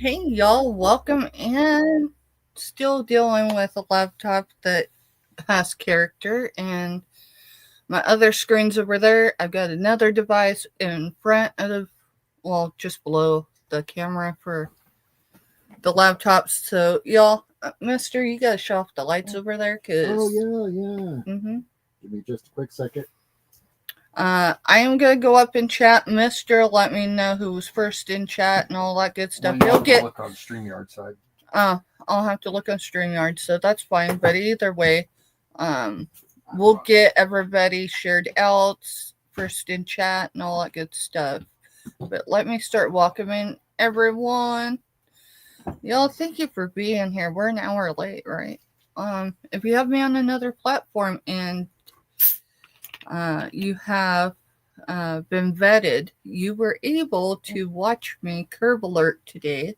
Hey y'all, welcome in. Still dealing with a laptop that has character, and my other screen's over there. I've got another device in front of, well, just below the camera for the laptops. So, y'all, mister, you gotta shut off the lights over there, Oh, because. yeah. Mm-hmm. Give me just a quick second. I am gonna go up in chat, mister. Let me know who was first in chat and all that good stuff. Well, you He'll have to get. look on StreamYard side. I'll have to look on StreamYard, so that's fine. But either way, we'll get everybody shared out first in chat and all that good stuff. But let me start welcoming everyone. Y'all, thank you for being here. We're an hour late, right? If you have me on another platform and you have been vetted, you were able to watch me Curve Alert today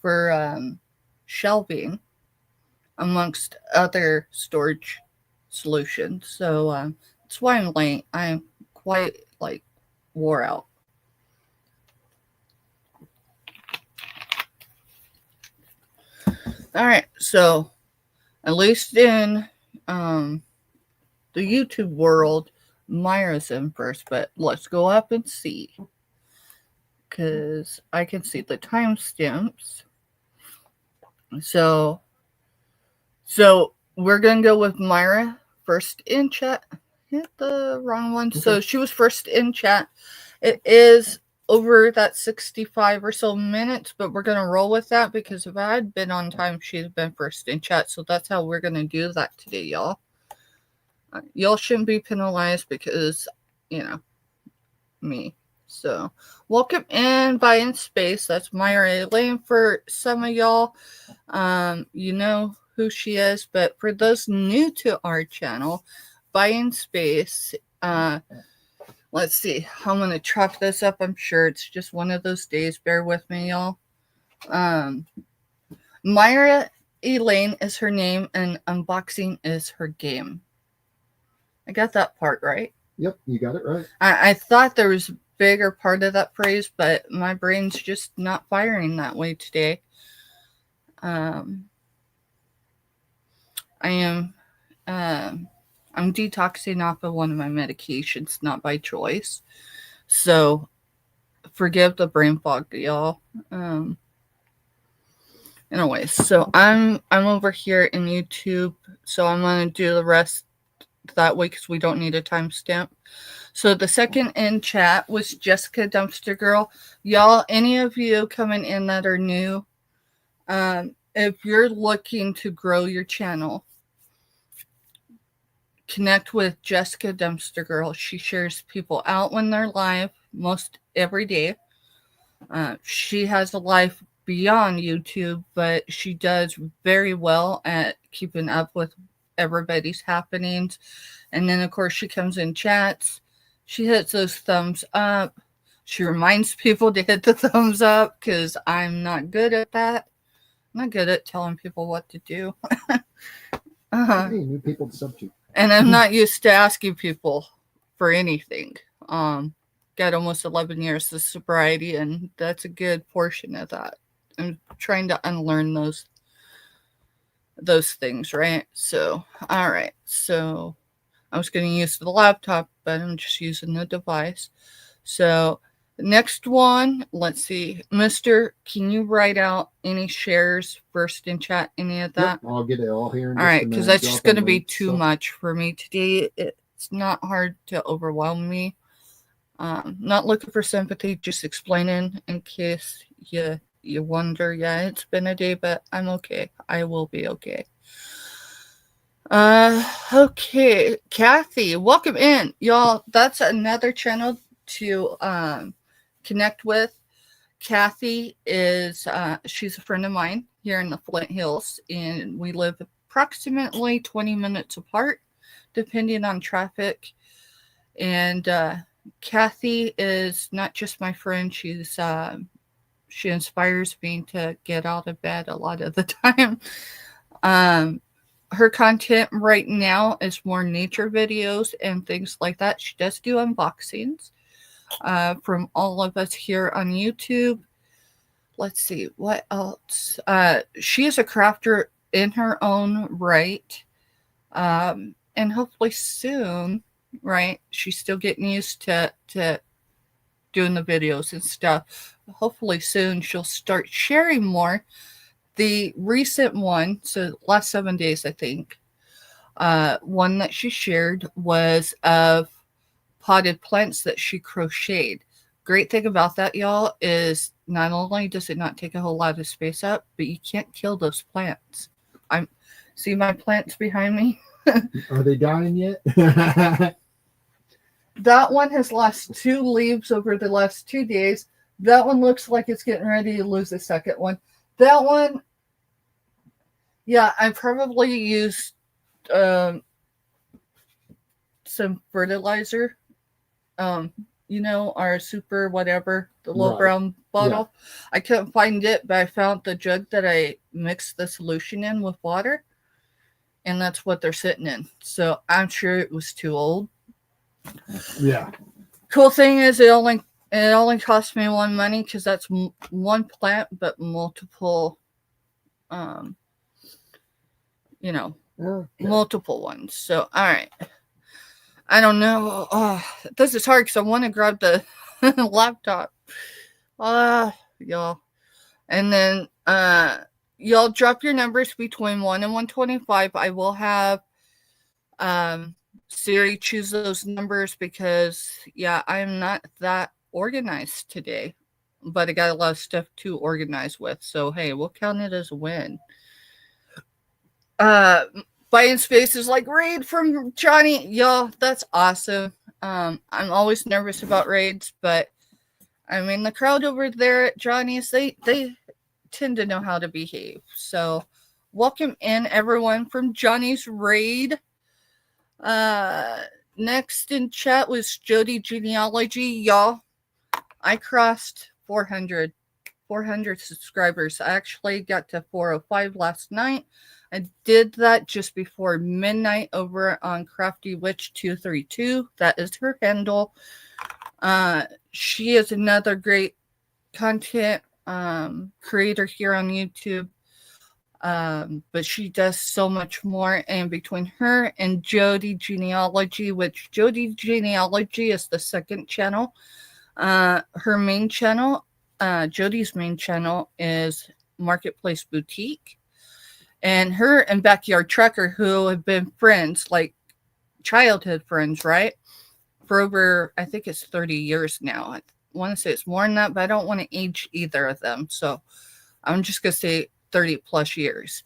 for shelving, amongst other storage solutions. So that's why I'm late. I'm quite wore out. All right, so at least in the YouTube world, Myra's in first, but let's go up and see, because I can see the timestamps. So we're gonna go with Myra first in chat. Hit the wrong one. Okay. So she was first in chat. It is over that 65 or so minutes, but we're gonna roll with that, because if I had been on time, she'd been first in chat. So that's how we're gonna do that today, y'all. Y'all shouldn't be penalized because, me. So welcome in by In Space. That's Myra Lane for some of y'all. You know who she is, but for those new to our channel, by In Space, let's see. I'm gonna chop this up. I'm sure it's just one of those days. Bear with me, y'all. Myra Elaine is her name, and unboxing is her game. I got that part right. Yep, you got it right. I thought there was a bigger part of that phrase, but my brain's just not firing that way today. I am I'm detoxing off of one of my medications, not by choice. So forgive the brain fog, y'all. Anyways, so I'm over here in YouTube, so I'm gonna do the rest that way because we don't need a timestamp. So the second in chat was Jessica Dumpster Girl. Y'all, any of you coming in that are new, if you're looking to grow your channel, connect with Jessica Dumpster Girl. She shares people out when they're live, most every day. She has a life beyond YouTube, but she does very well at keeping up with everybody's happenings. And then, of course, she comes in chats. She hits those thumbs up. She reminds people to hit the thumbs up, because I'm not good at that. I'm not good at telling people what to do. Hey, new people to sub to. And I'm not used to asking people for anything. Got almost 11 years of sobriety, and that's a good portion of that. I'm trying to unlearn those things, right? So, all right. So I was going to use the laptop, but I'm just using the device. So next one, let's see. Mister, can you write out any shares first in chat, any of that? Yep, I'll get it all here in all just right, a minute. because that's just going to be too much for me today. It's not hard to overwhelm me. Not looking for sympathy, just explaining in case you wonder. Yeah, it's been a day, but I'm okay. I will be okay. Okay, Kathy, welcome in, y'all. That's another channel to connect with. Kathy is she's a friend of mine here in the Flint Hills, and we live approximately 20 minutes apart, depending on traffic. And Kathy is not just my friend; she inspires me to get out of bed a lot of the time. Her content right now is more nature videos and things like that. She does do unboxings from all of us here on YouTube. let's see, what else? She is a crafter in her own right. And hopefully soon, right? She's still getting used to doing the videos and stuff. Hopefully soon she'll start sharing more. The recent one, so last 7 days, I think, one that she shared was of potted plants that she crocheted. Great thing about that, y'all, is not only does it not take a whole lot of space up, but you can't kill those plants. I'm see my plants behind me. Are they dying yet? That one has lost 2 leaves over the last 2 days. That one looks like it's getting ready to lose the second one. That one, yeah, I probably used some fertilizer. Our super whatever, the little Right. brown bottle. Yeah. I couldn't find it, but I found the jug that I mixed the solution in with water, and that's what they're sitting in. So I'm sure it was too old. Yeah. Cool thing is it only cost me one money because that's one plant, but multiple, um, Okay. multiple ones. So all right. I don't know. This is hard because I want to grab the laptop. Y'all. And then y'all drop your numbers between 1 and 125. I will have Siri choose those numbers because, yeah, I am not that organized today. But I got a lot of stuff to organize with. So, hey, we'll count it as a win. Buying spaces like raid from Johnny, y'all, that's awesome. I'm always nervous about raids, but I mean the crowd over there at Johnny's, they tend to know how to behave. So welcome in everyone from Johnny's raid. Next in chat was Jody Genealogy, y'all. I crossed 400 subscribers. I actually got to 405 last night. I did that just before midnight over on Crafty Witch 232. That is her handle. She is another great content creator here on YouTube. But she does so much more. And between her and Jody Genealogy, which Jody Genealogy is the second channel, her main channel, Jody's main channel is Marketplace Boutique. And her and Backyard Trucker, who have been friends, like childhood friends, right? For over, I think it's 30 years now. I want to say it's more than that, but I don't want to age either of them. So I'm just going to say 30 plus years.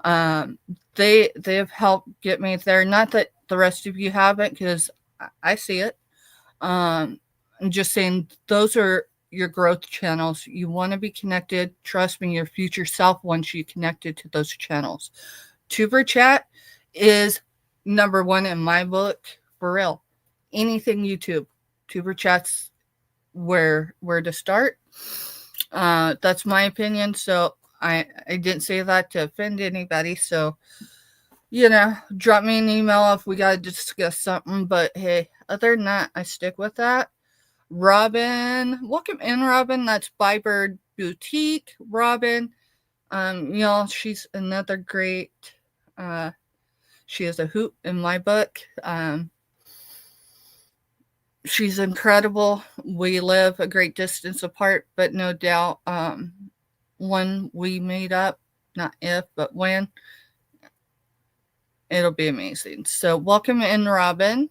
They have helped get me there. Not that the rest of you haven't, because I see it. I'm just saying those are your growth channels. You want to be connected. Trust me, your future self wants you connected to those channels. Tuber Chat is number one in my book, for real. Anything YouTube, Tuber Chat's where to start. That's my opinion. So I didn't say that to offend anybody. So, drop me an email if we got to discuss something. But hey, other than that, I stick with that. Robin, welcome in, Robin. That's Bybird Boutique. Robin, y'all, she's another great. She is a hoot in my book. She's incredible. We live a great distance apart, but no doubt, when we meet up, not if, but when, it'll be amazing. So welcome in, Robin,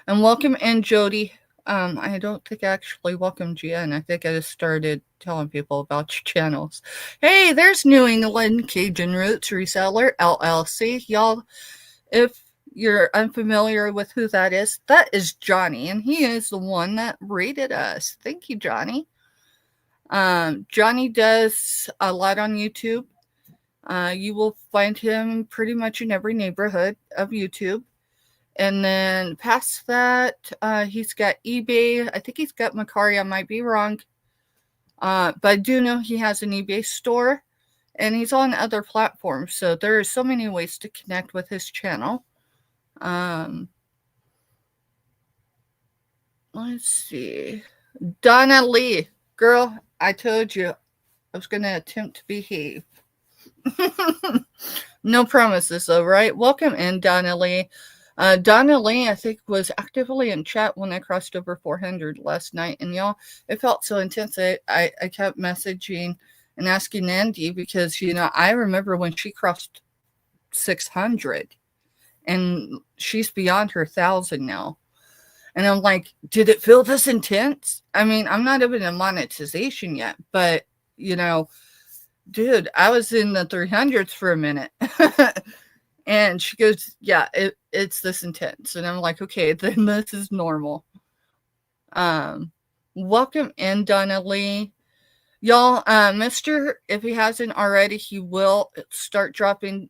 and welcome in, Jody. I don't think I actually welcomed you in. I think I just started telling people about your channels. Hey, there's New England Cajun Roots Reseller, LLC. Y'all, if you're unfamiliar with who that is Johnny, and he is the one that rated us. Thank you, Johnny. Johnny does a lot on YouTube. You will find him pretty much in every neighborhood of YouTube. And then past that, he's got eBay. I think he's got Macari. I might be wrong. But I do know he has an eBay store. And he's on other platforms. So there are so many ways to connect with his channel. Let's see. Donna Lee. Girl, I told you. I was going to attempt to behave. No promises, though, right? Welcome in, Donna Lee. Donna Lee, I think, was actively in chat when I crossed over 400 last night. And y'all, it felt so intense. I kept messaging and asking Andy because, I remember when she crossed 600 and she's beyond her 1,000 now. And I'm like, did it feel this intense? I mean, I'm not even in monetization yet, but, dude, I was in the 300s for a minute. And she goes, yeah, it's this intense. And I'm like, okay, then this is normal. Welcome in, Donna Lee. Y'all, Mr., if he hasn't already, he will start dropping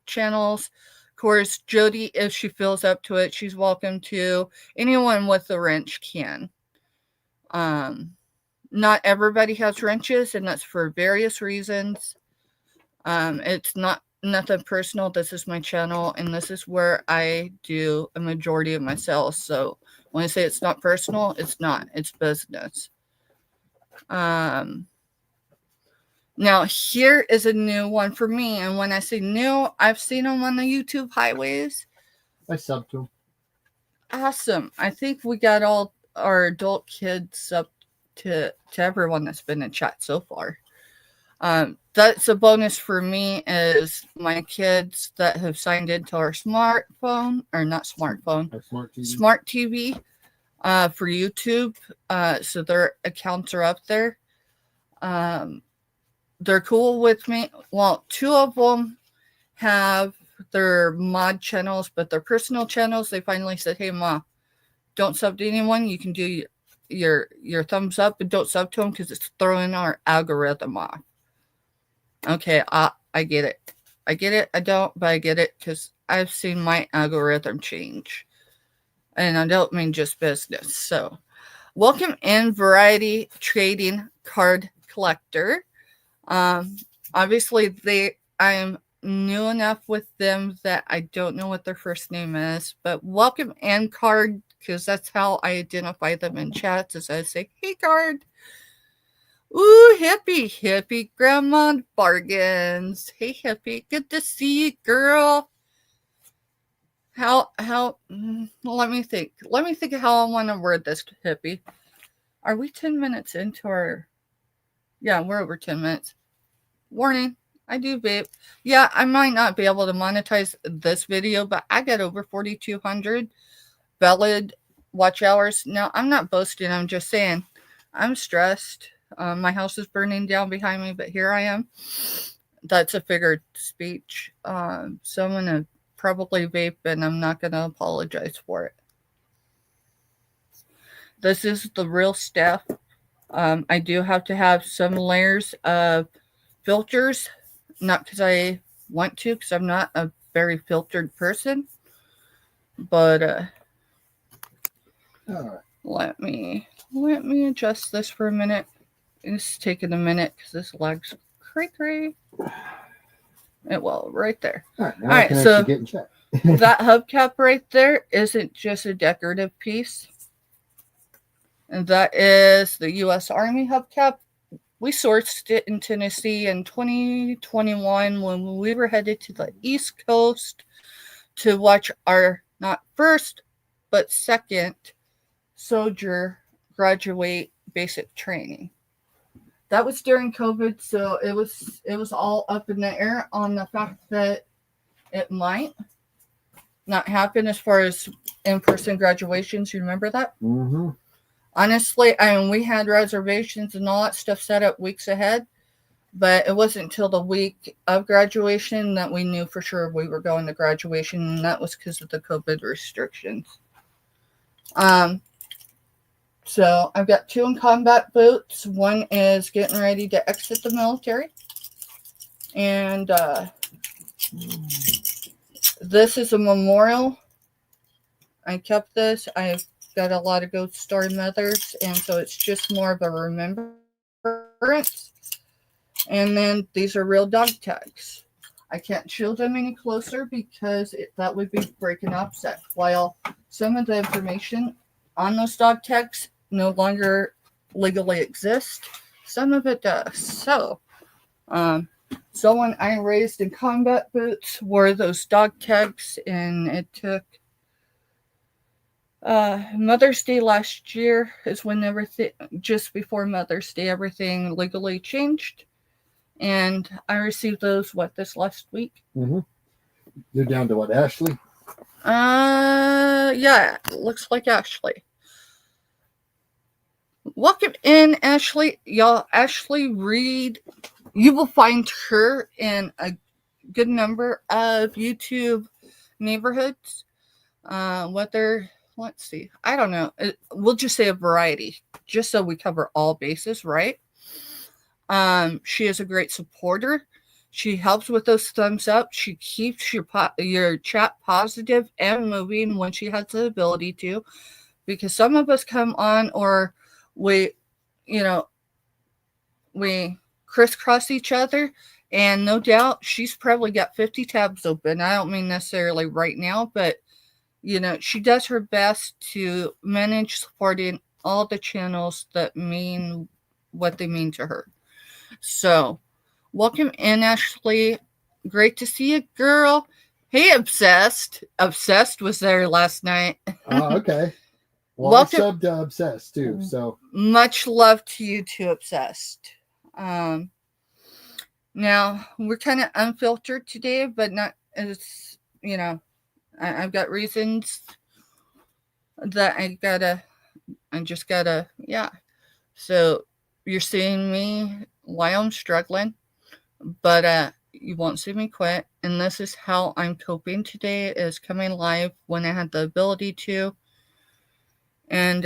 channels. Of course, Jody, if she feels up to it, she's welcome to. Anyone with a wrench can. Not everybody has wrenches, and that's for various reasons. It's nothing personal. This is my channel, and this is where I do a majority of my sales. So when I say it's not personal, it's not. It's business. Now, here is a new one for me. And when I say new, I've seen them on the YouTube highways. I subbed to him. Awesome. I think we got all our adult kids up to everyone that's been in chat so far. That's a bonus for me is my kids that have signed into our smartphone, or not smartphone, Our smart TV for YouTube. So their accounts are up there. They're cool with me. Well, 2 of them have their mod channels, but their personal channels, they finally said, hey, Ma, don't sub to anyone. You can do your thumbs up, but don't sub to them because it's throwing our algorithm off. Okay, I get it. I get it. I don't, but I get it because I've seen my algorithm change. And I don't mean just business. So, welcome in, Variety Trading Card Collector. Obviously, I am new enough with them that I don't know what their first name is. But welcome in, Card, because that's how I identify them in chats, as I say, hey, Card. Ooh, hippie, Grandma Bargains. Hey, hippie, good to see you, girl. Let me think of how I want to word this, hippie. Are we 10 minutes into our, yeah, we're over 10 minutes. Warning, I do vape. Yeah, I might not be able to monetize this video, but I got over 4,200 valid watch hours. Now, I'm not boasting, I'm just saying, I'm stressed. My house is burning down behind me, but here I am. That's a figured speech. So I'm going to probably vape, and I'm not going to apologize for it. This is the real stuff. I do have to have some layers of filters, not because I want to, because I'm not a very filtered person. But All let right. me adjust this for a minute. It's taking a minute because this lag's cray. Well, right there. All right. Now All I right, can so actually get in chat. that hubcap right there isn't just a decorative piece. And that is the U.S. Army hubcap. We sourced it in Tennessee in 2021 when we were headed to the East Coast to watch our not first, but second soldier graduate basic training. That was during COVID, so it was all up in the air on the fact that it might not happen as far as in-person graduations. You remember that? Mm-hmm. Honestly, I mean, we had reservations and all that stuff set up weeks ahead, but it wasn't until the week of graduation that we knew for sure we were going to graduation, and that was because of the COVID restrictions. So I've got 2 in combat boots. One is getting ready to exit the military. And this is a memorial. I kept this. I've got a lot of ghost story mothers, and so it's just more of a remembrance. And then these are real dog tags. I can't show them any closer because that would be breaking offset. While some of the information on those dog tags no longer legally exist, Some of it does. So, someone I raised in combat boots wore those dog tags, and it took Mother's Day last year is when everything, just before Mother's Day, everything legally changed. And I received those, this last week? Mm-hmm. You're down to what, Ashley? Yeah, looks like Ashley. Welcome in, Ashley. Y'all, Ashley Reed, you will find her in a good number of YouTube neighborhoods. Whether, let's see, I don't know. We'll just say a variety, just so we cover all bases, right? She is a great supporter. She helps with those thumbs up. She keeps your chat positive and moving when she has the ability to, because some of us come on or we crisscross each other, and no doubt she's probably got 50 tabs open. I don't mean necessarily right now, but she does her best to manage supporting all the channels that mean what they mean to her. So, welcome in, Ashley. Great to see you, girl. Hey, Obsessed. Obsessed was there last night. Oh, okay. Well, welcome. I subbed to Obsessed too, so. Much love to you too, Obsessed. Now, we're kind of unfiltered today, but not as, I've got reasons that I just gotta, yeah. So, you're seeing me while I'm struggling, but you won't see me quit. And this is how I'm coping today, is coming live when I had the ability to. And,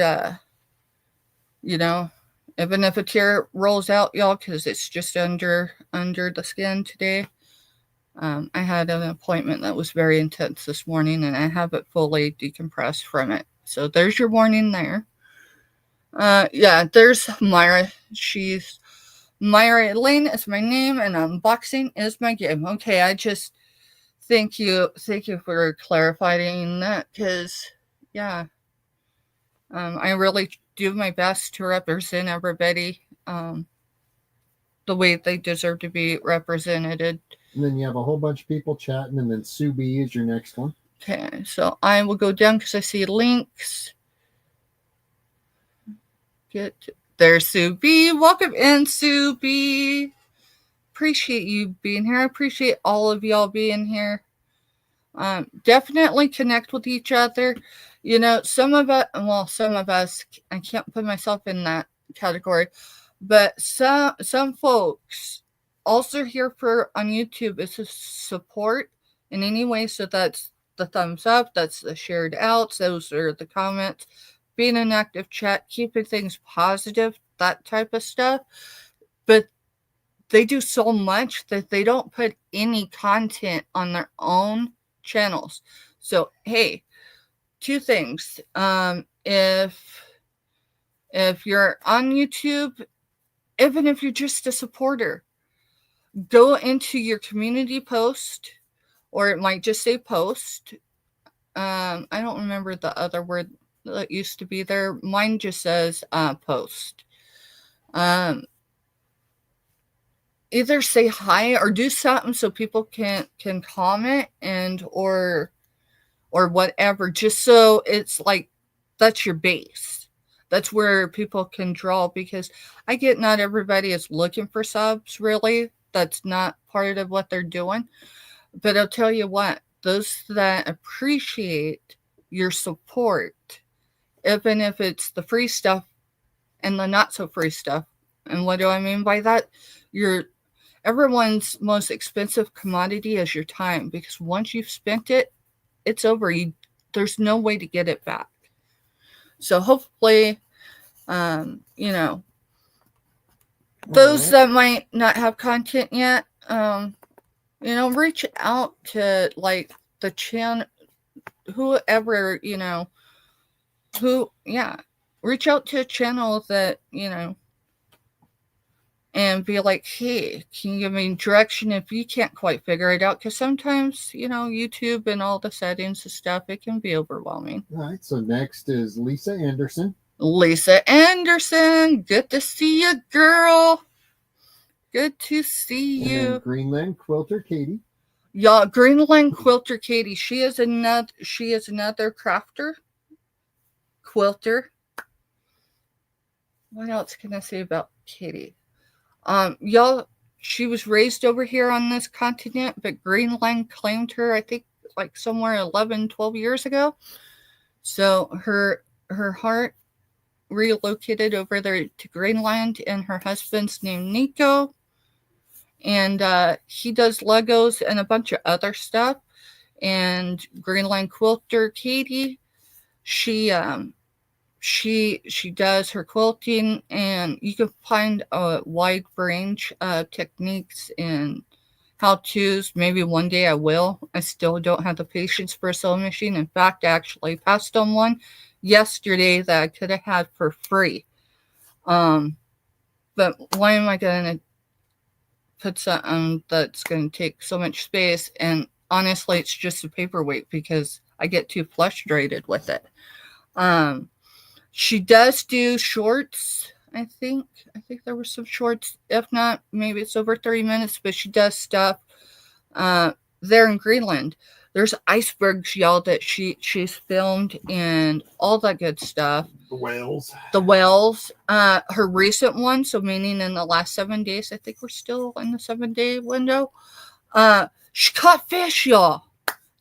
even if a tear rolls out, y'all, because it's just under the skin today. I had an appointment that was very intense this morning, and I haven't fully decompressed from it. So there's your warning there. Yeah, there's Myra. She's Myra Elaine is my name, and unboxing is my game. Okay, I just thank you for clarifying that, because yeah, I really do my best to represent everybody the way they deserve to be represented. And then you have a whole bunch of people chatting, and then Sue B is your next one. Okay, so I will go down because I see links. There's Sue B. Welcome in, Sue B. Appreciate you being here. I appreciate all of y'all being here. Definitely connect with each other. Some of us, I can't put myself in that category, but some folks also here on YouTube is to support in any way. So that's the thumbs up, that's the shared outs, those are the comments, being an active chat, keeping things positive, that type of stuff. But they do so much that they don't put any content on their own channels. So, hey, two things. If you're on YouTube, even if you're just a supporter, go into your community post, or it might just say post. I don't remember the other word that used to be there. Mine just says post. Either say hi or do something so people can comment and or whatever, just so it's like that's your base. That's where people can draw, because I get not everybody is looking for subs, really. That's not part of what they're doing. But I'll tell you what, those that appreciate your support, even if it's the free stuff and the not so free stuff. And what do I mean by that? Everyone's most expensive commodity is your time, because once you've spent it, it's over. There's no way to get it back. So hopefully, those that might not have content yet, reach out to like the channel, whoever, reach out to a channel that, and be like, hey, can you give me direction if you can't quite figure it out? Because sometimes, YouTube and all the settings and stuff, it can be overwhelming. All right, so next is Lisa Anderson. Lisa Anderson, good to see you, girl. Good to see And you. then Greenland Quilter Katie. Yeah, Greenland Quilter Katie. She is another crafter. Quilter. What else can I say about Katie? Y'all, she was raised over here on this continent, but Greenland claimed her, I think, like somewhere 11, 12 years ago. So her heart relocated over there to Greenland, and her husband's named Nico. And he does Legos and a bunch of other stuff. And Greenland Quilter Katie, she does her quilting, and you can find a wide range of techniques and how-tos. Maybe one day I will. I still don't have the patience for a sewing machine. In fact, I actually passed on one yesterday that I could have had for free. But why am I going to put something that's going to take so much space? And honestly, it's just a paperweight because I get too frustrated with it. She does do shorts. I think there were some shorts. If not, maybe it's over 30 minutes. But she does stuff there in Greenland. There's icebergs, y'all, that she's filmed and all that good stuff. The whales. Her recent one, so meaning in the last 7 days, I think we're still in the 7-day window. She caught fish, y'all.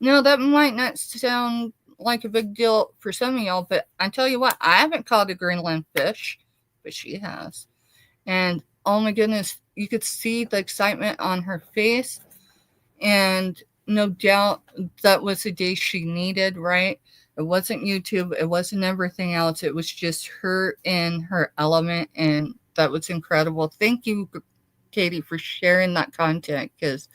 Now that might not sound like a big deal for some of y'all, but I tell you what, I haven't caught a Greenland fish, but she has. And oh my goodness, you could see the excitement on her face. And no doubt that was the day she needed, right? It wasn't YouTube. It wasn't everything else. It was just her in her element. And that was incredible. Thank you, Katie, for sharing that content. Because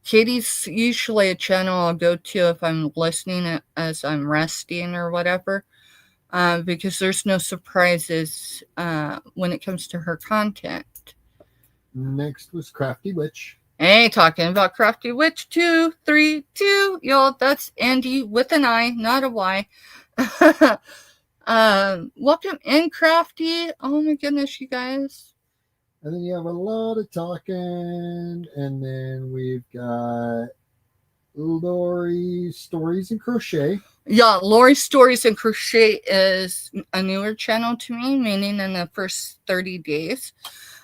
Katie's usually a channel I'll go to if I'm listening as I'm resting or whatever. Because there's no surprises when it comes to her content. Next was Crafty Witch. Hey, talking about Crafty Witch 232. Y'all, that's Andy with an I, not a Y. Welcome in, Crafty. Oh my goodness, you guys. And then you have a lot of talking. And then we've got Lori's Stories and Crochet. Yeah, Lori's Stories and Crochet is a newer channel to me, meaning in the first 30 days.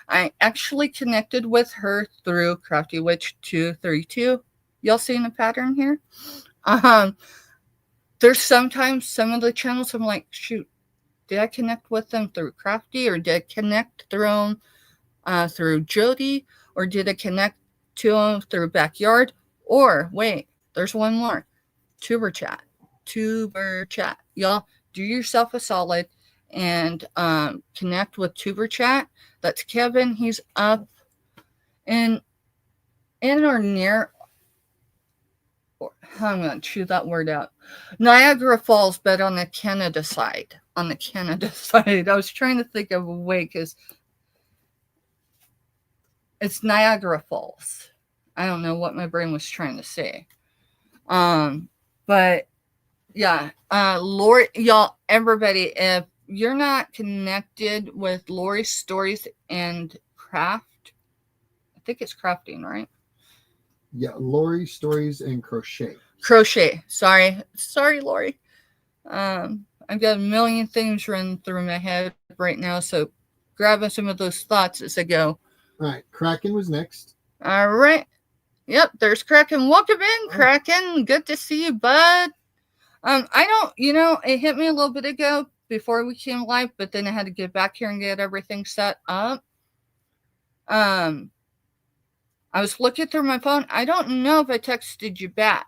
I actually connected with her through Crafty Witch 232. Y'all seeing a pattern here? There's sometimes some of the channels I'm like, shoot, did I connect with them through Crafty, or did I connect through them through Jody, or did I connect to them through Backyard? Or wait, there's one more. Tuber chat. Y'all, do yourself a solid and connect with Tuber chat. That's Kevin. He's up in or near, I'm going to chew that word out, Niagara Falls, but on the Canada side. I was trying to think of a way because it's Niagara Falls. I don't know what my brain was trying to say. But yeah, Lori, y'all, everybody, if you're not connected with Lori's Stories and Craft, I think it's crafting, right? Yeah, Lori's Stories and Crochet. Sorry, Lori. I've got a million things running through my head right now, so grabbing some of those thoughts as I go. All right, Kraken was next. All right. Yep, there's Kraken. Welcome in, Kraken. Good to see you, bud. It hit me a little bit ago before we came live, but then I had to get back here and get everything set up. I was looking through my phone. I don't know if I texted you back.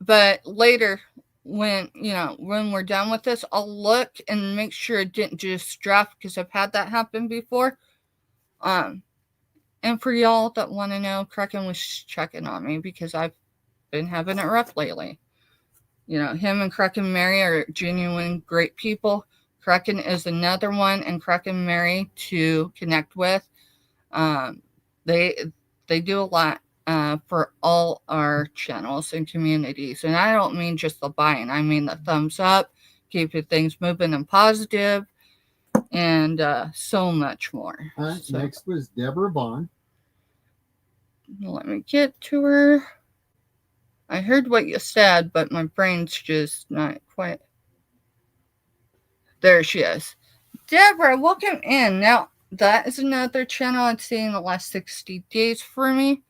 But later, when we're done with this, I'll look and make sure it didn't just draft, because I've had that happen before. And for y'all that want to know, Kraken was checking on me because I've been having it rough lately. Him and Kraken Mary are genuine great people. Kraken is another one, and Kraken Mary to connect with. They do a lot. for all our channels and communities. And I don't mean just the buying, I mean the thumbs up, keeping things moving and positive, and so much more. All right, So, next was Deborah Vaughn. let me get to her. I heard what you said, but my brain's just not quite. There she is. Deborah, welcome in. Now, that is another channel I'd seen in the last 60 days for me.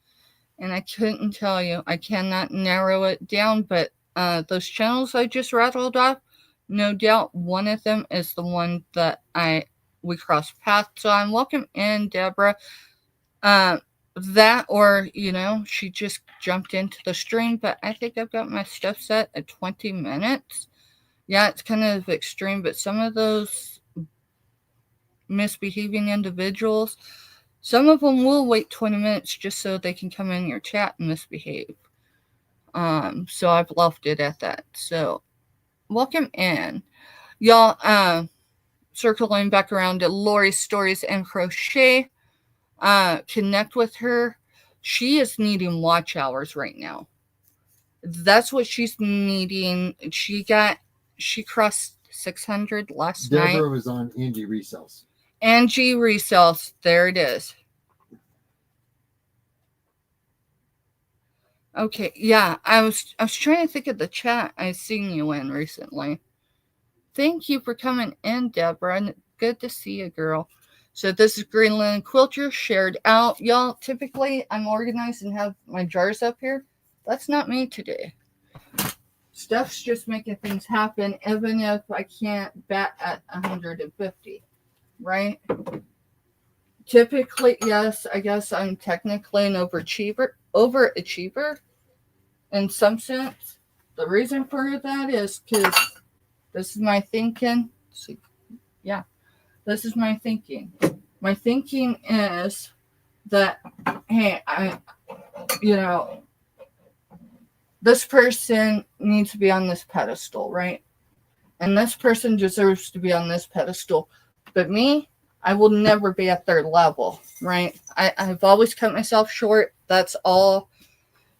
And I couldn't tell you. I cannot narrow it down, but those channels I just rattled off, no doubt one of them is the one that we crossed paths on. Welcome in, Deborah. That, or, she just jumped into the stream, but I think I've got my stuff set at 20 minutes. Yeah, it's kind of extreme, but some of those misbehaving individuals, some of them will wait 20 minutes just so they can come in your chat and misbehave. So I've left it at that. So welcome in. Y'all, circling back around to Lori's Stories and Crochet. Connect with her. She is needing watch hours right now. That's what she's needing. She crossed 600 last night. Deborah was on Angie Resells. Angie Resells. There it is. Okay, yeah. I was trying to think of the chat I seen you in recently. Thank you for coming in, Deborah. Good to see you, girl. So this is Greenland Quilter shared out. Y'all, typically I'm organized and have my jars up here. That's not me today. Stuff's just making things happen, even if I can't bat at 150, right? Typically, yes, I guess I'm technically an overachiever in some sense. The reason for that is because this is my thinking. Yeah, this is my thinking. My thinking is that, hey, this person needs to be on this pedestal, right? And this person deserves to be on this pedestal. But me, I will never be at their level, right? I've always cut myself short. That's all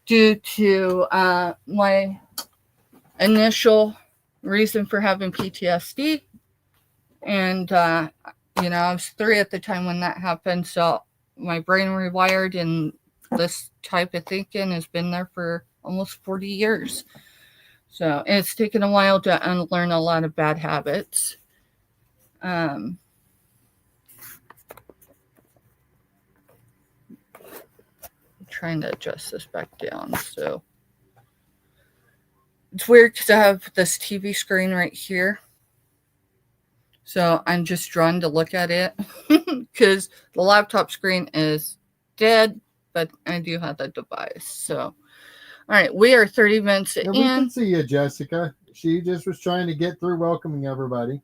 due to my initial reason for having PTSD. And, I was 3 at the time when that happened. So my brain rewired, and this type of thinking has been there for almost 40 years. So it's taken a while to unlearn a lot of bad habits. Trying to adjust this back down. So it's weird because I have this TV screen right here. So I'm just drawn to look at it because the laptop screen is dead, but I do have the device. So, all right, we are 30 minutes in. We can see you, Jessica. She just was trying to get through welcoming everybody.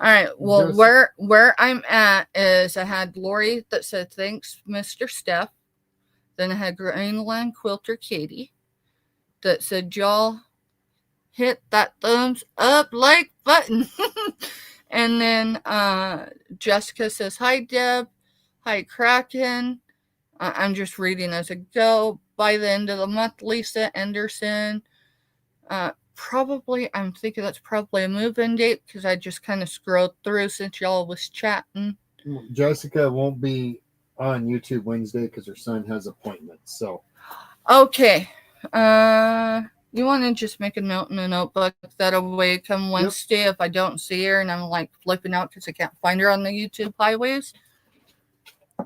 All right, well, where I'm at is I had Lori that said, thanks, Mr. Steph. Then I had Greenland Quilter Katie that said, y'all hit that thumbs up like button. And then Jessica says, hi, Deb. Hi, Kraken. I'm just reading as I go. By the end of the month, Lisa Anderson. I'm thinking that's probably a move-in date because I just kind of scrolled through since y'all was chatting. Jessica won't be on YouTube Wednesday because her son has appointments. So, okay. You want to just make a note in a notebook that way come Wednesday if I don't see her and I'm like flipping out because I can't find her on the YouTube highways.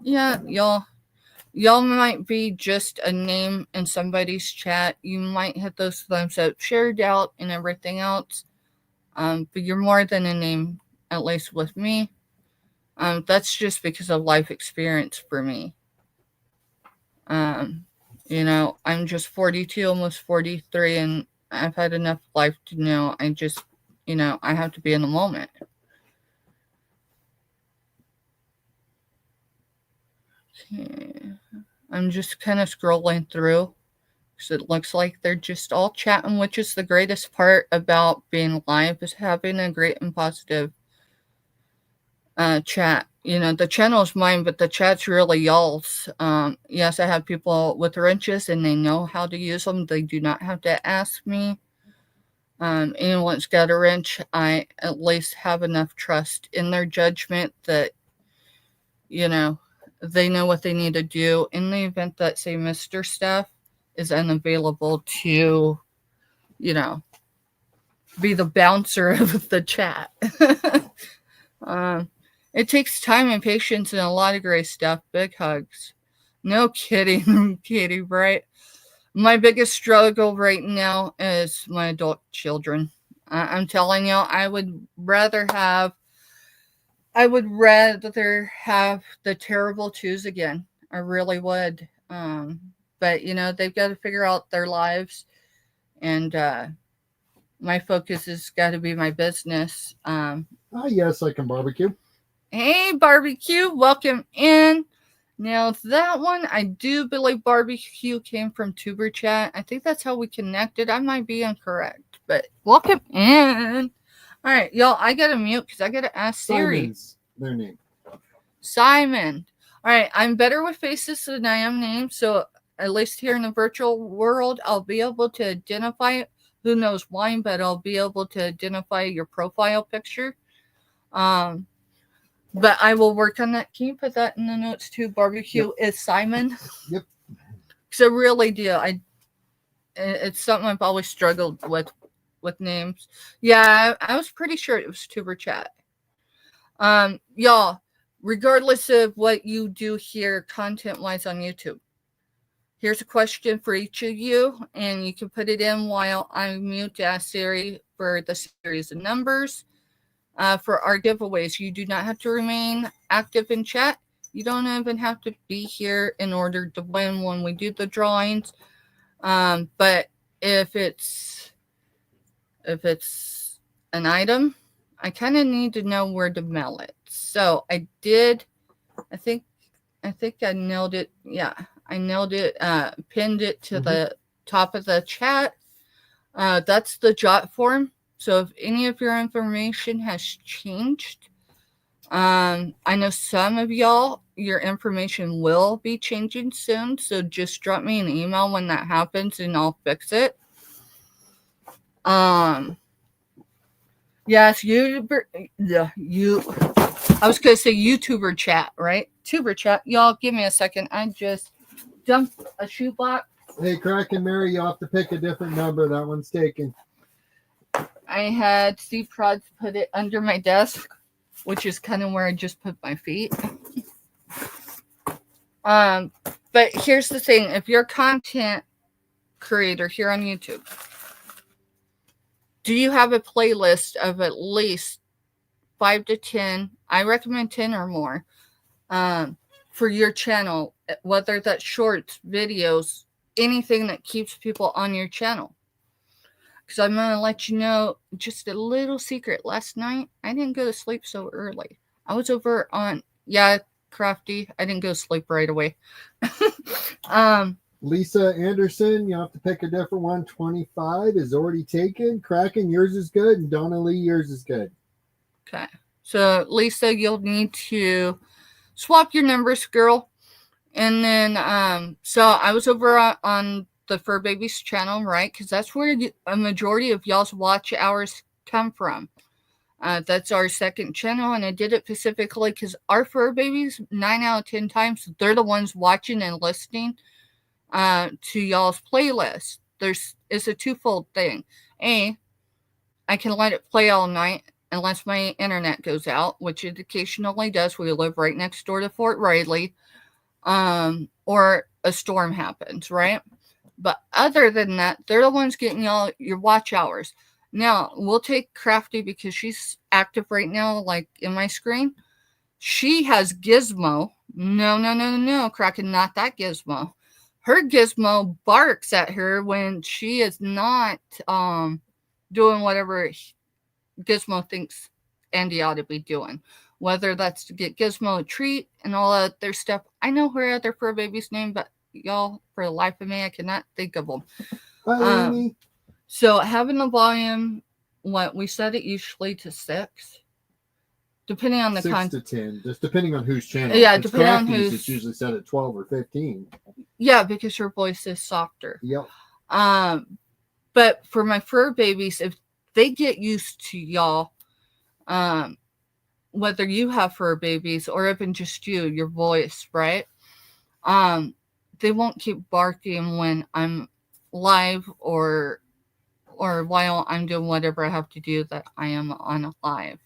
Yeah, y'all might be just a name in somebody's chat. You might hit those thumbs up, shared out, and everything else. But you're more than a name, at least with me. That's just because of life experience for me. I'm just 42, almost 43, and I've had enough life to know I just, I have to be in the moment. Okay. I'm just kind of scrolling through because it looks like they're just all chatting, which is the greatest part about being live, is having a great and positive chat. the channel is mine, but the chat's really y'all's. Yes, I have people with wrenches and they know how to use them. They do not have to ask me. Anyone's got a wrench, I at least have enough trust in their judgment that, they know what they need to do in the event that, say, Mr. Stuff is unavailable to, you know, be the bouncer of the chat. um, it takes time and patience and a lot of great stuff. Big hugs. No kidding, Katie, right? My biggest struggle right now is my adult children. I'm telling you, I would rather have the terrible twos again. I really would. But they've got to figure out their lives, and my focus has got to be my business. Yes, I can barbecue. Hey, barbecue, welcome in. Now that one, I do believe barbecue came from Tuber Chat. I think that's how we connected. I might be incorrect, but welcome in. All right, y'all, I gotta mute because I gotta ask Siri. Simon's their name. Simon. All right, I'm better with faces than I am names, so at least here in the virtual world, I'll be able to identify, who knows why, but I'll be able to identify your profile picture. But I will work on that. Can you put that in the notes too? Barbecue is Simon. Yep. So really do. It's something I've always struggled with names. Yeah, I was pretty sure it was Tuber Chat. Y'all, regardless of what you do here content-wise on YouTube, here's a question for each of you, and you can put it in while I mute to ask Siri for the series of numbers. For our giveaways, you do not have to remain active in chat. You don't even have to be here in order to win when we do the drawings. But if it's an item, I kind of need to know where to mail it. So I think I nailed it. Yeah, I nailed it. Pinned it to the top of the chat. That's the jot form. So if any of your information has changed, I know some of y'all, your information will be changing soon. So just drop me an email when that happens and I'll fix it. Yes, I was gonna say YouTuber chat, right? Tuber chat. Y'all give me a second. I just dumped a shoebox. Hey, Crack and Mary, you'll have to pick a different number. That one's taken. I had Steve Prods put it under my desk, which is kind of where I just put my feet. But here's the thing. If you're a content creator here on YouTube, do you have a playlist of at least 5 to 10? I recommend 10 or more for your channel, whether that's shorts, videos, anything that keeps people on your channel. Because I'm going to let you know just a little secret. Last night, I didn't go to sleep so early. I was over on, Crafty. I didn't go to sleep right away. Lisa Anderson, you have to pick a different one. 25 is already taken. Kraken, yours is good. And Donna Lee, yours is good. Okay. So, Lisa, you'll need to swap your numbers, girl. And then, so I was over on the Fur Babies channel, right? Because that's where a majority of y'all's watch hours come from. That's our second channel, and I did it specifically because our Fur Babies, 9 out of 10 times, they're the ones watching and listening to y'all's playlist. It's a twofold thing. I can let it play all night unless my internet goes out, which it occasionally does. We live right next door to Fort Riley, or a storm happens, right? But other than that, they're the ones getting y'all your watch hours. Now, we'll take Crafty because she's active right now, like in my screen. She has Gizmo. No, Kraken, not that Gizmo. Her Gizmo barks at her when she is not doing whatever Gizmo thinks Andy ought to be doing. Whether that's to get Gizmo a treat and all that other stuff. I know her other fur baby's name, but y'all, for the life of me, I cannot think of them. So having the volume, we set it usually to 6. depending on the 6 to 10, just depending on whose channel. Yeah, if it's depending on Crafty's, who's. it's usually set at 12 or 15. Yeah, because her voice is softer. Yep. But for my fur babies, if they get used to y'all, whether you have fur babies or even just you, your voice, right? They won't keep barking when I'm live or while I'm doing whatever I have to do that I am on a live.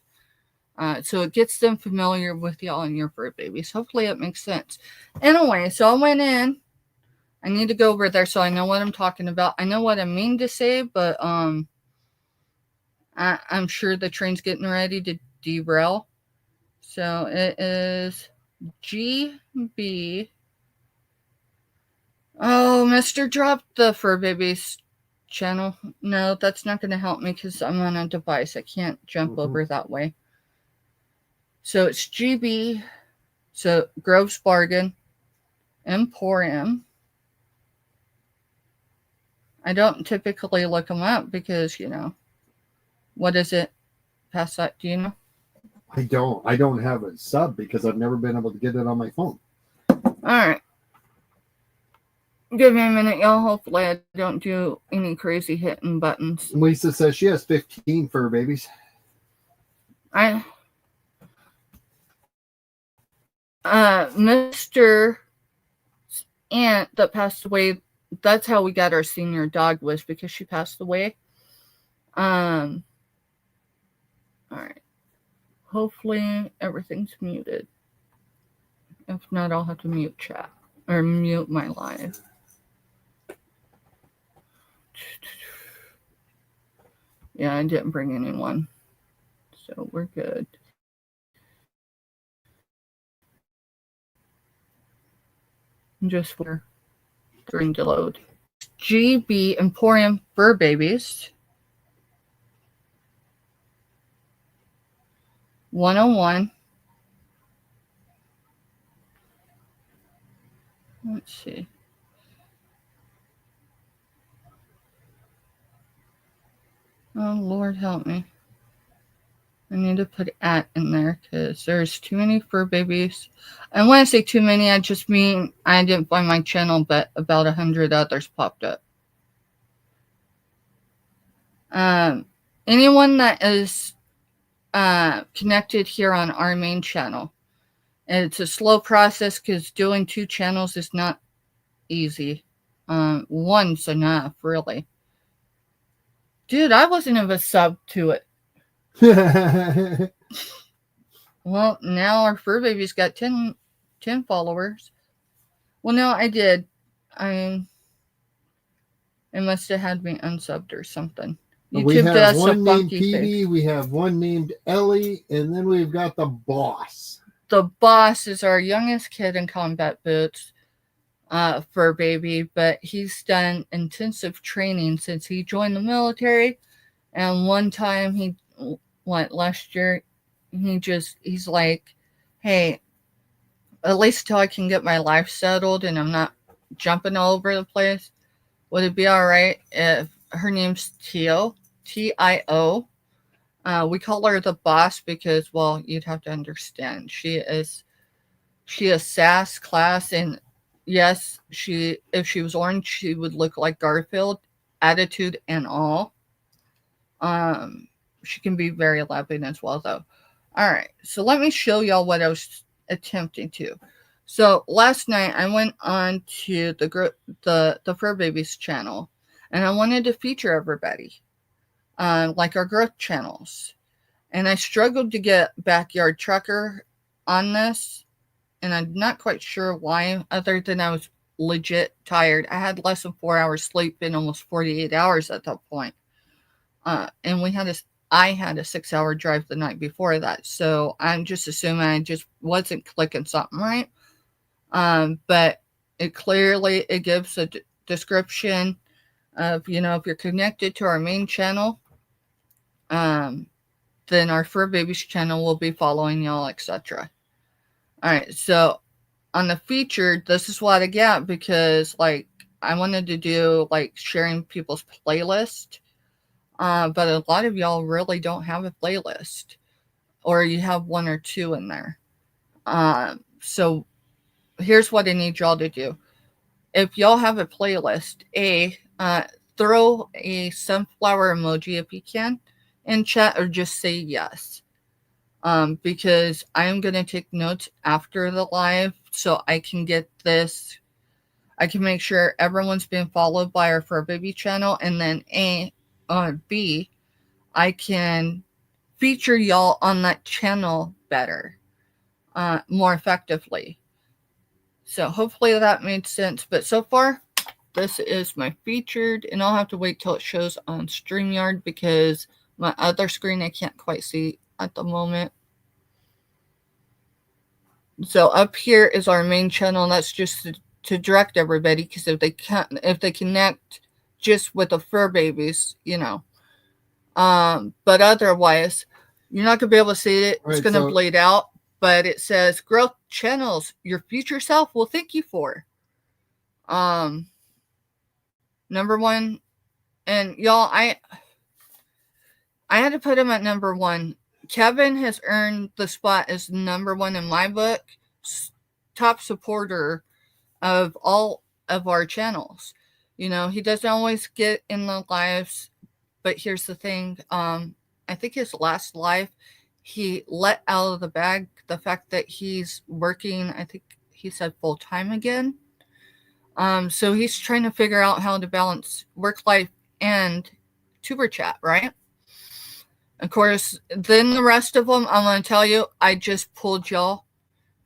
So it gets them familiar with y'all and your fur babies. Hopefully it makes sense. Anyway, so I went in. I need to go over there so I know what I'm talking about. I know what I mean to say, but I'm sure the train's getting ready to derail. So it is GB. Oh, Mr. dropped the fur babies channel. No, that's not going to help me because I'm on a device. I can't jump over that way. So it's GB. So Grove's Bargain. Emporium. I don't typically look them up because, what is it? Past that, do you know? I don't have a sub because I've never been able to get it on my phone. All right. Give me a minute, y'all. Hopefully I don't do any crazy hitting buttons. Lisa says she has 15 fur babies. Mr. aunt that passed away, that's how we got our senior dog, was because she passed away. All right. Hopefully everything's muted. If not, I'll have to mute chat or mute my live. Yeah, I didn't bring anyone, so we're good. Just for screen to load. GB Emporium Fur Babies. 101. Let's see. Oh, Lord help me. I need to put @ in there because there's too many fur babies. And when I say too many, I just mean I didn't find my channel, but about 100 others popped up. Anyone that is connected here on our main channel. And it's a slow process because doing 2 channels is not easy. One's enough, really. Dude, I wasn't even sub to it. Well, now our fur baby's got 10 followers. Well, no, I did. It must have had me unsubbed or something. YouTube we have one named Petey, we have one named Ellie, and then we've got the boss. The boss is our youngest kid in combat boots, fur baby, but he's done intensive training since he joined the military. And one time last year, he's like, hey, at least till I can get my life settled and I'm not jumping all over the place, would it be all right if her name's Tio, Tio? We call her the boss because, well, you'd have to understand. She is SAS class, and yes, if she was orange, she would look like Garfield, attitude and all. She can be very loving as well, though. All right, so let me show y'all what I was attempting to. So last night I went on to the Fur Babies channel, and I wanted to feature everybody, like our growth channels. And I struggled to get Backyard Trucker on this, and I'm not quite sure why, other than I was legit tired. I had less than 4 hours sleep in almost 48 hours at that point. And I had a 6-hour drive the night before that. So I'm just assuming I just wasn't clicking something right. But it clearly gives a description of, if you're connected to our main channel, then our Fur Babies channel will be following y'all, etc. All right, so on the featured, this is what I got because, I wanted to do, sharing people's playlist, but a lot of y'all really don't have a playlist. or you have one or two in there. So here's what I need y'all to do. If y'all have a playlist, throw a sunflower emoji if you can in chat, or just say yes. Because I'm going to take notes after the live so I can get this. I can make sure everyone's been followed by our Fur Baby channel, and then B, I can feature y'all on that channel better, more effectively. So hopefully that made sense. But so far, this is my featured, and I'll have to wait till it shows on StreamYard because my other screen I can't quite see at the moment. So up here is our main channel, and that's just to direct everybody, because if they connect just with the Fur Babies, but otherwise you're not gonna be able to see it. It's gonna bleed out, but it says growth channels your future self will thank you for. Number one, and y'all, I had to put him at number one. Kevin has earned the spot as number one in my book, top supporter of all of our channels. He doesn't always get in the lives, but here's the thing. I think his last live, he let out of the bag the fact that he's working, I think he said full-time again. So he's trying to figure out how to balance work life and tuber chat, right? Of course, then the rest of them, I'm going to tell you, I just pulled y'all.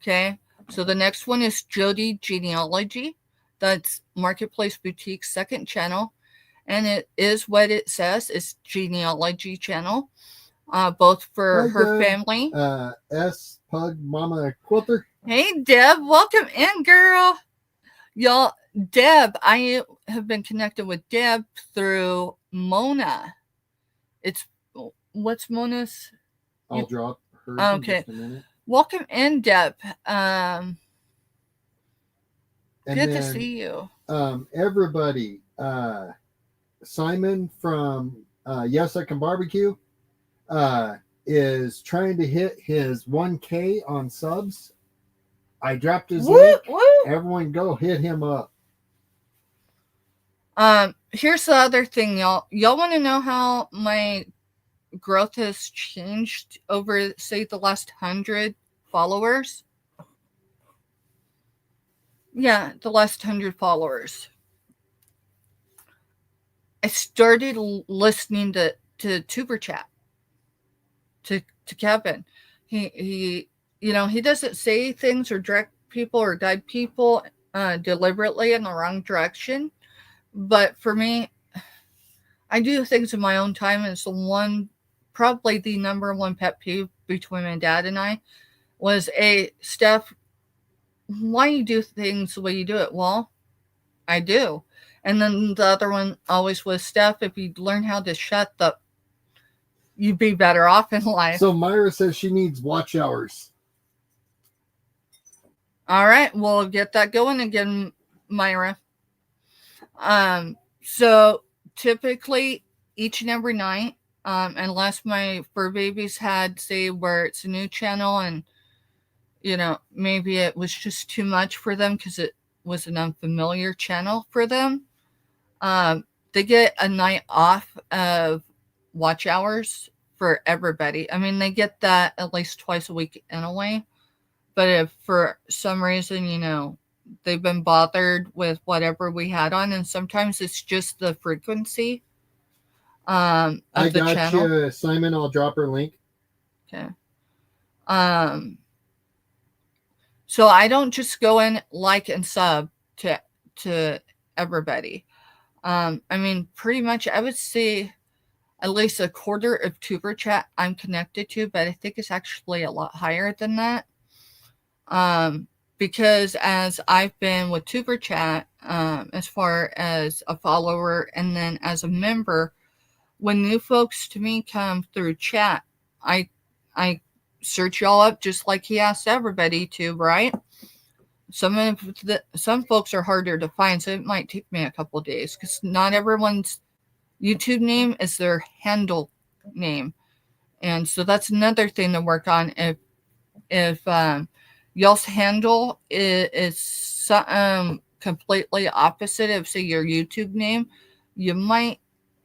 Okay. So the next one is Jody Genealogy. That's Marketplace Boutique's second channel. And it is what it says. It's Genealogy channel. Both for her family. S. Pug Mama Quilter. Hey, Deb. Welcome in, girl. Y'all, Deb, I have been connected with Deb through Mona. What's Mona's? I'll drop her in just a minute. Welcome in, Deb. Good to see you. Everybody, Simon from Yes I Can Barbecue is trying to hit his 1K on subs. I dropped his link. Everyone go hit him up. Here's the other thing, y'all. Y'all want to know how my growth has changed over, say, the last 100 followers? Yeah, the last 100 followers. I started listening to Tuber Chat, to Kevin. He doesn't say things or direct people or guide people deliberately in the wrong direction. But for me, I do things in my own time. And it's probably the number one pet peeve between my dad and I was, Steph, why you do things the way you do it? Well, I do. And then the other one always was, Steph, if you learn how to shut the, you'd be better off in life. So Myra says she needs watch hours. All right, we'll get that going again, Myra. So typically each and every night, unless my fur babies had, say, where it's a new channel and, maybe it was just too much for them because it was an unfamiliar channel for them, they get a night off of watch hours for everybody. I mean, they get that at least twice a week anyway. But if for some reason, they've been bothered with whatever we had on, and sometimes it's just the frequency of the channel. I got you, Simon. I'll drop her link. Okay. So I don't just go in, like, and sub to everybody. I mean, pretty much I would say at least a quarter of Tuber Chat I'm connected to, but I think it's actually a lot higher than that. Because as I've been with Tuber Chat, as far as a follower and then as a member, when new folks to me come through chat, I search y'all up just like he asked everybody to, right? Some folks are harder to find, so it might take me a couple of days because not everyone's YouTube name is their handle name. And so that's another thing to work on. If y'all's handle is completely opposite of, say, your YouTube name, you might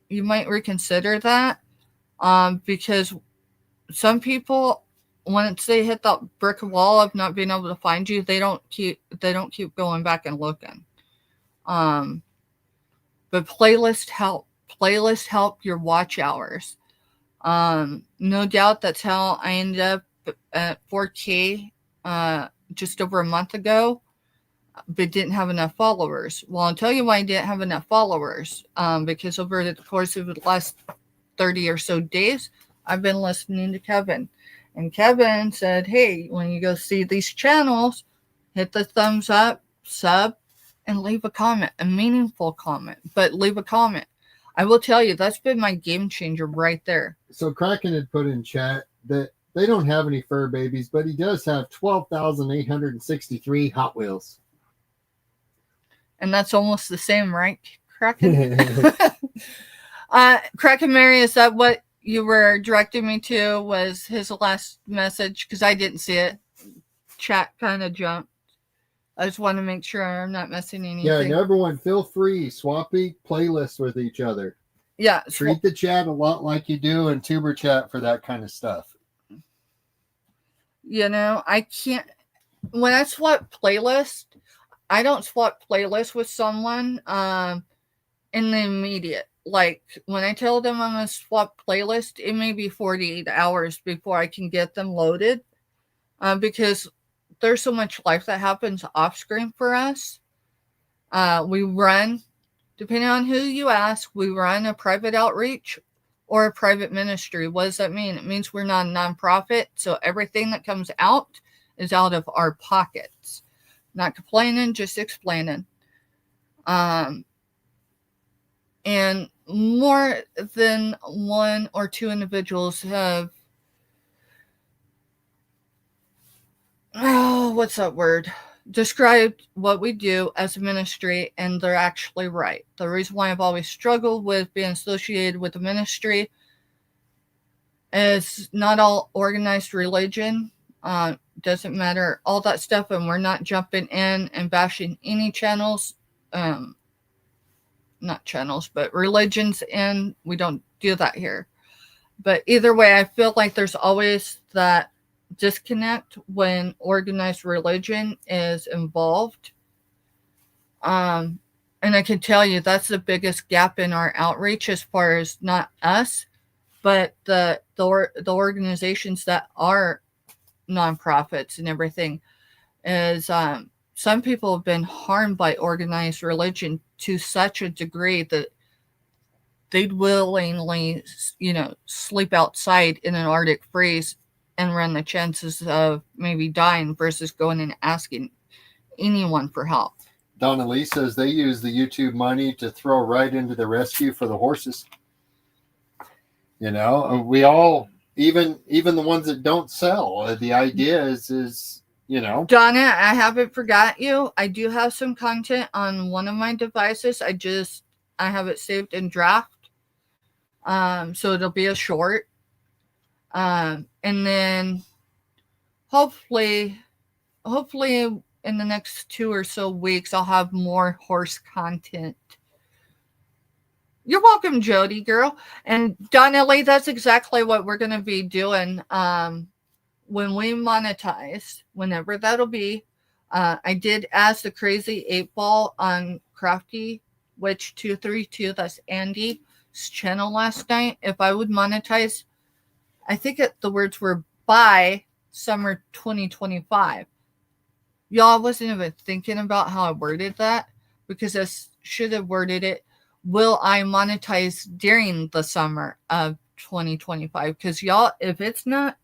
reconsider that, because some people, once they hit that brick wall of not being able to find you, they don't keep going back and looking. But playlists help your watch hours. No doubt that's how I ended up at 4K just over a month ago, but didn't have enough followers. Well, I'll tell you why I didn't have enough followers. Because over the course of the last 30 or so days, I've been listening to Kevin. And Kevin said, hey, when you go see these channels, hit the thumbs up, sub, and leave a comment, a meaningful comment, but leave a comment. I will tell you, that's been my game changer right there. So Kraken had put in chat that they don't have any fur babies, but he does have 12,863 Hot Wheels. And that's almost the same, right, Kraken? Kraken Mary, is that what you were directing me to? Was his last message? Because I didn't see it. Chat kind of jumped. I just want to make sure I'm not missing anything. Yeah, and everyone feel free. Swap playlists with each other. Yeah. Treat the chat a lot like you do in Tuber chat for that kind of stuff. You know, I can't. When I swap playlist, I don't swap playlist with someone in the immediate. Like, when I tell them I'm going to swap playlist, it may be 48 hours before I can get them loaded. Because there's so much life that happens off screen for us. We run, depending on who you ask, we run a private outreach or a private ministry. What does that mean? It means we're not a nonprofit, so everything that comes out is out of our pockets. Not complaining, just explaining. And more than one or two individuals have, what's that word? Described what we do as a ministry, and they're actually right. The reason why I've always struggled with being associated with a ministry is not all organized religion. Doesn't matter, all that stuff, and we're not jumping in and bashing any channels. Not channels, but religions, and we don't do that here. But either way, I feel like there's always that disconnect when organized religion is involved. And I can tell you that's the biggest gap in our outreach, as far as not us, but the organizations that are nonprofits and everything, is some people have been harmed by organized religion to such a degree that they'd willingly, sleep outside in an Arctic freeze and run the chances of maybe dying versus going and asking anyone for help. Donna Lee says they use the YouTube money to throw right into the rescue for the horses. We all, even the ones that don't sell, the idea is Donna, I haven't forgot you. I do have some content on one of my devices. I have it saved in draft. So it'll be a short. And then hopefully in the next 2 or so weeks, I'll have more horse content. You're welcome, Jody girl. And Donnelly, that's exactly what we're going to be doing. When we monetize, whenever that'll be. I did ask the Crazy 8-Ball on Crafty Witch 232, that's Andy's channel last night, if I would monetize. I think the words were by summer 2025. Y'all, I wasn't even thinking about how I worded that, because I should have worded it, will I monetize during the summer of 2025? Because y'all, if it's not,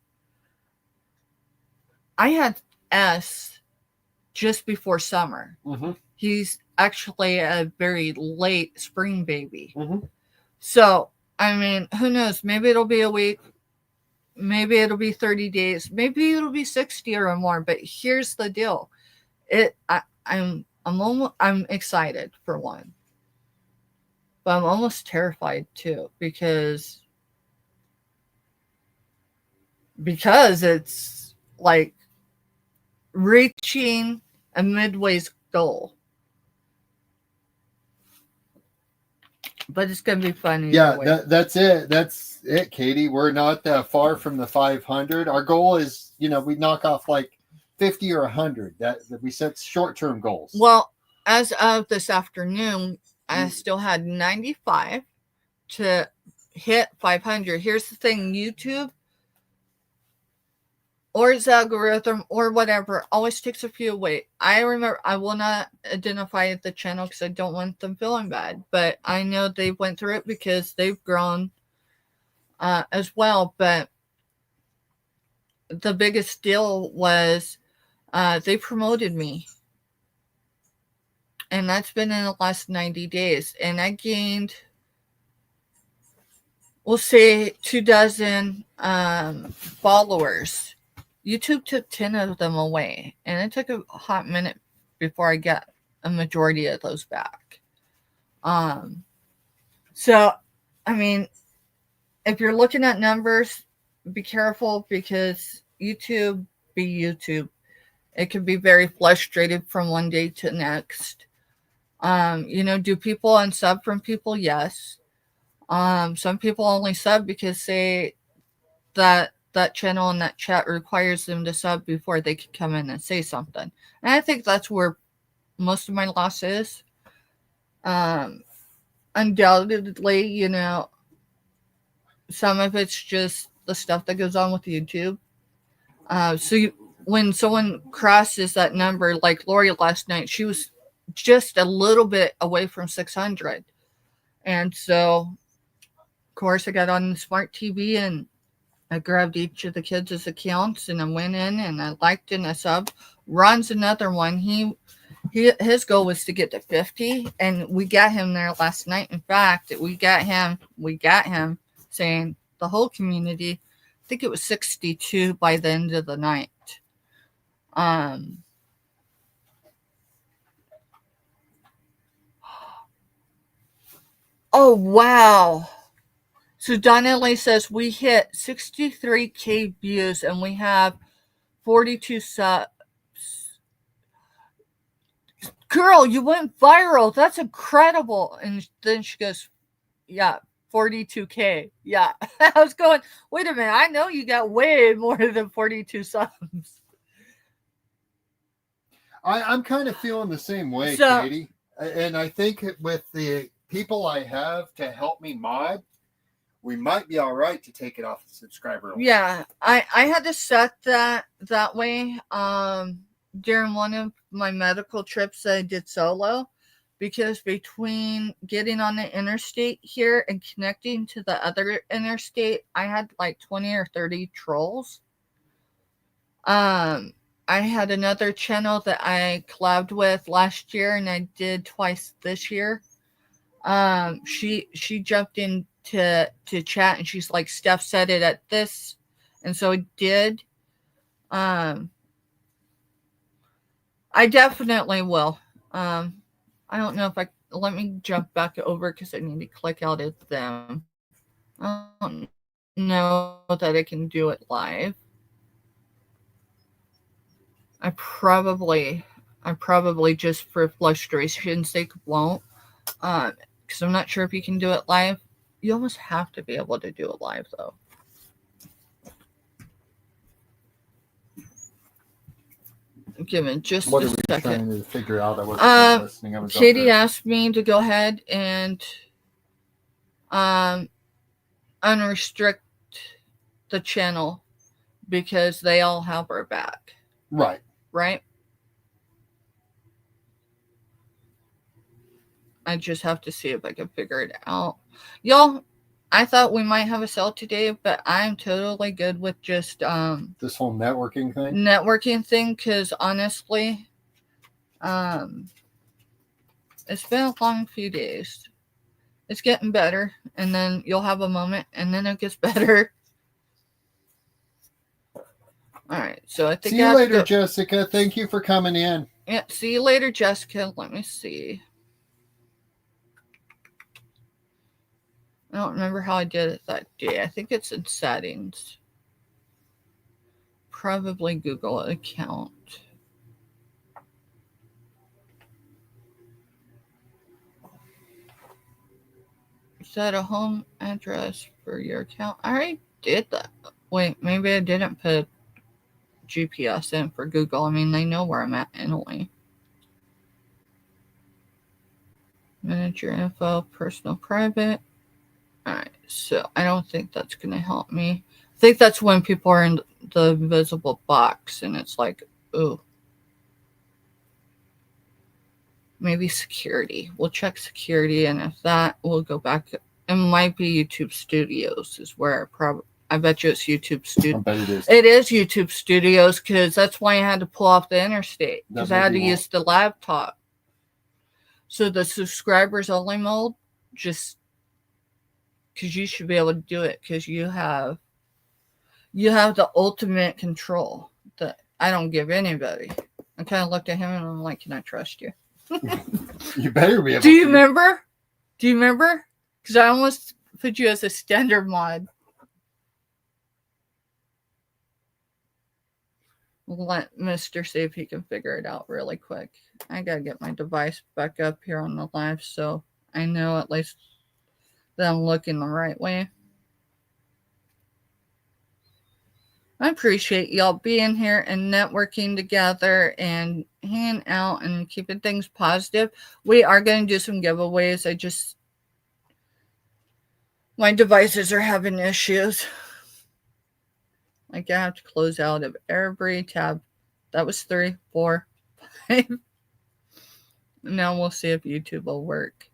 I had S just before summer. Mm-hmm. He's actually a very late spring baby. Mm-hmm. So, I mean, who knows? Maybe it'll be a week. Maybe it'll be 30 days. Maybe it'll be 60 or more. But here's the deal. I'm excited for one. But I'm almost terrified too, because because it's like reaching a midway's goal. But it's gonna be fun either way. That's it, Katie. We're not that far from the 500. Our goal is, we knock off like 50 or 100. That we set short-term goals. Well, as of this afternoon, I still had 95 to hit 500. Here's the thing, YouTube or its algorithm or whatever always takes a few away. I remember I will not identify the channel because I don't want them feeling bad, but I know they went through it because they've grown as well. But the biggest deal was they promoted me, and that's been in the last 90 days, and I gained, we'll say, 24 followers. YouTube took 10 of them away, and it took a hot minute before I got a majority of those back. So, I mean, if you're looking at numbers, be careful because YouTube be YouTube. It can be very frustrated from one day to the next. Do people unsub from people? Yes. Some people only sub because that channel and that chat requires them to sub before they can come in and say something. And I think that's where most of my loss is. Undoubtedly, some of it's just the stuff that goes on with YouTube. When someone crosses that number, like Lori last night, she was just a little bit away from 600. And so, of course, I got on the smart TV and I grabbed each of the kids' accounts and I went in and I liked and I subbed. Ron's another one. His goal was to get to 50, and we got him there last night. In fact, we got him saying the whole community, I think it was 62 by the end of the night. Oh wow. So Donnelly says we hit 63K views and we have 42 subs. Girl, you went viral. That's incredible. And then she goes, yeah, 42K. Yeah. I was going, wait a minute. I know you got way more than 42 subs. I'm kind of feeling the same way, Katie. And I think with the people I have to help me mod, we might be all right to take it off the subscriber list. Yeah, I had to set that way during one of my medical trips that I did solo, because between getting on the interstate here and connecting to the other interstate, I had like 20 or 30 trolls. I had another channel that I collabed with last year and I did twice this year. She jumped in to chat and she's like, Steph said it at this, and so it did. I definitely will. I don't know if I let me jump back over because I need to click out of them. I don't know that I can do it live. I probably just for frustration's sake won't, because I'm not sure if you can do it live. You almost have to be able to do it live, though. Give me just what a are we second. Trying to figure out? I wasn't listening. I was Katie asked me to go ahead and unrestrict the channel because they all have her back. Right. I just have to see if I can figure it out. Y'all, I thought we might have a sale today, but I'm totally good with just this whole networking thing, because honestly, it's been a long few days. It's getting better, and then you'll have a moment, and then it gets better. All right, so I think see you later, Jessica. Thank you for coming in. Yeah, see you later, Jessica. Let me see. I don't remember how I did it that day. I think it's in settings. probably Google account. Set a home address for your account. I already did that. Wait, maybe I didn't put GPS in for Google. I mean, they know where I'm at anyway. Manage your info, personal, private. Alright, so I don't think that's going to help me. I think that's when people are in the invisible box and it's like, ooh. Maybe security. We'll check security, and if that, we'll go back. It might be YouTube Studios is where I bet you it's YouTube Studios. I bet it is. It is YouTube Studios because that's why I had to pull off the interstate because I had to use the laptop. So the subscribers only mode, just because you should be able to do it because you have the ultimate control that I don't give anybody. I kind of looked at him and I'm like, can I trust you? You better be able to. Do you remember? Because I almost put you as a standard mod. We'll let Mr. see if he can figure it out really quick. I gotta get my device back up here on the live so I know at least that I'm looking the right way. I appreciate y'all being here and networking together and hanging out and keeping things positive. We are going to do some giveaways. My devices are having issues. Like I have to close out of every tab. That was 3, 4, 5. Now we'll see if YouTube will work.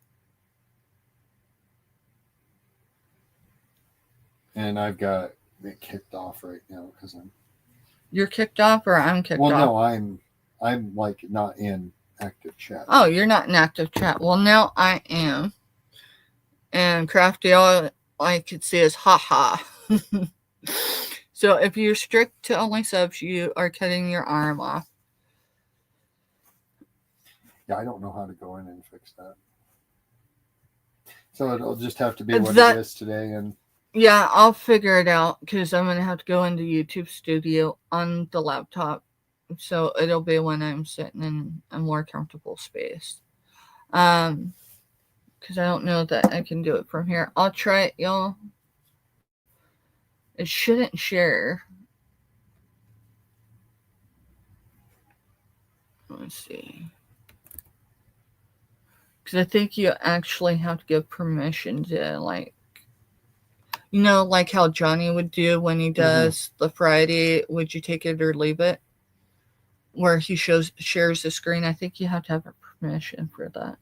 And I've got it kicked off right now because You're kicked off or I'm kicked off? Well, no, I'm like not in active chat. Oh, you're not in active chat. Well, now I am. And Crafty, all I could see is haha. So if you're strict to only subs, you are cutting your arm off. Yeah, I don't know how to go in and fix that. So it'll just have to be what it is today. And yeah, I'll figure it out because I'm going to have to go into YouTube Studio on the laptop. So it'll be when I'm sitting in a more comfortable space. Because I don't know that I can do it from here. I'll try it, y'all. It shouldn't share. Let's see. Because I think you actually have to give permission to, like, you know, like how Johnny would do when he does the Friday, would you take it or leave it? Where he shares the screen. I think you have to have a permission for that.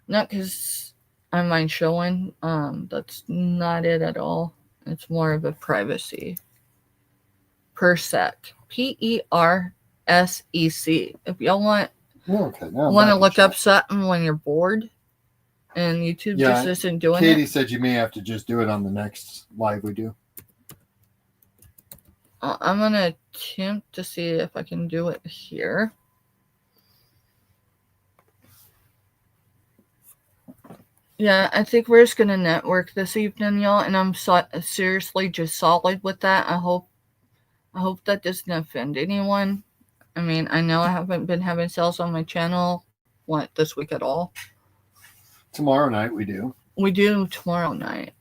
Not because I mind showing. That's not it at all. It's more of a privacy. Persec. PERSEC. If y'all want to look up something when you're bored and YouTube just isn't doing Katie said you may have to just do it on the next live we do. I'm going to attempt to see if I can do it here. Yeah, I think we're just going to network this evening, y'all, and I'm seriously just solid with that. I hope that doesn't offend anyone. I mean, I know I haven't been having sales on my channel, this week at all. Tomorrow night we do. We do tomorrow night.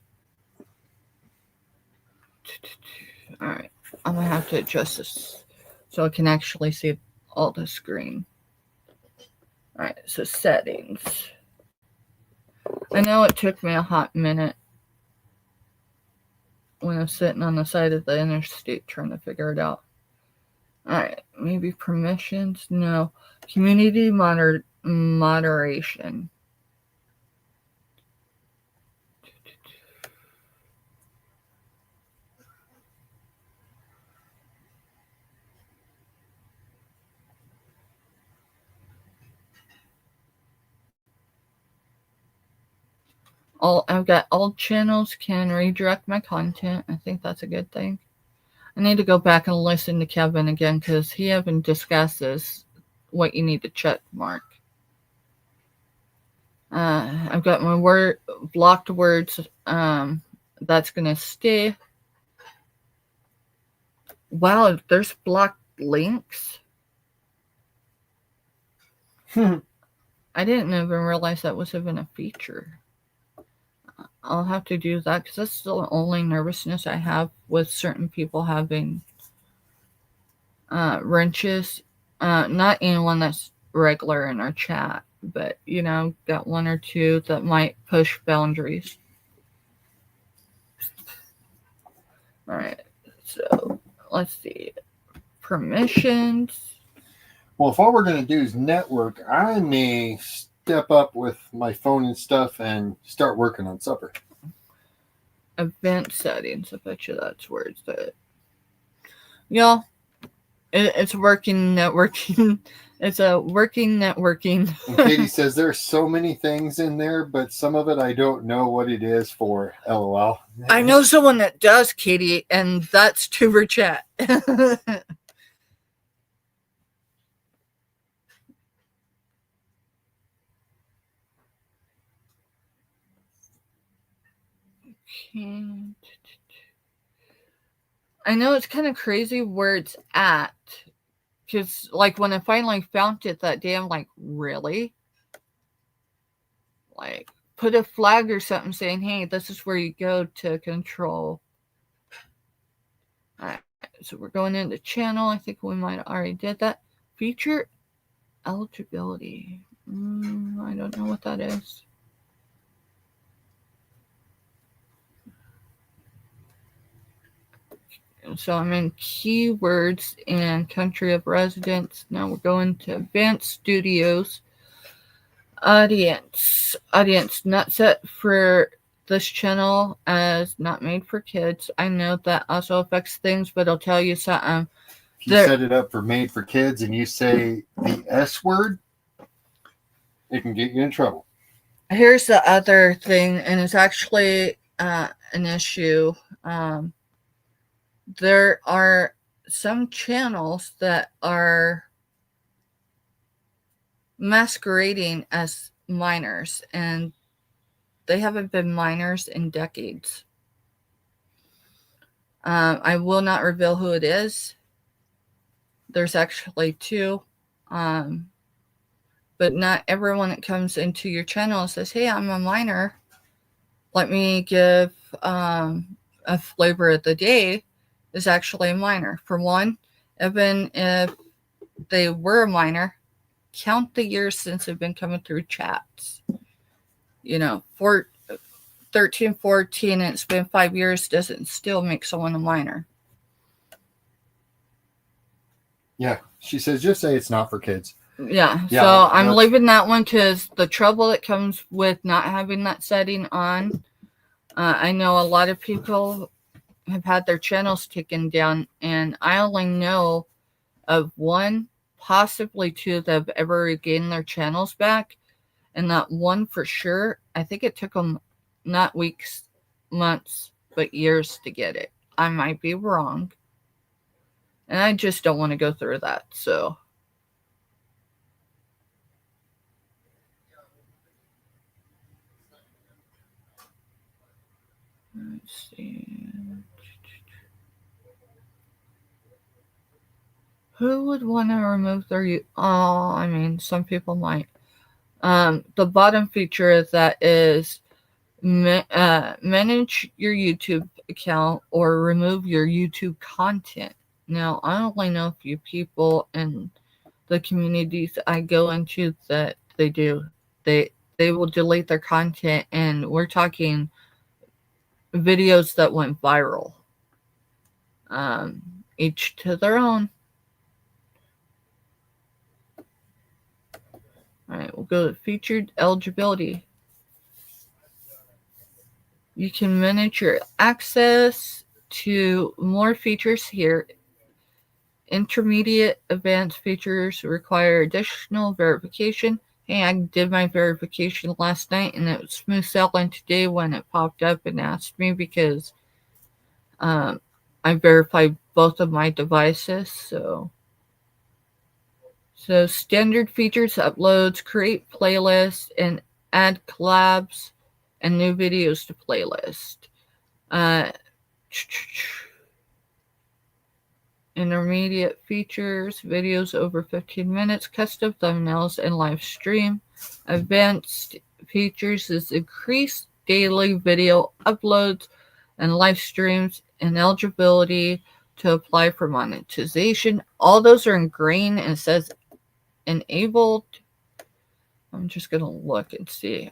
All right. I'm going to have to adjust this so I can actually see all the screen. All right, so settings. I know it took me a hot minute when I was sitting on the side of the interstate trying to figure it out. All right, maybe permissions? No. Community moderation. I've got all channels can redirect my content. I think that's a good thing. I need to go back and listen to Kevin again because he even discusses what you need to check mark. I've got my blocked words. That's going to stay. Wow, there's blocked links. I didn't even realize that was even a feature. I'll have to do that because that's the only nervousness I have with certain people having wrenches. Not anyone that's regular in our chat, but got one or two that might push boundaries. All right, so let's see. Permissions. Well, if all we're going to do is network, I may step up with my phone and stuff and start working on supper. Event settings. I bet you that's where it's at. Y'all, it's working networking. It's a working networking. And Katie says there's so many things in there, but some of it I don't know what it is for. LOL. I know someone that does, Katie, and that's Tuber Chat. I know it's kind of crazy where it's at, because like when I finally found it that day, I'm like, really? Like, put a flag or something saying, hey, this is where you go to control. All right, so we're going into channel. I think we might have already did that. Feature eligibility. I don't know what that is. So I'm in keywords and country of residence. Now we're going to advanced studios. Audience not set for this channel as not made for kids. I know that also affects things, but I'll tell you something. If you set it up for made for kids and you say the S word, it can get you in trouble. Here's the other thing, and it's actually an issue. There are some channels that are masquerading as minors, and they haven't been minors in decades. I will not reveal who it is. There's actually two. But not everyone that comes into your channel says, hey, I'm a minor. Let me give a flavor of the day is actually a minor. For one, even if they were a minor, count the years since they've been coming through chats. For 13, 14, and it's been 5 years, doesn't still make someone a minor. Yeah, she says, just say it's not for kids. Yeah, so I'm leaving that one because the trouble that comes with not having that setting on. I know a lot of people have had their channels taken down, and I only know of one, possibly two, that have ever regained their channels back. And that one for sure, I think it took them not weeks, months, but years to get it. I might be wrong. And I just don't want to go through that, so... Let's see. Who would want to remove their... I mean, some people might. The bottom feature that is manage your YouTube account or remove your YouTube content. Now, I only know a few people in the communities I go into that they do. They will delete their content, and we're talking videos that went viral. Each to their own. All right, we'll go to featured eligibility. You can manage your access to more features here. Intermediate advanced features require additional verification. Hey, I did my verification last night, and it was smooth sailing today when it popped up and asked me because I verified both of my devices. So standard features, uploads, create playlists, and add collabs and new videos to playlist. Intermediate features, videos over 15 minutes, custom thumbnails, and live stream. Advanced features is increased daily video uploads and live streams, and eligibility to apply for monetization. All those are in green and it says enabled. I'm just going to look and see.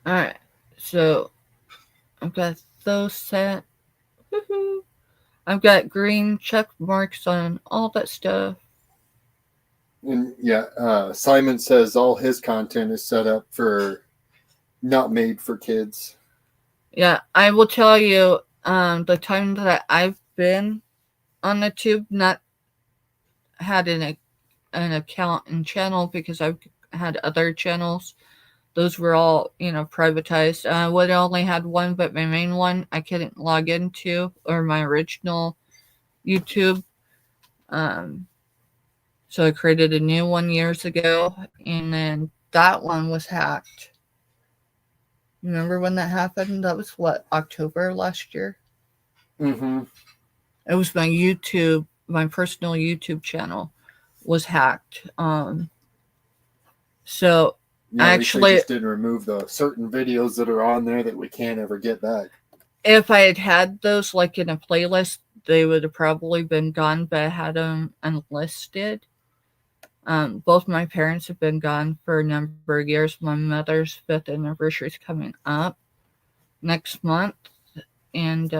Alright, so I've got those set. Woohoo! I've got green check marks on all that stuff. And yeah, Simon says all his content is set up for not made for kids. Yeah, I will tell you, the time that I've been on the tube, not had an account and channel because I've had other channels. Those were all, privatized. I would only had one, but my main one I couldn't log into, or my original YouTube. So I created a new one years ago, and then that one was hacked. Remember when that happened? That was October last year? Mm-hmm. It was my personal YouTube channel was hacked. So Yeah, actually, they just didn't remove the certain videos that are on there that we can't ever get back. If I had those like in a playlist, they would have probably been gone, but I had them unlisted. Both my parents have been gone for a number of years. My mother's 5th anniversary is coming up next month, and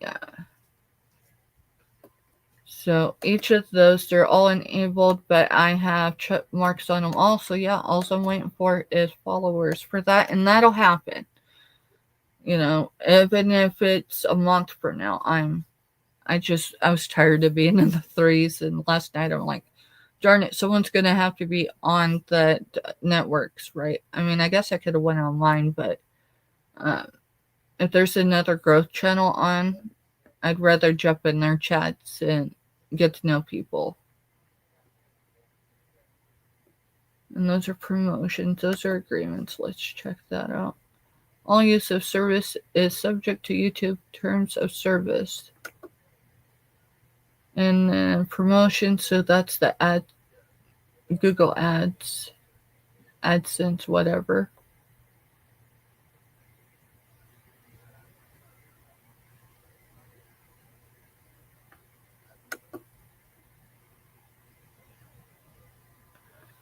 yeah. So each of those, they're all enabled, but I have check marks on them all. So yeah, all I'm waiting for is followers for that, and that'll happen. Even if it's a month from now, I was tired of being in the threes, and last night I'm like, darn it, someone's gonna have to be on the networks, right? I mean, I guess I could have went online, but if there's another growth channel on, I'd rather jump in their chats and get to know people. And those are promotions, those are agreements. Let's check that out. All use of service is subject to YouTube terms of service. And then promotion, so that's the Google Ads, AdSense, whatever.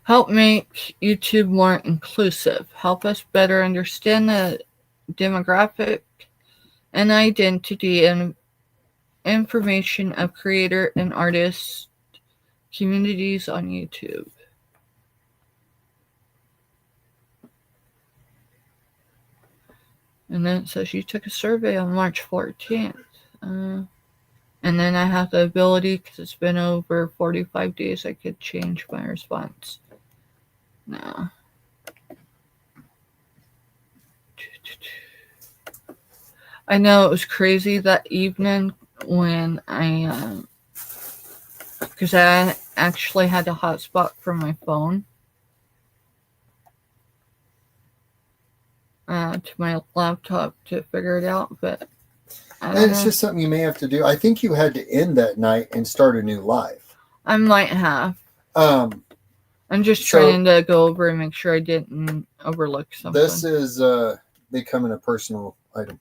Help make YouTube more inclusive. Help us better understand the demographic and identity and information of creator and artist communities on YouTube. And then it says you took a survey on March 14th. And then I have the ability, because it's been over 45 days, I could change my response. No. I know it was crazy that evening when because I actually had a hotspot from my phone to my laptop to figure it out, but and it's just something you may have to do. I think you had to end that night and start a new live. I might have. I'm just trying to go over and make sure I didn't overlook something. This is becoming a personal item.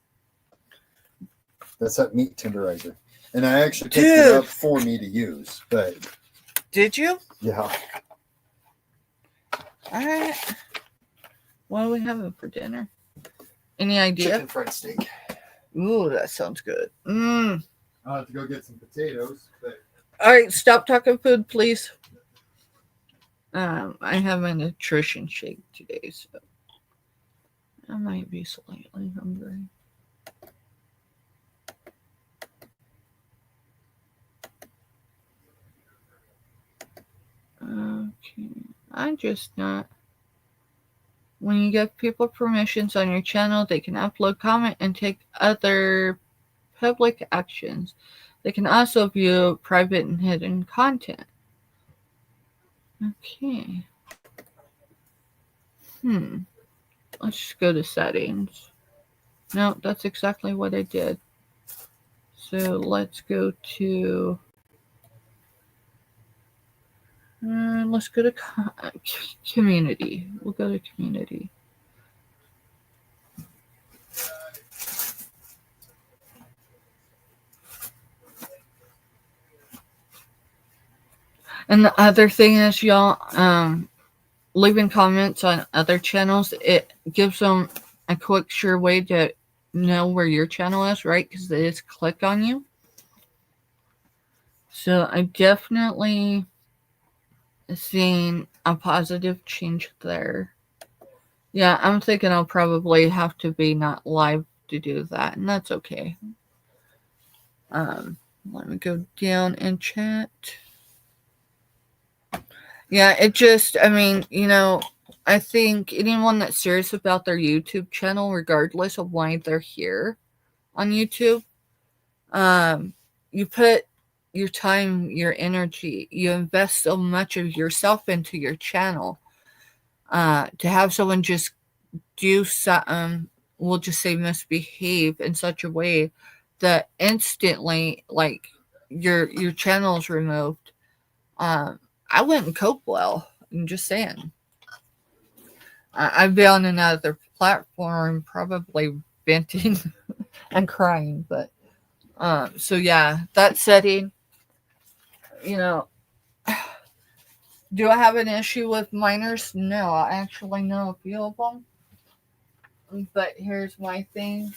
That's that meat tenderizer. And I actually picked it up for me to use. But did you? Yeah. All right. What are we having for dinner? Any idea? Chicken fried steak. Ooh, that sounds good. I'll have to go get some potatoes. But... All right, stop talking food, please. I have my nutrition shake today, so I might be slightly hungry. Okay, I'm just not. When you give people permissions on your channel, they can upload, comment, and take other public actions. They can also view private and hidden content. Okay. Let's just go to settings. No, that's exactly what I did. So let's go to community. We'll go to community. And the other thing is, y'all, leaving comments on other channels, it gives them a quick, sure way to know where your channel is, right? Because they just click on you. So I definitely seen a positive change there. Yeah, I'm thinking I'll probably have to be not live to do that, and that's okay. Um, Let me go down and chat. Yeah, it just, I mean, I think anyone that's serious about their YouTube channel, regardless of why they're here on YouTube, you put your time, your energy, you invest so much of yourself into your channel. To have someone just do something, we'll just say misbehave in such a way that instantly, like, your channel is removed. I wouldn't cope well. I'm just saying. I'd be on another platform, probably venting and crying. But so yeah, that setting. You know, do I have an issue with minors? No, I actually know a few of them. But here's my thing.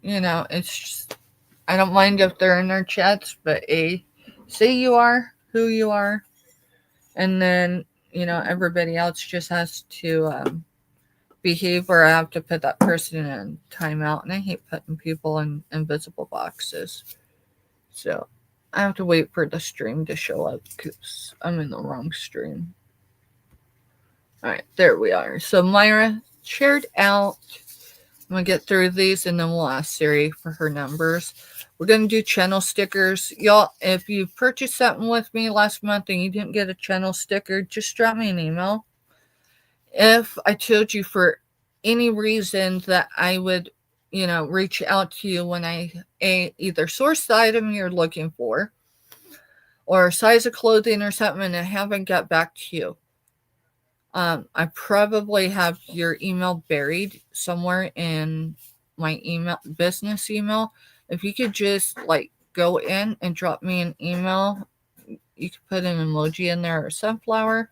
It's just, I don't mind if they're in their chats, but say you are who you are, and then everybody else just has to behave, or I have to put that person in timeout. And I hate putting people in invisible boxes. So I have to wait for the stream to show up because I'm in the wrong stream. All right, there we are. So Myra shared out. I'm going to get through these and then we'll ask Siri for her numbers. We're going to do channel stickers. Y'all, if you purchased something with me last month and you didn't get a channel sticker, just drop me an email. If I told you for any reason that I would, reach out to you when I either source the item you're looking for or size of clothing or something and I haven't got back to you, I probably have your email buried somewhere in my business email. If you could just go in and drop me an email, you could put an emoji in there or sunflower.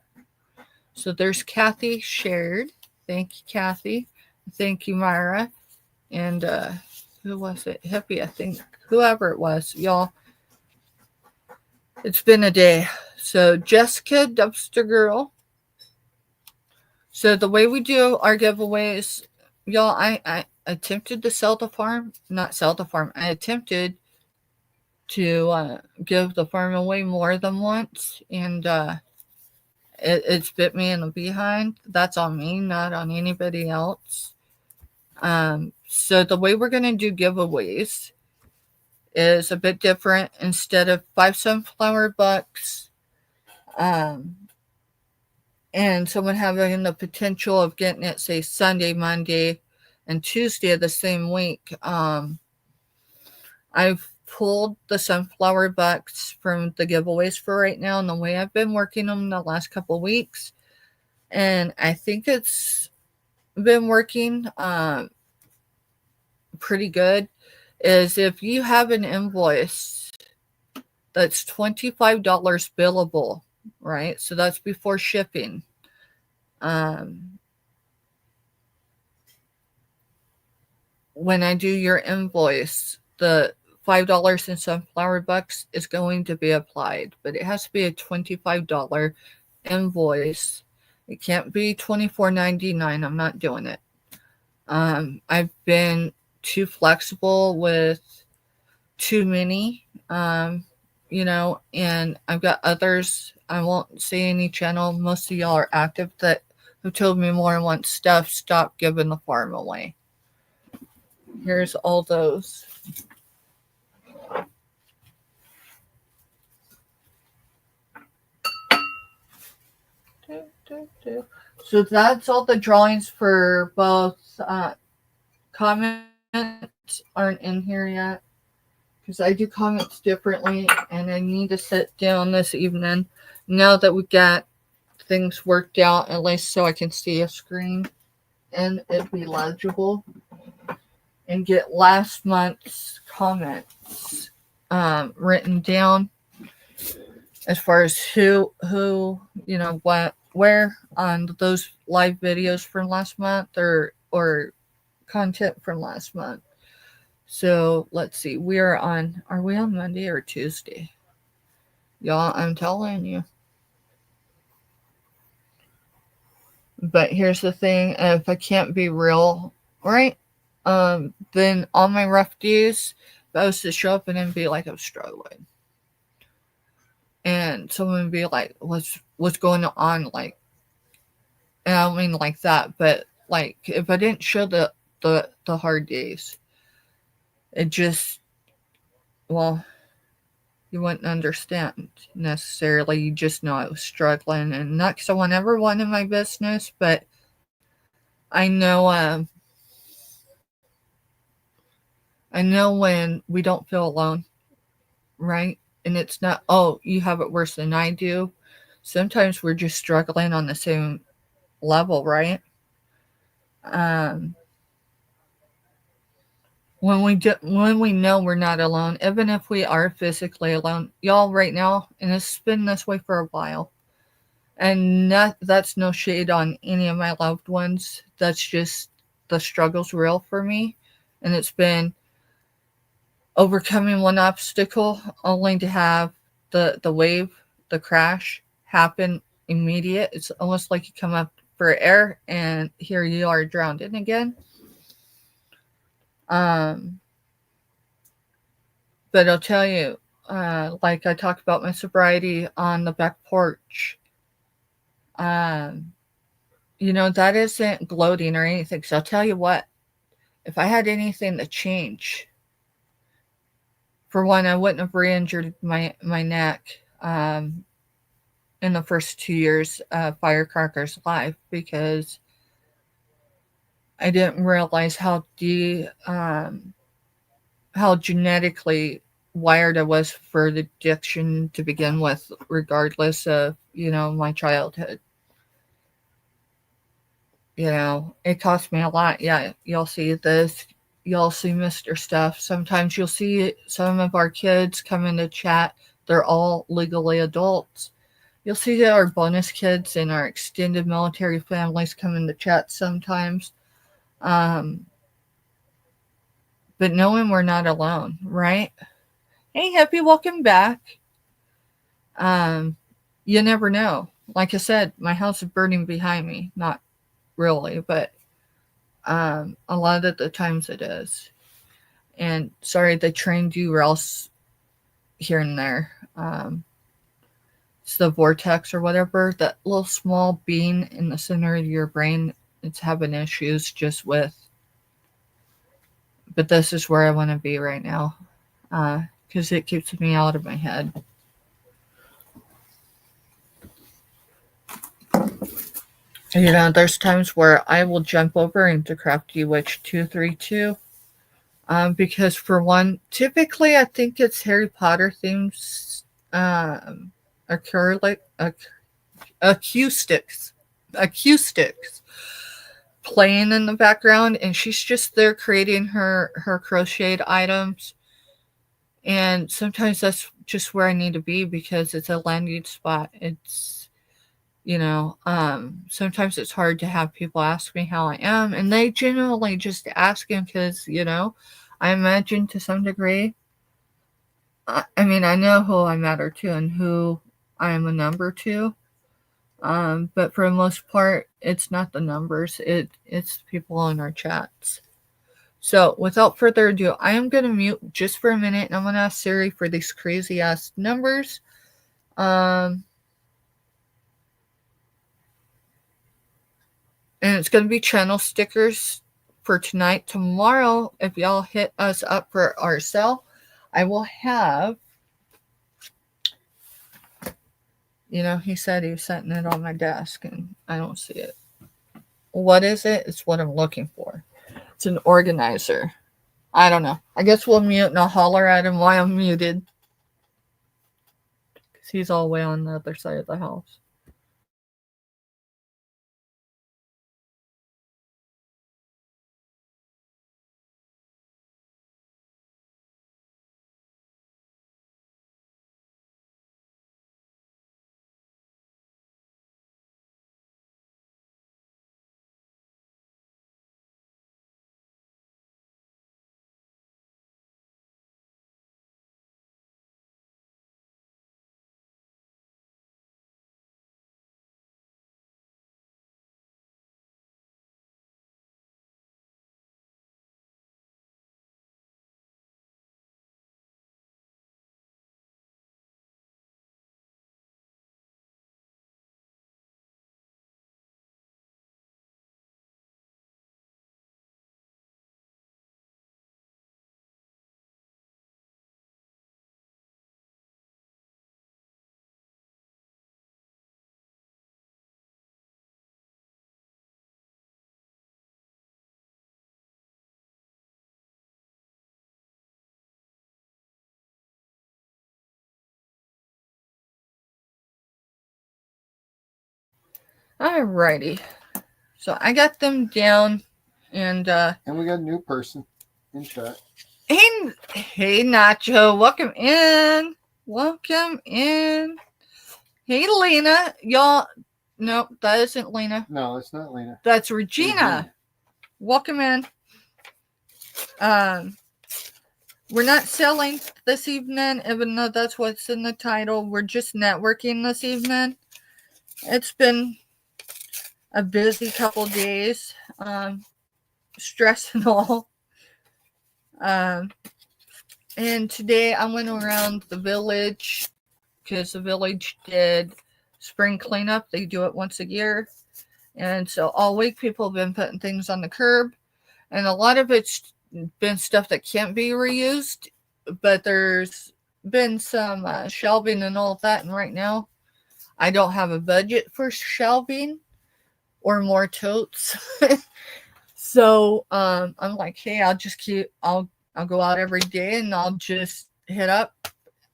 So there's Kathy shared. Thank you, Kathy. Thank you, Myra. And who was it? Hippie, I think. Whoever it was, y'all. It's been a day. So Jessica, Dumpster Girl. So the way we do our giveaways, y'all, I attempted to sell the farm. Not sell the farm. I attempted to give the farm away more than once. And it's bit me in the behind. That's on me, not on anybody else. So the way we're going to do giveaways is a bit different. Instead of 5 sunflower bucks, and someone having the potential of getting it, say, Sunday, Monday, and Tuesday of the same week, I've pulled the sunflower bucks from the giveaways for right now, and the way I've been working them the last couple of weeks, and I think it's been working pretty good, is if you have an invoice that's $25 billable, right? So that's before shipping. When I do your invoice, the $5 in sunflower bucks is going to be applied, but it has to be a $25 invoice. It can't be $24.99. I'm not doing it. I've been too flexible with too many, and I've got others. I won't say any channel. Most of y'all are active that have told me more than one stuff. Stop giving the farm away. Here's all those. So that's all the drawings for both. Comments aren't in here yet because I do comments differently, and I need to sit down this evening now that we got things worked out, at least so I can see a screen and it be legible, and get last month's comments written down as far as who what where on those live videos from last month or content from last month. So let's see, are we on Monday or Tuesday? Y'all, I'm telling you. But here's the thing, if I can't be real, right? Then on my rough days, if I was to show up and then be like I'm struggling, and someone would be like, "What's going on?" Like, and I don't mean like that, but like if I didn't show the hard days, it just, well, you wouldn't understand necessarily. You just know I was struggling, and not because I want everyone in my business, but I know when we don't feel alone, right? And it's not, oh, you have it worse than I do. Sometimes we're just struggling on the same level, right? Um, when we know we're not alone, even if we are physically alone, y'all, right now, and it's been this way for a while. And that's no shade on any of my loved ones. That's just the struggle's real for me, and it's been overcoming one obstacle only to have the wave, the crash happen immediate. It's almost like you come up for air and here you are drowned in again. But I'll tell you, like I talk about my sobriety on the back porch. Um, that isn't gloating or anything. So I'll tell you what, if I had anything to change, for one, I wouldn't have re-injured my neck in the first 2 years of Firecracker's life, because I didn't realize how genetically wired I was for the addiction to begin with, regardless of my childhood. It cost me a lot. Yeah, y'all see this. Y'all see Mr. Stuff. Sometimes you'll see some of our kids come into chat. They're all legally adults. You'll see our bonus kids and our extended military families come into chat sometimes. But knowing we're not alone, right? Hey, Happy, welcome back. You never know. Like I said, my house is burning behind me. Not really, but a lot of the times it is. And sorry, they trained you or else here and there. It's the vortex or whatever, that little small bean in the center of your brain. It's having issues just with. But this is where I want to be right now, because it keeps me out of my head. There's times where I will jump over into Crafty Witch 232. Because for one, typically I think it's Harry Potter themes, acoustics playing in the background, and she's just there creating her crocheted items. And sometimes that's just where I need to be, because it's a landing spot. It's sometimes it's hard to have people ask me how I am, and they genuinely just asking because I imagine to some degree, I mean, I know who I matter to and who I am a number to, but for the most part, it's not the numbers, it's people in our chats. So without further ado, I am going to mute just for a minute, and I'm going to ask Siri for these crazy ass numbers. And it's going to be channel stickers for tonight. Tomorrow, if y'all hit us up for our sale, I will have You know, he said he was setting it on my desk, and I don't see it. What is it? It's what I'm looking for. It's an organizer. I don't know. I guess we'll mute and I'll holler at him while I'm muted. Because he's all the way on the other side of the house. Alrighty. So I got them down, and we got a new person in chat. Hey Nacho, welcome in. Welcome in. Hey Lena, y'all. No, that isn't Lena. No, it's not Lena. That's Regina. Welcome in. We're not selling this evening, even though that's what's in the title. We're just networking this evening. It's been a busy couple days, stress and all. And today I went around the village because the village did spring cleanup. They do it once a year. And so all week people have been putting things on the curb. And a lot of it's been stuff that can't be reused. But there's been some shelving and all of that. And right now I don't have a budget for shelving or more totes. So I'm like, hey, I'll go out every day and I'll just hit up.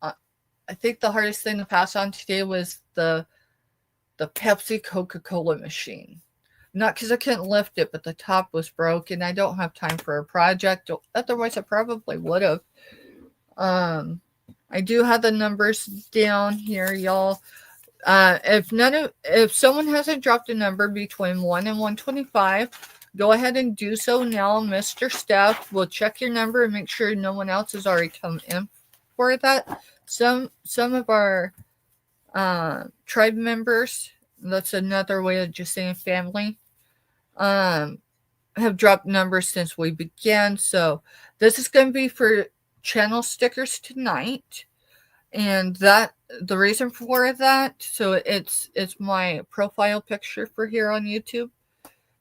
I think the hardest thing to pass on today was the Pepsi Coca-Cola machine. Not because I couldn't lift it, but the top was broken. I don't have time for a project. Otherwise, I probably would have. I do have the numbers down here, y'all. If someone hasn't dropped a number between 1 and 125, go ahead and do so now. Mr. Steph will check your number and make sure no one else has already come in for that. Some of our tribe members, that's another way of just saying family, have dropped numbers since we began. So this is going to be for channel stickers tonight. And that the reason for that, so it's my profile picture for here on YouTube,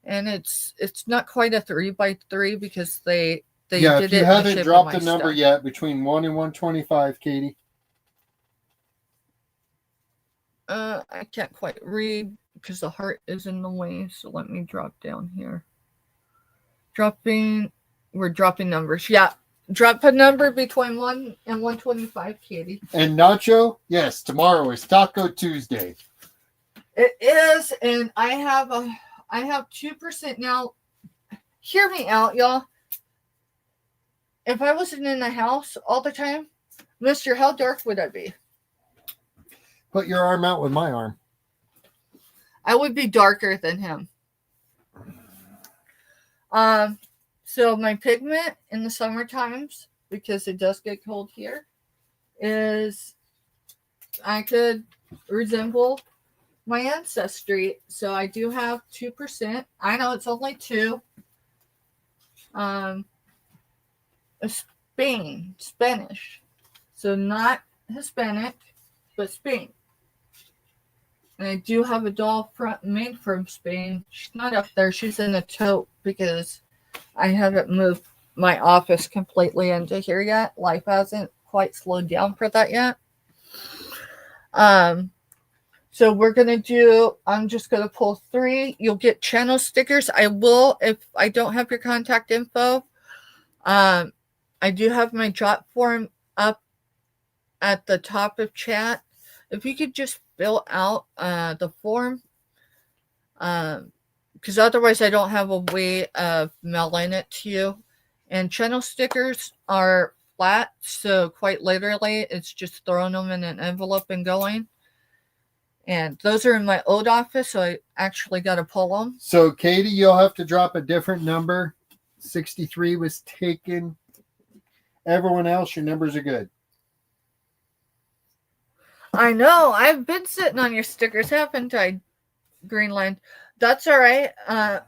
and it's not quite a 3x3 because they yeah, did if you it haven't dropped the number stuff yet between 1 and 125, Katie. I can't quite read because the heart is in the way, so let me drop down here. We're dropping numbers. Yeah, drop a number between 1 and 125, Katie. And Nacho, yes, tomorrow is Taco Tuesday. It is, and I have 2% now. Hear me out, y'all. If I wasn't in the house all the time, Mister, how dark would I be? Put your arm out with my arm. I would be darker than him. So my pigment in the summer times, because it does get cold here, is I could resemble my ancestry. So I do have 2%. I know it's only 2. Spanish. So not Hispanic, but Spain. And I do have a doll made from Spain. She's not up there. She's in the tote because I haven't moved my office completely into here yet. Life hasn't quite slowed down for that yet. So we're going to do, I'm just going to pull 3. You'll get channel stickers. I will, if I don't have your contact info, I do have my drop form up at the top of chat. If you could just fill out the form, because otherwise I don't have a way of mailing it to you. And channel stickers are flat, so quite literally, it's just throwing them in an envelope and going. And those are in my old office, so I actually got to pull them. So, Katie, you'll have to drop a different number. 63 was taken. Everyone else, your numbers are good. I know. I've been sitting on your stickers, haven't I, Greenland? That's all right. I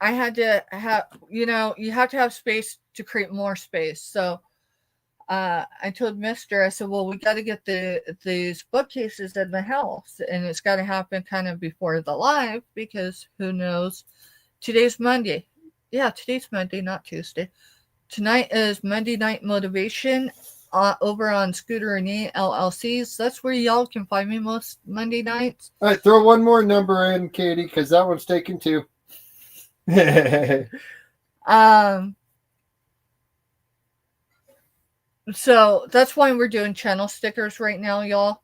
had to have, you have to have space to create more space. So I told Mister, I said, well, we got to get these bookcases in the house, and it's got to happen kind of before the live, because who knows? Today's Monday. Yeah, today's Monday, not Tuesday. Tonight is Monday Night Motivation over on Scooter and E LLCs. That's where y'all can find me most Monday nights. All right, throw one more number in, Katie, because that one's taken too. So that's why we're doing channel stickers right now, y'all,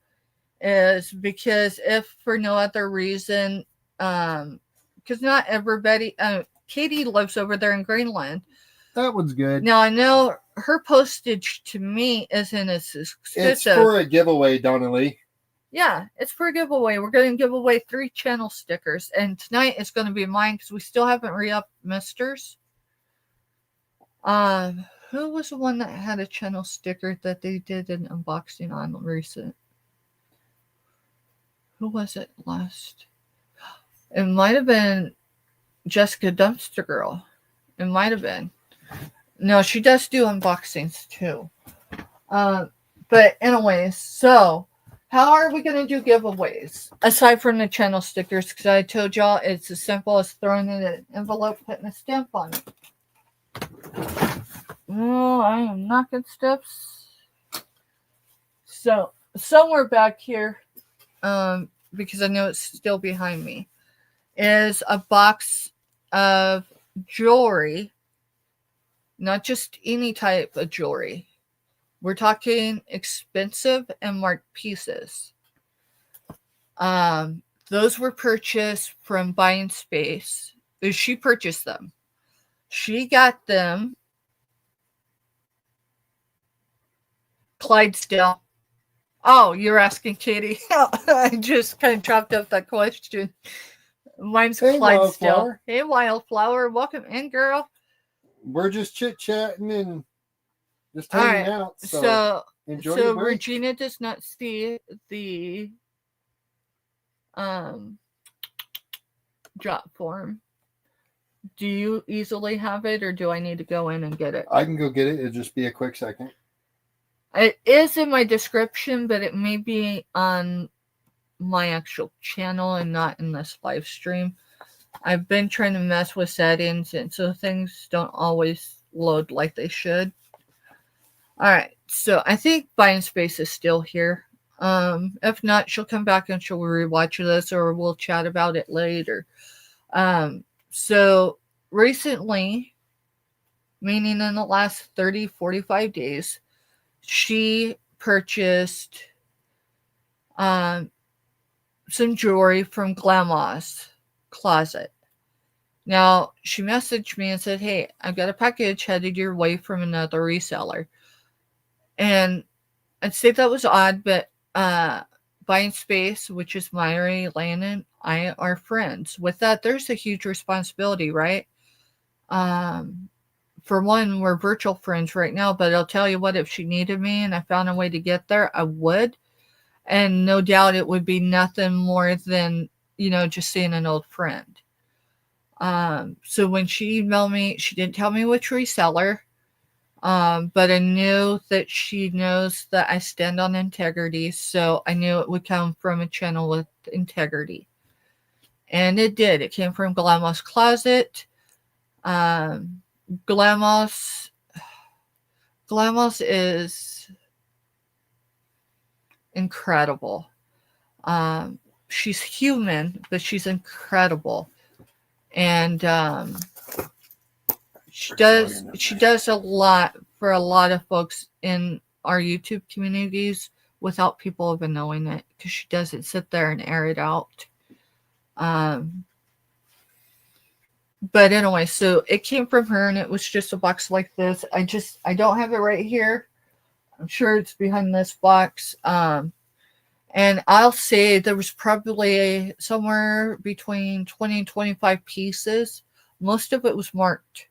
is because if for no other reason, because not everybody, Katie lives over there in Greenland. That one's good. Now, I know her postage to me isn't as expensive. It's for a giveaway, Donnelly. Yeah, it's for a giveaway. We're going to give away 3 channel stickers. And tonight is going to be mine because we still haven't re-upped Misters. Who was the one that had a channel sticker that they did an unboxing on recent? Who was it last? It might have been Jessica Dumpster Girl. It might have been. No, she does do unboxings too. But anyways, so how are we going to do giveaways? Aside from the channel stickers, because I told y'all it's as simple as throwing in an envelope, putting a stamp on it. Oh, I am knocking steps. So, somewhere back here, because I know it's still behind me, is a box of jewelry. Not just any type of jewelry. We're talking expensive and marked pieces. Those were purchased from Buying Space. She purchased them. She got them Clydesdale. Oh, you're asking Katie. I just kind of chopped up that question. Mine's Clydesdale. Wildflower. Hey, Wildflower. Welcome in, girl. We're just chit-chatting and just hanging out. So enjoy your break. Regina does not see the drop form. Do you easily have it, or do I need to go in and get it? I can go get it. It'll just be a quick second. It is in my description, but it may be on my actual channel and not in this live stream. I've been trying to mess with settings, and so things don't always load like they should. All right, so I think Buying Space is still here. If not, she'll come back and she'll rewatch this, or we'll chat about it later. So recently, meaning in the last 30, 45 days, she purchased some jewelry from Grandma's closet. Now, she messaged me and said, hey, I've got a package headed your way from another reseller. And I'd say that was odd, but Buying Space, which is Myri, Landon, I are friends. With that, there's a huge responsibility, right? For one, we're virtual friends right now, but I'll tell you what, if she needed me and I found a way to get there, I would. And no doubt it would be nothing more than, just seeing an old friend. So when she emailed me, she didn't tell me which reseller, but I knew that she knows that I stand on integrity, so I knew it would come from a channel with integrity. And it did. It came from Grandma's closet. Grandma's is incredible. she's human, but she's incredible. And she does a lot for a lot of folks in our YouTube communities without people even knowing it, because she doesn't sit there and air it out. But anyway, so it came from her, and it was just a box like this. I don't have it right here. I'm sure it's behind this box. And I'll say there was probably somewhere between 20 and 25 pieces. Most of it was marked,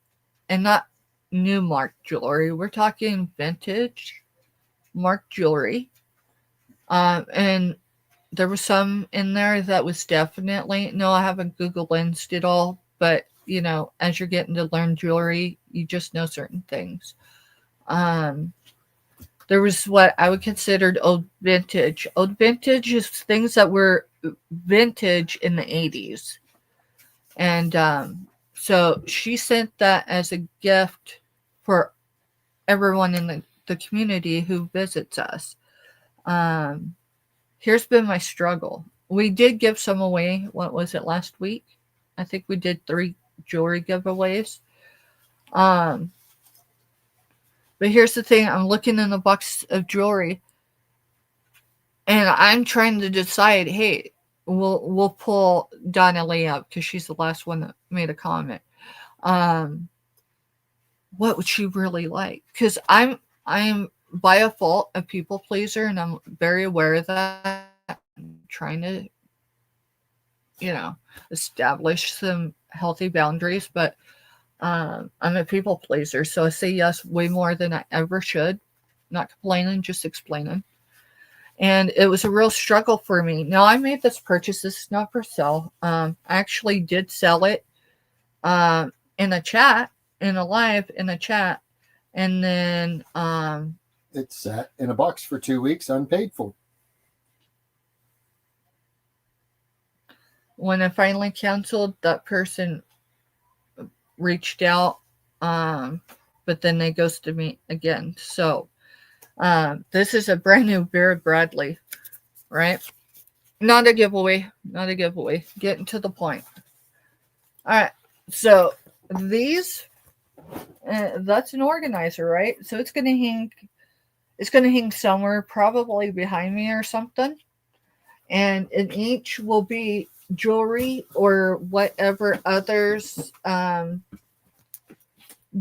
and not new marked jewelry. We're talking vintage marked jewelry. And there was some in there that was definitely, no, I haven't Google lensed it all, but you know, as you're getting to learn jewelry, you just know certain things. There was what I would consider old vintage. Old vintage is things that were vintage in the 80s. And so she sent that as a gift for everyone in the community who visits us. Here's been my struggle. We did give some away. What was it, last week? I think we did 3 jewelry giveaways. But here's the thing. I'm looking in the box of jewelry, and I'm trying to decide, hey, we'll pull Donna Lee up because she's the last one that made a comment. What would she really like? Because I'm by default a people pleaser, and I'm very aware of that. I'm trying to, establish some healthy boundaries, but I'm a people pleaser, so I say yes way more than I ever should. Not complaining, just explaining. And it was a real struggle for me. Now, I made this purchase. This is not for sale. I actually did sell it in a chat, in a live, in a chat. And then it sat in a box for 2 weeks unpaid for. When I finally canceled, that person reached out, but then they ghosted me again. So this is a brand new Beard Bradley, right? Not a giveaway. Getting to the point. All right. So these, that's an organizer, right? So it's going to hang somewhere, probably behind me or something. And in each will be jewelry or whatever others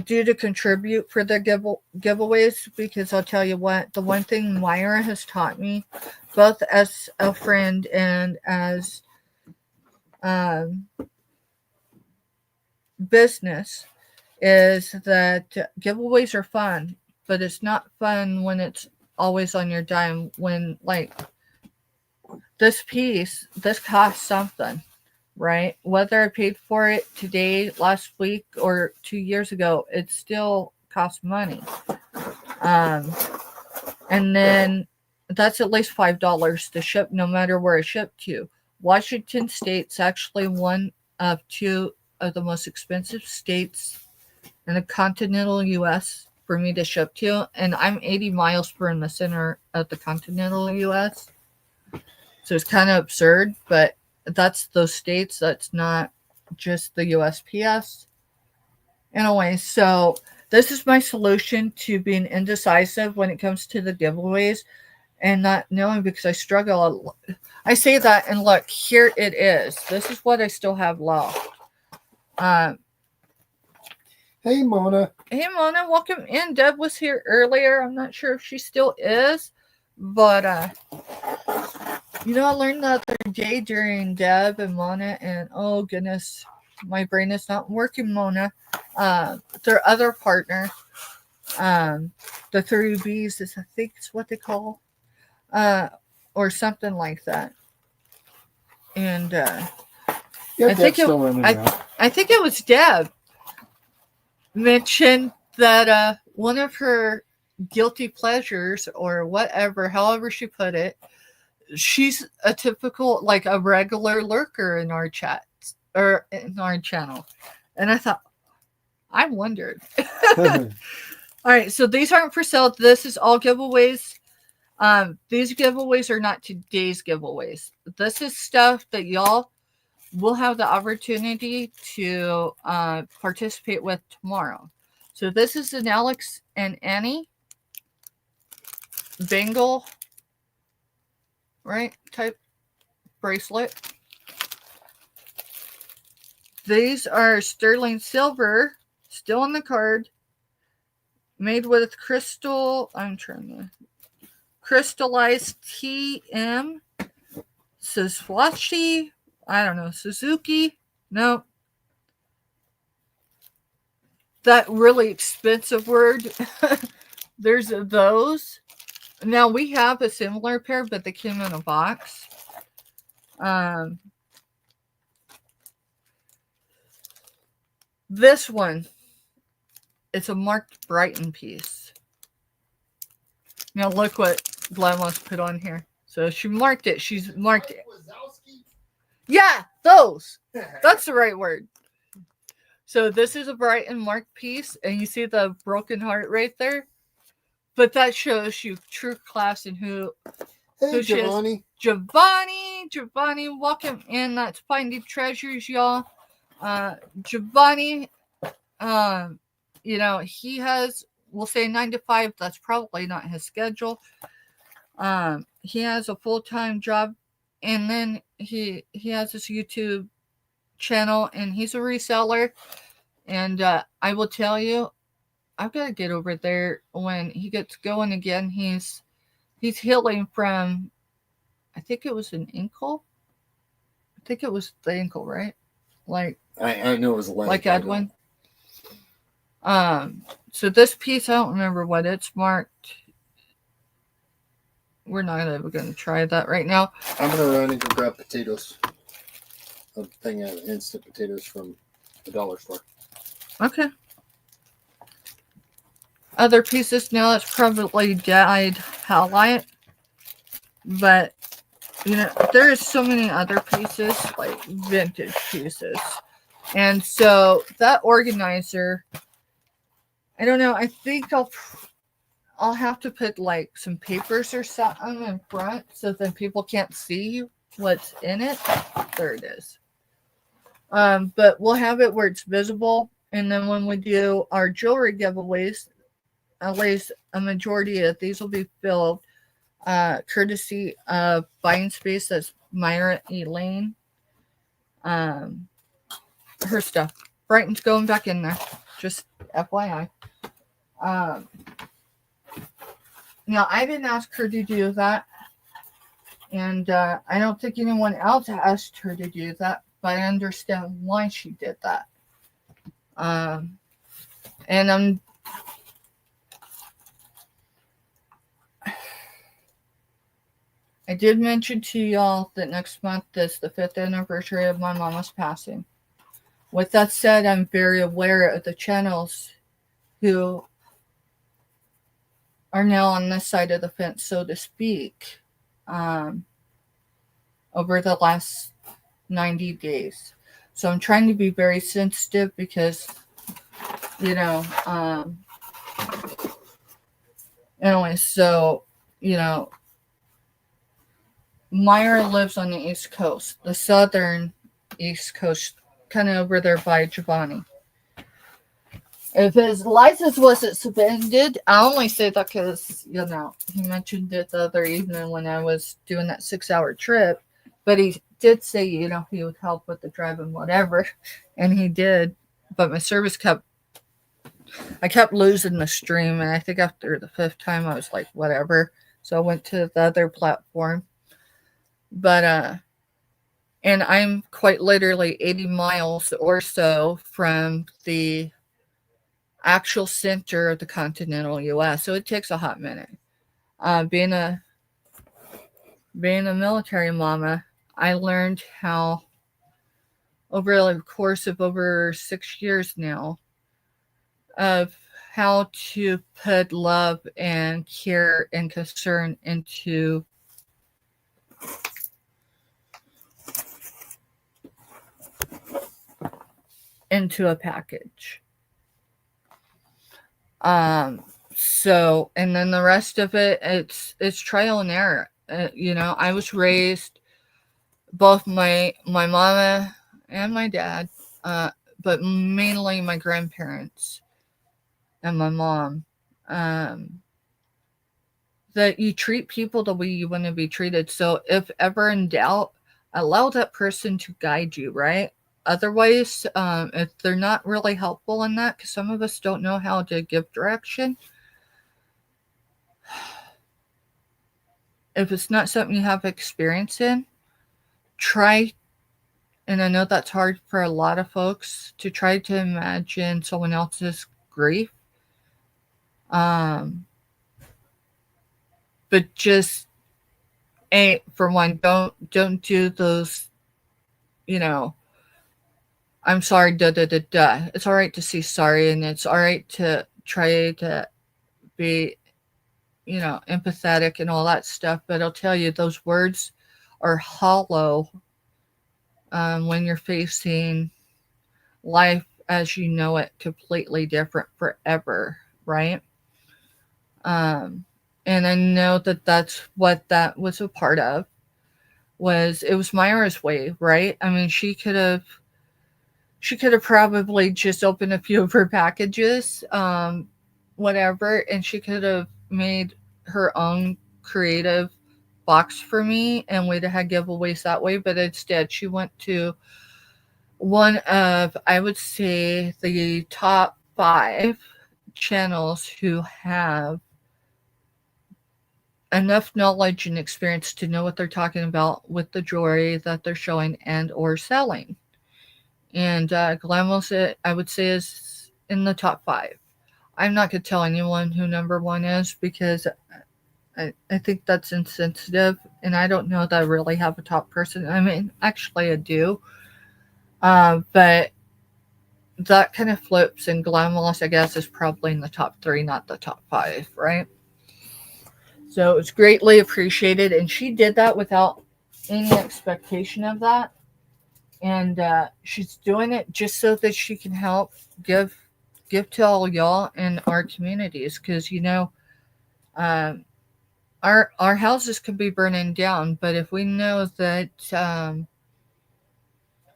do to contribute for the giveaways, because I'll tell you what, the one thing Myra has taught me, both as a friend and as business, is that giveaways are fun, but it's not fun when it's always on your dime. When, like, this costs something, right? Whether I paid for it today, last week, or 2 years ago, it still costs money. And then that's at least $5 to ship, no matter where it's shipped to. Washington State's actually one of 2 of the most expensive states in the continental U.S. for me to ship to, and I'm 80 miles from the center of the continental U.S., so it's kind of absurd, but that's those states. That's not just the USPS. Anyway, so this is my solution to being indecisive when it comes to the giveaways and not knowing, because I struggle. I say that, and look, here it is. This is what I still have left. Hey, Mona. Hey, Mona, welcome in. Deb was here earlier. I'm not sure if she still is, but I learned the other day during Deb and Mona, and oh goodness, my brain is not working, Mona. Their other partner, the 3 Bs, I think it's what they call, or something like that. And I think it was Deb mentioned that one of her guilty pleasures, or whatever, however she put it, she's a typical, like a regular lurker in our chat or in our channel. And I thought, I wondered. All right, so these aren't for sale. This is all giveaways. These giveaways are not today's giveaways. This is stuff that y'all will have the opportunity to participate with tomorrow. So this is an Alex and Annie bangle, right, type bracelet. These are sterling silver, still in the card, made with crystallized TM Saswachi, I don't know, Suzuki, no, that really expensive word. There's those. Now we have a similar pair, but they came in a box. This one, it's a marked Brighton piece. Now look what Glamla's put on here. So she marked it. She's marked it. Yeah, those. That's the right word. So this is a Brighton marked piece, and you see the broken heart right there. But that shows you true class and who Giovanni. Giovanni, welcome in. That's Finding Treasures, y'all. Giovanni, you know, he has, we'll say 9 to 5. That's probably not his schedule. He has a full-time job, and then he has this YouTube channel, and he's a reseller. And I will tell you, I've got to get over there when he gets going again. He's healing from, I think it was an ankle. I think it was the ankle, right? Like I know it was a leg. Like Edwin. So this piece, I don't remember what it's marked. We're not ever going to try that right now. I'm going to run and go grab potatoes. A thing of instant potatoes from the dollar store. Okay. Other pieces now, it's probably dyed halite. But, you know, there is so many other pieces, like vintage pieces. And so that organizer, I don't know, I think I'll have to put like some papers or something in front so then people can't see what's in it. There it is. But we'll have it where it's visible. And then when we do our jewelry giveaways, at least a majority of these will be filled courtesy of Buying Space. That's Myra Elaine. Her stuff. Brighton's going back in there. Just FYI. Now, I didn't ask her to do that. And I don't think anyone else asked her to do that. But I understand why she did that. And I did mention to y'all that next month is the 5th anniversary of my mama's passing. With that said, I'm very aware of the channels who are now on this side of the fence, so to speak, over the last 90 days. So I'm trying to be very sensitive because, you know, anyway, so, you know, Myra lives on the East Coast, the southern East Coast, kind of over there by Giovanni. If his license wasn't suspended, I only say that because, you know, he mentioned it the other evening when I was doing that 6-hour trip. But he did say, you know, he would help with the driving, whatever. And he did. But my service I kept losing the stream. And I think after the 5th time, I was like, whatever. So I went to the other platform. But, and I'm quite literally 80 miles or so from the actual center of the continental U.S., so it takes a hot minute. Being a military mama, I learned how, over the course of over 6 years now, of how to put love and care and concern into a package. So, and then the rest of it, it's trial and error. I was raised, both my mama and my dad, uh, but mainly my grandparents and my mom, um, that you treat people the way you want to be treated. So if ever in doubt, allow that person to guide you, right? Otherwise, if they're not really helpful in that, because some of us don't know how to give direction, if it's not something you have experience in, try, and I know that's hard for a lot of folks, to try to imagine someone else's grief. Um, but just for one, don't do those, you know, I'm sorry, da da da da. It's all right to say sorry, and it's all right to try to be, empathetic and all that stuff. But I'll tell you, those words are hollow when you're facing life as you know it completely different forever, right? Um, and I know that that's what that was a part of. It was Myra's way, right? I mean, she could have probably just opened a few of her packages, whatever, and she could have made her own creative box for me, and we'd have had giveaways that way. But instead, she went to one of, I would say, the top 5 channels who have enough knowledge and experience to know what they're talking about with the jewelry that they're showing and or selling. And Glamlos, I would say, is in the top 5. I'm not going to tell anyone who number 1 is, because I think that's insensitive, and I don't know that I really have a top person. I mean, actually, I do. But that kind of flips, and Glamlos, I guess, is probably in the top 3, not the top 5, right? So it's greatly appreciated, and she did that without any expectation of that. And she's doing it just so that she can help give give to all y'all in our communities, because um, our houses could be burning down, but if we know that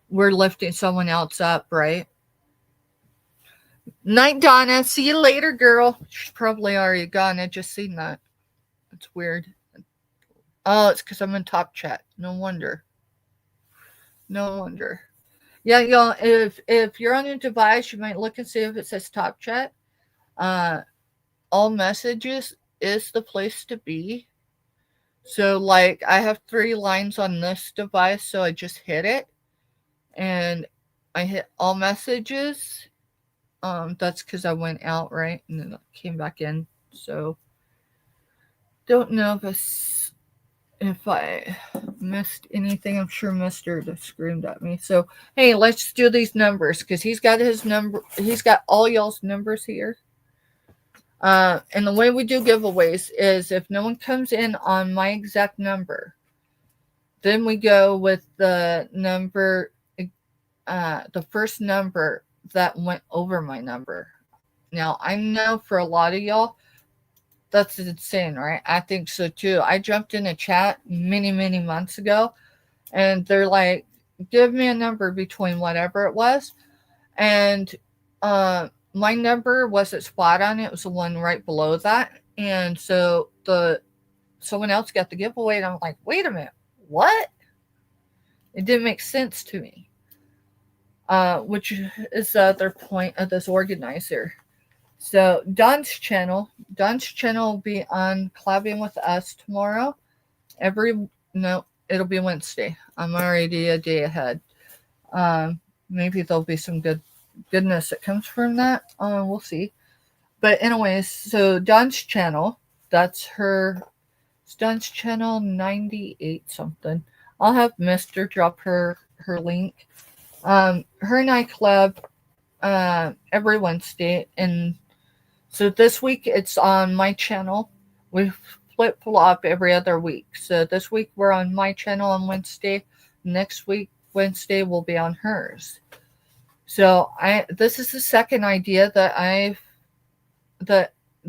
we're lifting someone else up, right? Night, Donna. See you later, girl. She's probably already gone. I just seen that. It's weird. Oh, it's because I'm in top chat. No wonder. No wonder. Yeah, y'all. If you're on your device, you might look and see if it says top chat. Uh, all messages is the place to be. So, like, I have 3 lines on this device, so I just hit it, and I hit all messages. That's because I went out, right, and then I came back in. So, don't know if I missed anything. I'm sure Mister screamed at me. So, hey, let's do these numbers, because he's got his number. He's got all y'all's numbers here. And the way we do giveaways is, if no one comes in on my exact number, then we go with the number, the first number that went over my number. Now, I know for a lot of y'all, that's insane, right? I think so too. I jumped in a chat many, many months ago, and they're like, give me a number between whatever it was. And my number wasn't spot on. It was the one right below that. And so someone else got the giveaway, and I'm like, wait a minute, what? It didn't make sense to me. Which is the other point of this organizer. So Don's channel will be on Collabing with Us tomorrow. No, it'll be Wednesday. I'm already a day ahead. Maybe there'll be some goodness that comes from that. We'll see. But anyways, so Don's channel, it's Don's channel 98 something. I'll have Mister drop her link. Her and I collab every Wednesday, and so this week it's on my channel. We flip flop every other week. So this week we're on my channel on Wednesday. Next week Wednesday will be on hers. So this is the second idea that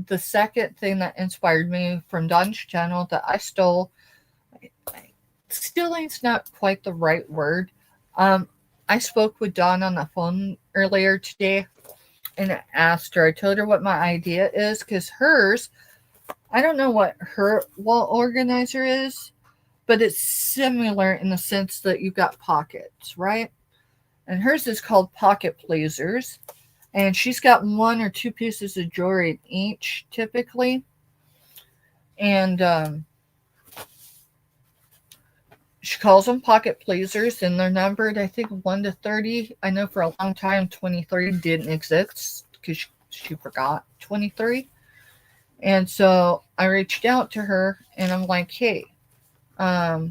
the second thing that inspired me from Don's channel that I stole, stealing's not quite the right word. I spoke with Dawn on the phone earlier today and I asked her, I told her what my idea is because hers, I don't know what her wall organizer is, but it's similar in the sense that you've got pockets, right? And hers is called Pocket Pleasers. And she's got 1 or 2 pieces of jewelry in each typically. And she calls them Pocket Pleasers, and they're numbered, I think, 1 to 30. I know for a long time 23 didn't exist because she forgot 23. And so I reached out to her and I'm like, hey, I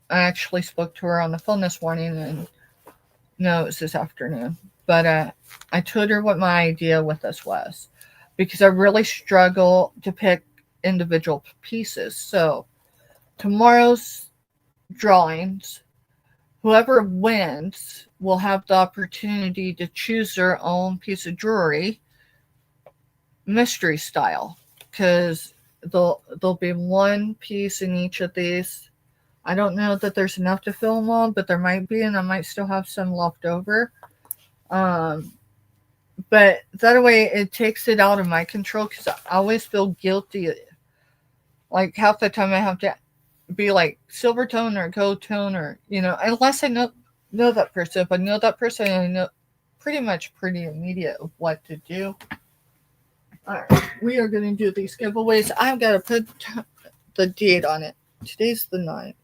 actually spoke to her on the phone this morning, and no, it was this afternoon. But I told her what my idea with this was because I really struggle to pick individual pieces. So tomorrow's drawings, whoever wins will have the opportunity to choose their own piece of jewelry, mystery style, because there'll be 1 piece in each of these. I don't know that there's enough to fill them all, but there might be, and I might still have some left over. But that way it takes it out of my control because I always feel guilty. Like half the time I have to be like silver tone or gold tone, or unless I know that person. If I know that person, I know pretty immediate of what to do. All right, we are going to do these giveaways. I've got to put the date on it. Today's the 9th.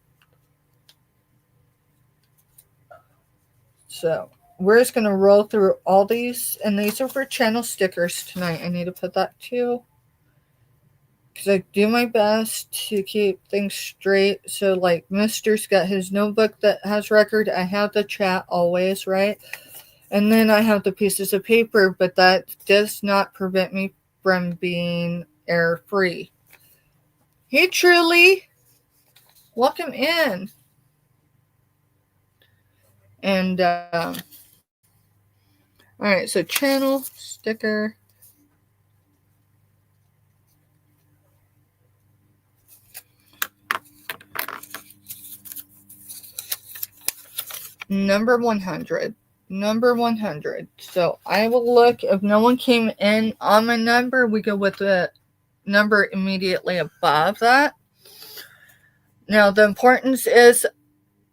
So we're just going to roll through all these, and these are for channel stickers tonight. I need to put that too, because I do my best to keep things straight. So like Mister's got his notebook that has record. I have the chat always, right? And then I have the pieces of paper, but that does not prevent me from being error free. Hey Truly, welcome in. And all right, so channel sticker. Number 100. So I will look. If no one came in on my number, we go with the number immediately above that. Now, the importance is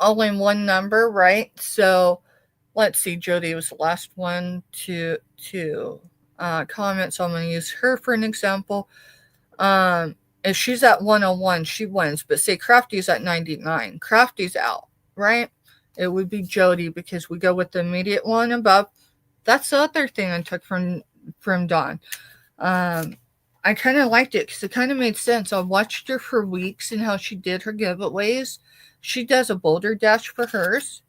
only 1 number, right? So let's see. Jody was the last one to comment, so I'm going to use her for an example. If she's at 101, she wins. But say Crafty's at 99. Crafty's out, right? It would be Jody because we go with the immediate one above. That's the other thing I took from Dawn. I kind of liked it because it kind of made sense. I watched her for weeks and how she did her giveaways. She does a boulder dash for hers.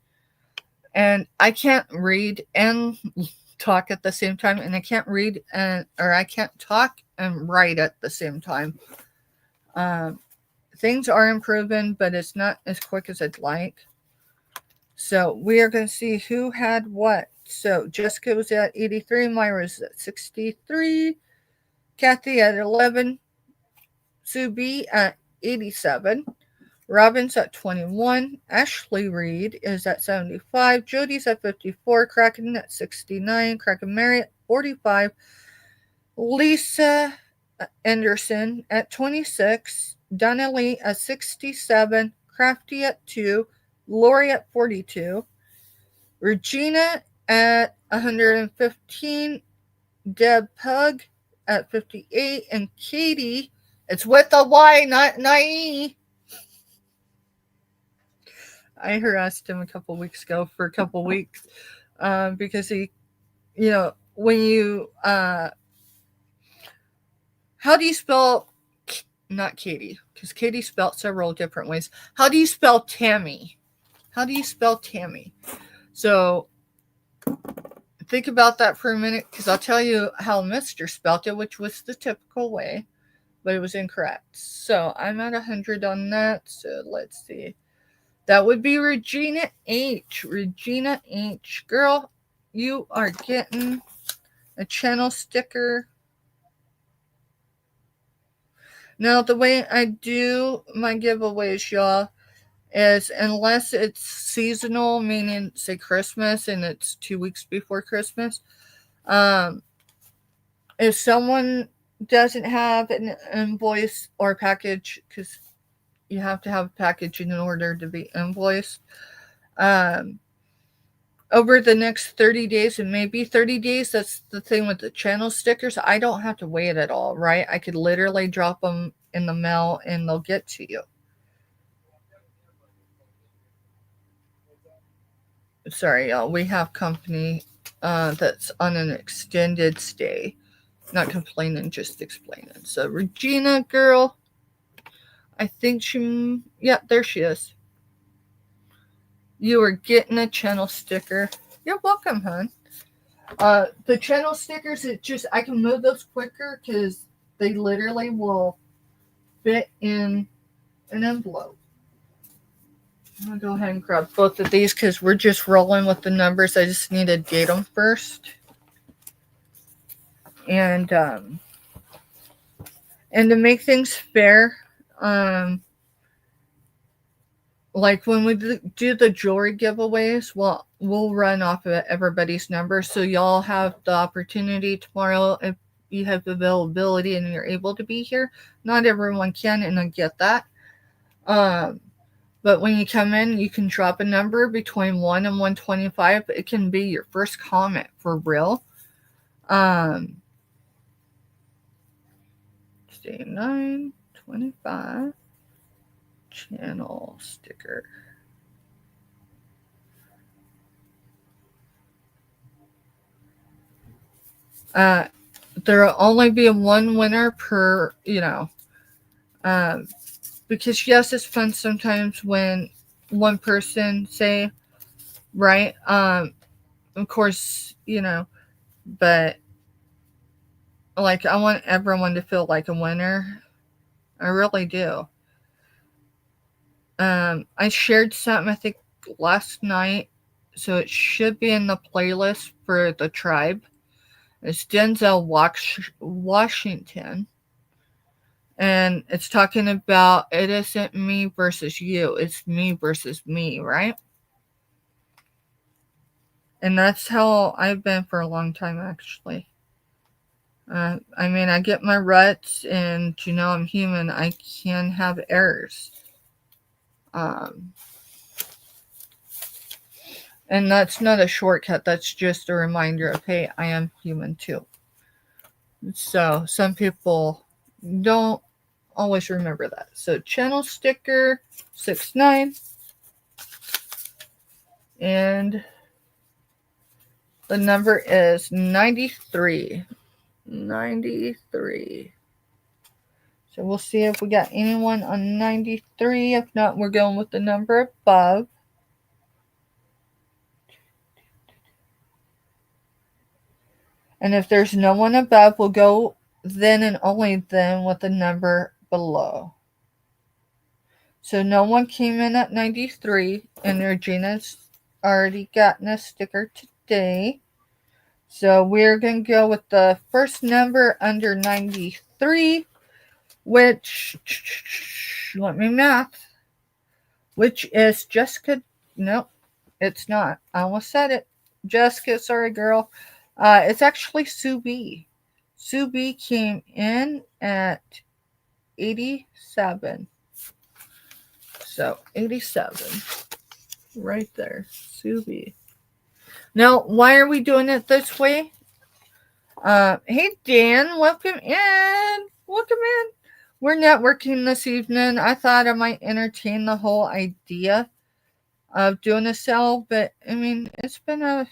And I can't read and talk at the same time. And I can't read or I can't talk and write at the same time. Things are improving, but it's not as quick as I'd like. So we are going to see who had what. So Jessica was at 83, Myra's at 63, Kathy at 11, Sue B at 87, Robin's at 21, Ashley Reed is at 75, Jody's at 54, Kraken at 69, Kraken Mary at 45, Lisa Anderson at 26, Donnelly at 67, Crafty at 2, Lori at 42, Regina at 115, Deb Pug at 58, and Katie, it's with a Y, not an IE. I harassed him a couple weeks ago for a couple weeks because he, when you, how do you spell, not Katie, because Katie spelled several different ways. How do you spell Tammy? So think about that for a minute, because I'll tell you how Mr. spelt it, which was the typical way, but it was incorrect. So I'm at 100 on that. So let's see. That would be Regina H. Regina H. Girl, you are getting a channel sticker. Now, the way I do my giveaways, y'all, is unless it's seasonal, meaning say Christmas and it's 2 weeks before Christmas, um, if someone doesn't have an invoice or package, because you have to have a package in order to be invoiced, um, over the next 30 days, and maybe 30 days, that's the thing with the channel stickers, I don't have to wait at all, right? I could literally drop them in the mail and they'll get to you. Sorry, y'all. We have company that's on an extended stay. Not complaining, just explaining. So, Regina, girl, I think yeah, there she is. You are getting a channel sticker. You're welcome, hon. The channel stickers, I can move those quicker because they literally will fit in an envelope. I'm going to go ahead and grab both of these because we're just rolling with the numbers. I just need to date them first. And to make things fair, like when we do the jewelry giveaways, we'll run off of everybody's number, so y'all have the opportunity tomorrow if you have availability and you're able to be here. Not everyone can, and I get that. But when you come in, you can drop a number between 1 and 125. It can be your first comment for real. Stay 925 channel sticker. There'll only be one winner per, because yes, it's fun sometimes when one person say, right, of course, but like I want everyone to feel like a winner. I really do. I shared something, I think, last night, so it should be in the playlist for the tribe. It's Denzel Washington. And it's talking about it isn't me versus you, it's me versus me, right? And that's how I've been for a long time, actually. I mean, I get my ruts, and I'm human. I can have errors. And that's not a shortcut. That's just a reminder of, hey, I am human too. So some people don't always remember that. So channel sticker 69. And the number is 93. 93. So we'll see if we got anyone on 93. If not, we're going with the number above. And if there's no one above, we'll go then and only then with the number below. So no one came in at 93, and Regina's already gotten a sticker today. So we're going to go with the first number under 93, which, let me math, which is Jessica. Nope, it's not. I almost said it. Jessica, sorry, girl. It's actually Sue B. Sue B came in at 87. So 87. Right there. Sue B. Now, why are we doing it this way? Hey, Dan, welcome in. Welcome in. We're networking this evening. I thought I might entertain the whole idea of doing a sale, but I mean, it's been a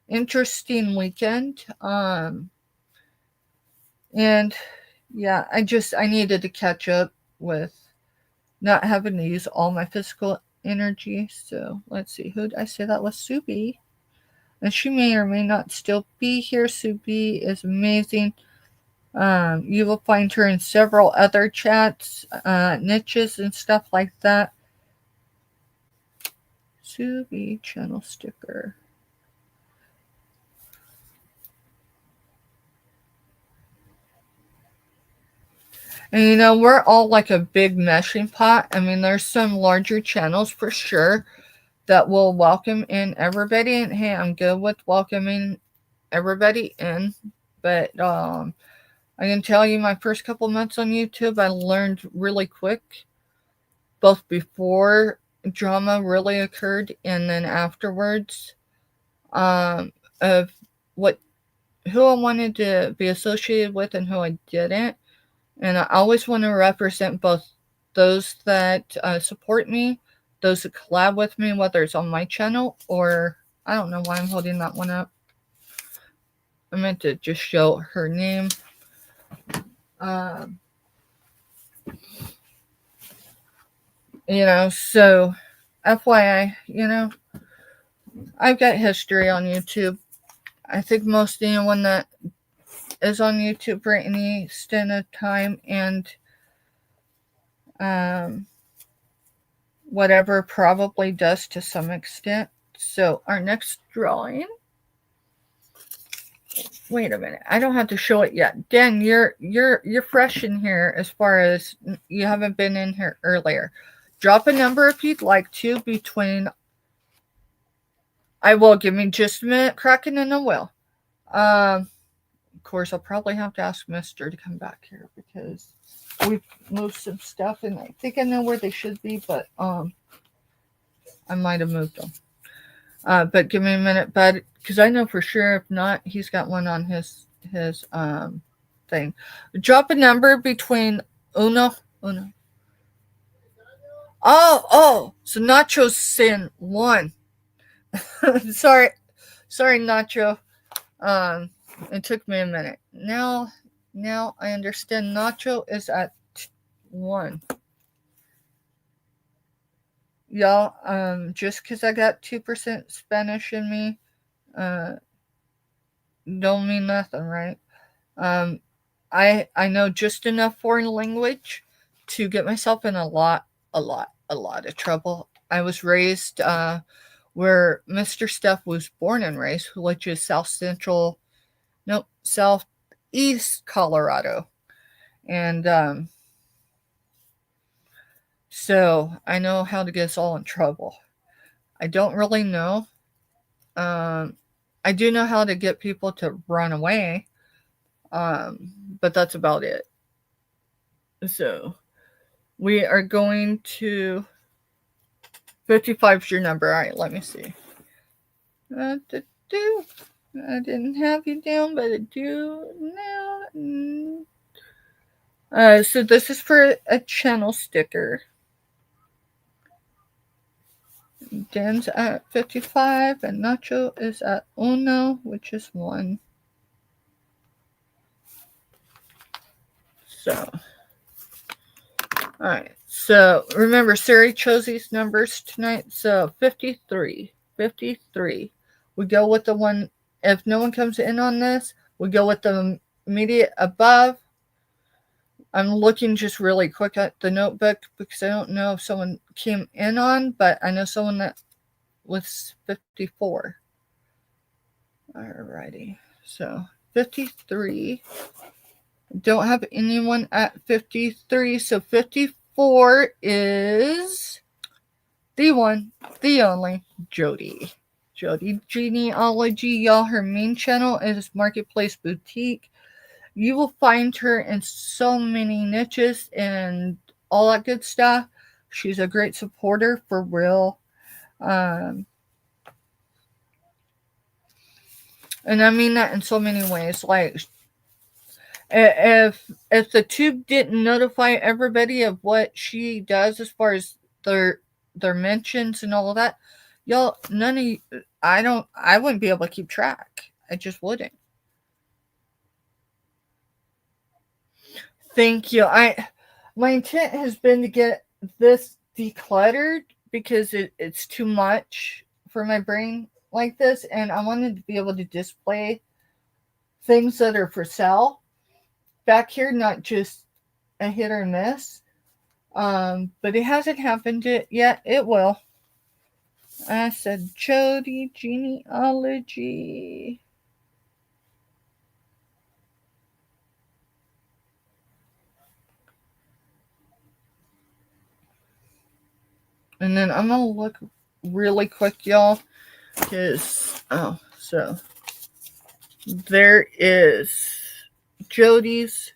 interesting weekend. And yeah, I needed to catch up with not having to use all my physical energy. So let's see, who did I say that was? Subi. And she may or may not still be here. Subi is amazing. You will find her in several other chats, niches, and stuff like that. Subi channel sticker. And we're all like a big meshing pot. I mean, there's some larger channels for sure that will welcome in everybody. And hey, I'm good with welcoming everybody in. But I can tell you my first couple months on YouTube, I learned really quick, both before drama really occurred and then afterwards, of what who I wanted to be associated with and who I didn't. And I always want to represent both those that support me, those that collab with me, whether it's on my channel or I don't know why I'm holding that one up. I meant to just show her name. So FYI, I've got history on YouTube. I think most anyone that is on YouTube for any extent of time and whatever probably does to some extent. So our next drawing. Wait a minute. I don't have to show it yet. Dan, you're fresh in here as far as you haven't been in here earlier. Drop a number if you'd like to between. I will. Give me just a minute, Kraken, and I will. Of course, I'll probably have to ask Mister to come back here because we've moved some stuff and I think I know where they should be, but I might have moved them. But give me a minute, bud, because I know for sure if not, he's got one on his thing. Drop a number between uno. Oh, so Nacho's saying 1. sorry, Nacho. It took me a minute. Now I understand. Nacho is at 1. Y'all, just because I got 2% Spanish in me, don't mean nothing, right? I know just enough foreign language to get myself in a lot of trouble. I was raised where Mr. Steph was born and raised, which is southeast Colorado. And so I know how to get us all in trouble. I don't really know. I do know how to get people to run away. But that's about it. So we are going to 55 is your number. All right, let me see. I didn't have you down, but I do now. So this is for a channel sticker. Dan's at 55 and Nacho is at uno, which is 1. So, alright. So, remember, Siri chose these numbers tonight. So, 53. We go with the one, if no one comes in on this, we go with the immediate above. I'm looking just really quick at the notebook because I don't know if someone came in on, but I know someone that was 54. Alrighty. So 53. Don't have anyone at 53. So 54 is the one, the only, Jody. Jody Genealogy. Y'all, her main channel is Marketplace Boutique. You will find her in so many niches and all that good stuff. She's a great supporter for real. And I mean that in so many ways. Like, if the tube didn't notify everybody of what she does as far as their mentions and all of that, y'all, I wouldn't be able to keep track. I just wouldn't. Thank you. My intent has been to get this decluttered because it's too much for my brain like this, and I wanted to be able to display things that are for sale back here, not just a hit or miss. But it hasn't happened yet. It will. I said Jody Genealogy. And then I'm going to look really quick, y'all. So there is Jody's.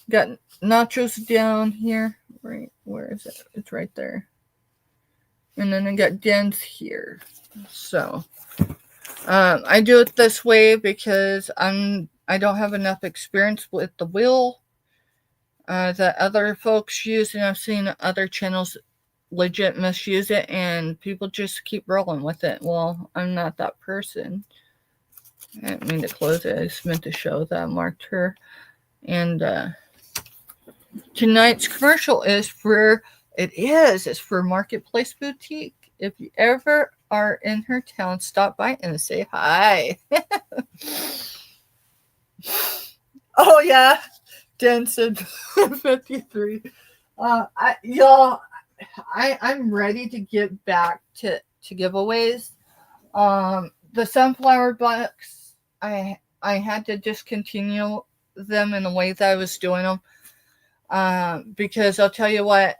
Got nachos down here. Right, where is it? It's right there. And then I got Den's here. So I do it this way because I don't have enough experience with the wheel that other folks use, and I've seen other channels legit misuse it, and people just keep rolling with it. Well, I'm not that person. I didn't mean to close it. I just meant to show that I marked her. And tonight's commercial is for Marketplace Boutique. If you ever are in her town, stop by and say hi. Oh yeah, Dan said 53. I'm ready to get back to giveaways. The sunflower bucks, I had to discontinue them in the way that I was doing them. Because I'll tell you what,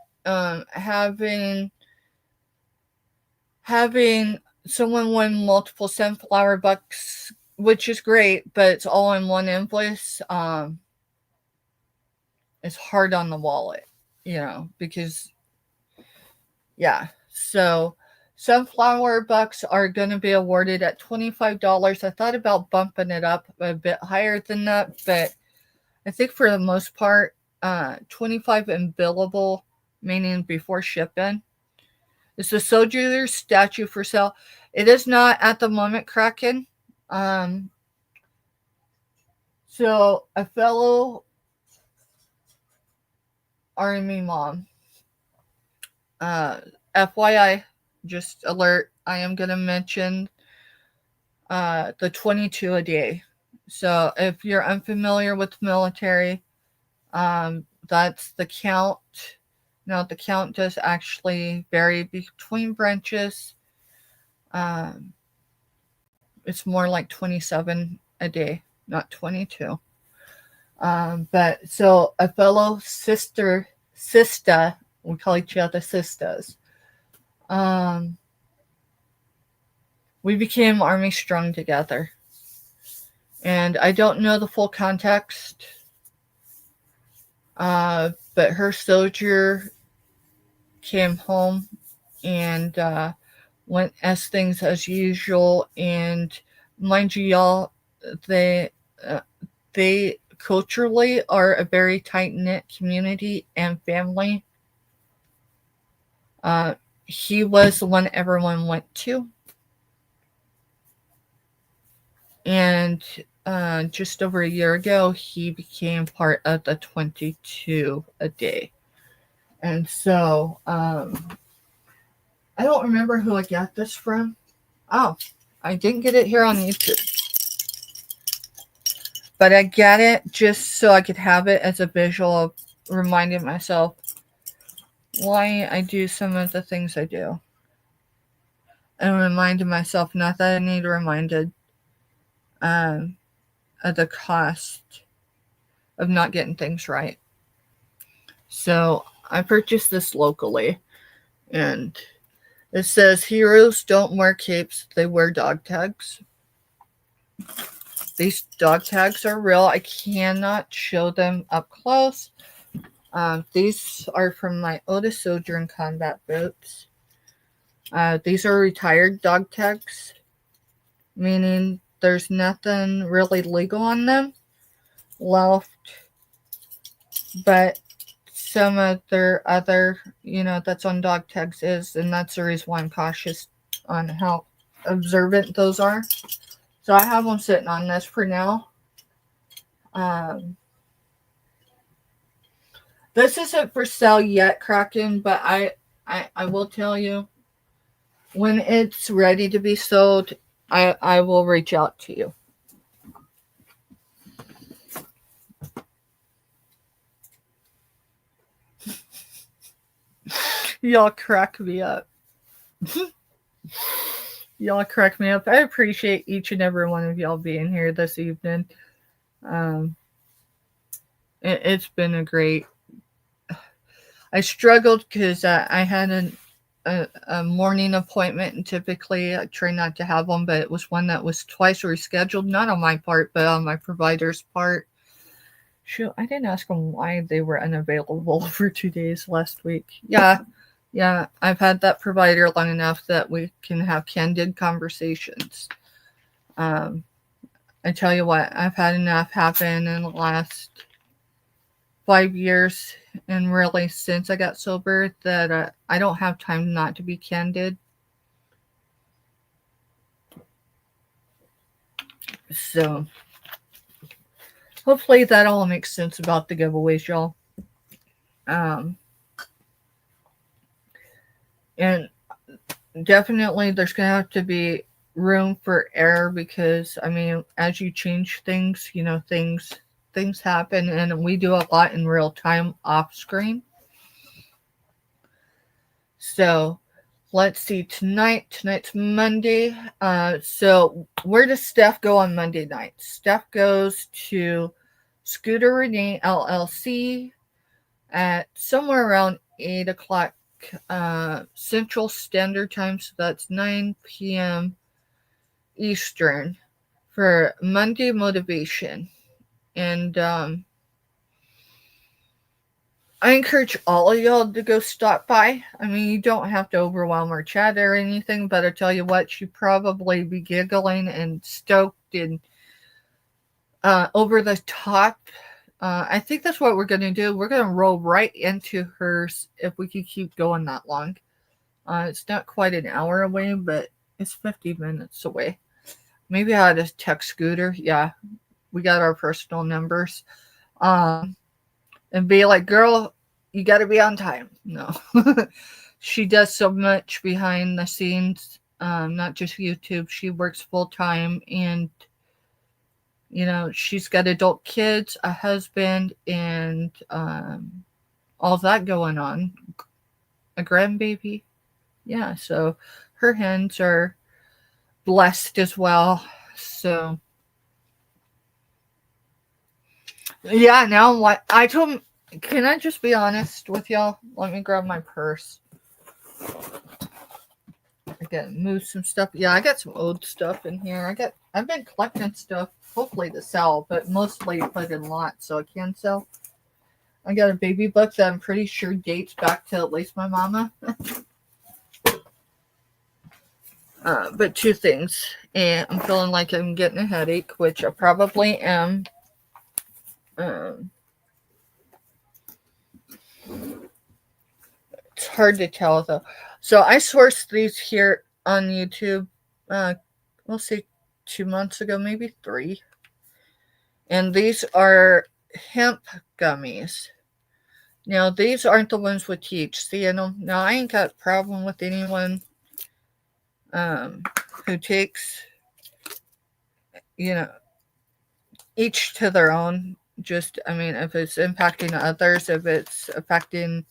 having someone win multiple sunflower bucks, which is great, but it's all in one invoice, it's hard on the wallet, because, yeah. So sunflower bucks are going to be awarded at $25. I thought about bumping it up a bit higher than that, but I think for the most part, 25 and billable, meaning before shipping. It's the Soldier statue for sale. It is not at the moment cracking. So a fellow Army mom, FYI, just alert, I am going to mention the 22 a day. So if you're unfamiliar with military, that's the count. Now, the count does actually vary between branches. It's more like 27 a day, not 22. But so a fellow sister, we call each other sisters. We became Army Strong together. And I don't know the full context, but her soldier came home and went as things as usual. And mind you, y'all, they culturally are a very tight-knit community and family. He was the one everyone went to. And just over a year ago, he became part of the 22 a day. And so, I don't remember who I got this from. Oh, I didn't get it here on YouTube. But I got it just so I could have it as a visual of reminding myself why I do some of the things I do. And reminding myself, not that I need reminded, of the cost of not getting things right. So I purchased this locally, and it says, heroes don't wear capes, they wear dog tags. These dog tags are real. I cannot show them up close. These are from my Otis Sojourn combat boots. These are retired dog tags, meaning there's nothing really legal on them left, but some of their other, that's on dog tags is, and that's the reason why I'm cautious on how observant those are. So I have them sitting on this for now. This isn't for sale yet, Kraken, but I will tell you, when it's ready to be sold, I will reach out to you. Y'all crack me up. Y'all crack me up. I appreciate each and every one of y'all being here this evening. It's been a great... I struggled because I had a morning appointment, and typically I try not to have one, but it was one that was twice rescheduled, not on my part, but on my provider's part. Shoot, I didn't ask them why they were unavailable for 2 days last week. Yeah, I've had that provider long enough that we can have candid conversations. Um, I tell you what, I've had enough happen in the last 5 years, and really since I got sober, that I don't have time not to be candid. So hopefully that all makes sense about the giveaways, y'all. Um, and definitely there's gonna have to be room for error, because I mean, as you change things, things happen, and we do a lot in real time off screen. So let's see, tonight's Monday. So where does Steph go on Monday night? Steph goes to Scooter Renee LLC at somewhere around 8 o'clock Central Standard Time. So that's 9 p.m. Eastern for Monday motivation. And I encourage all of y'all to go stop by. I mean, you don't have to overwhelm our chat or anything, but I tell you what, you probably be giggling and stoked and over the top. I think that's what we're going to do. We're going to roll right into hers if we can keep going that long. It's not quite an hour away, but it's 50 minutes away. Maybe I ought to text Scooter. Yeah, we got our personal numbers. And be like, girl, you got to be on time. No. She does so much behind the scenes, not just YouTube. She works full time, and she's got adult kids, a husband, and all that going on. A grandbaby. Yeah, so her hands are blessed as well. So yeah, now what I told him, can I just be honest with y'all? Let me grab my purse. I gotta move some stuff. Yeah, I got some old stuff in here. I've been collecting stuff, hopefully to sell, but mostly put in lots so I can sell. I got a baby book that I'm pretty sure dates back to at least my mama. But two things. And I'm feeling like I'm getting a headache, which I probably am. It's hard to tell though. So I sourced these here on YouTube. We'll say 2 months ago, maybe 3. And these are hemp gummies. Now these aren't the ones with THC in them. Now I ain't got a problem with anyone who takes, each to their own. Just, I mean, if it's impacting others, if it's affecting,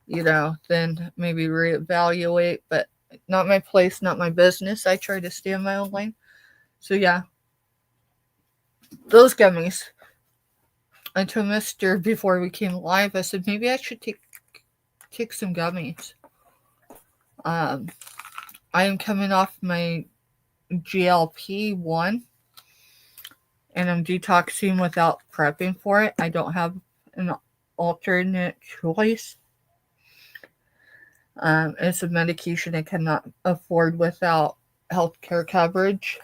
then maybe reevaluate, but not my place, not my business. I try to stay in my own lane. So yeah, those gummies. I told Mr. before we came live, I said, maybe I should take some gummies. I am coming off my GLP-1, and I'm detoxing without prepping for it. I don't have an alternate choice. It's a medication I cannot afford without healthcare coverage.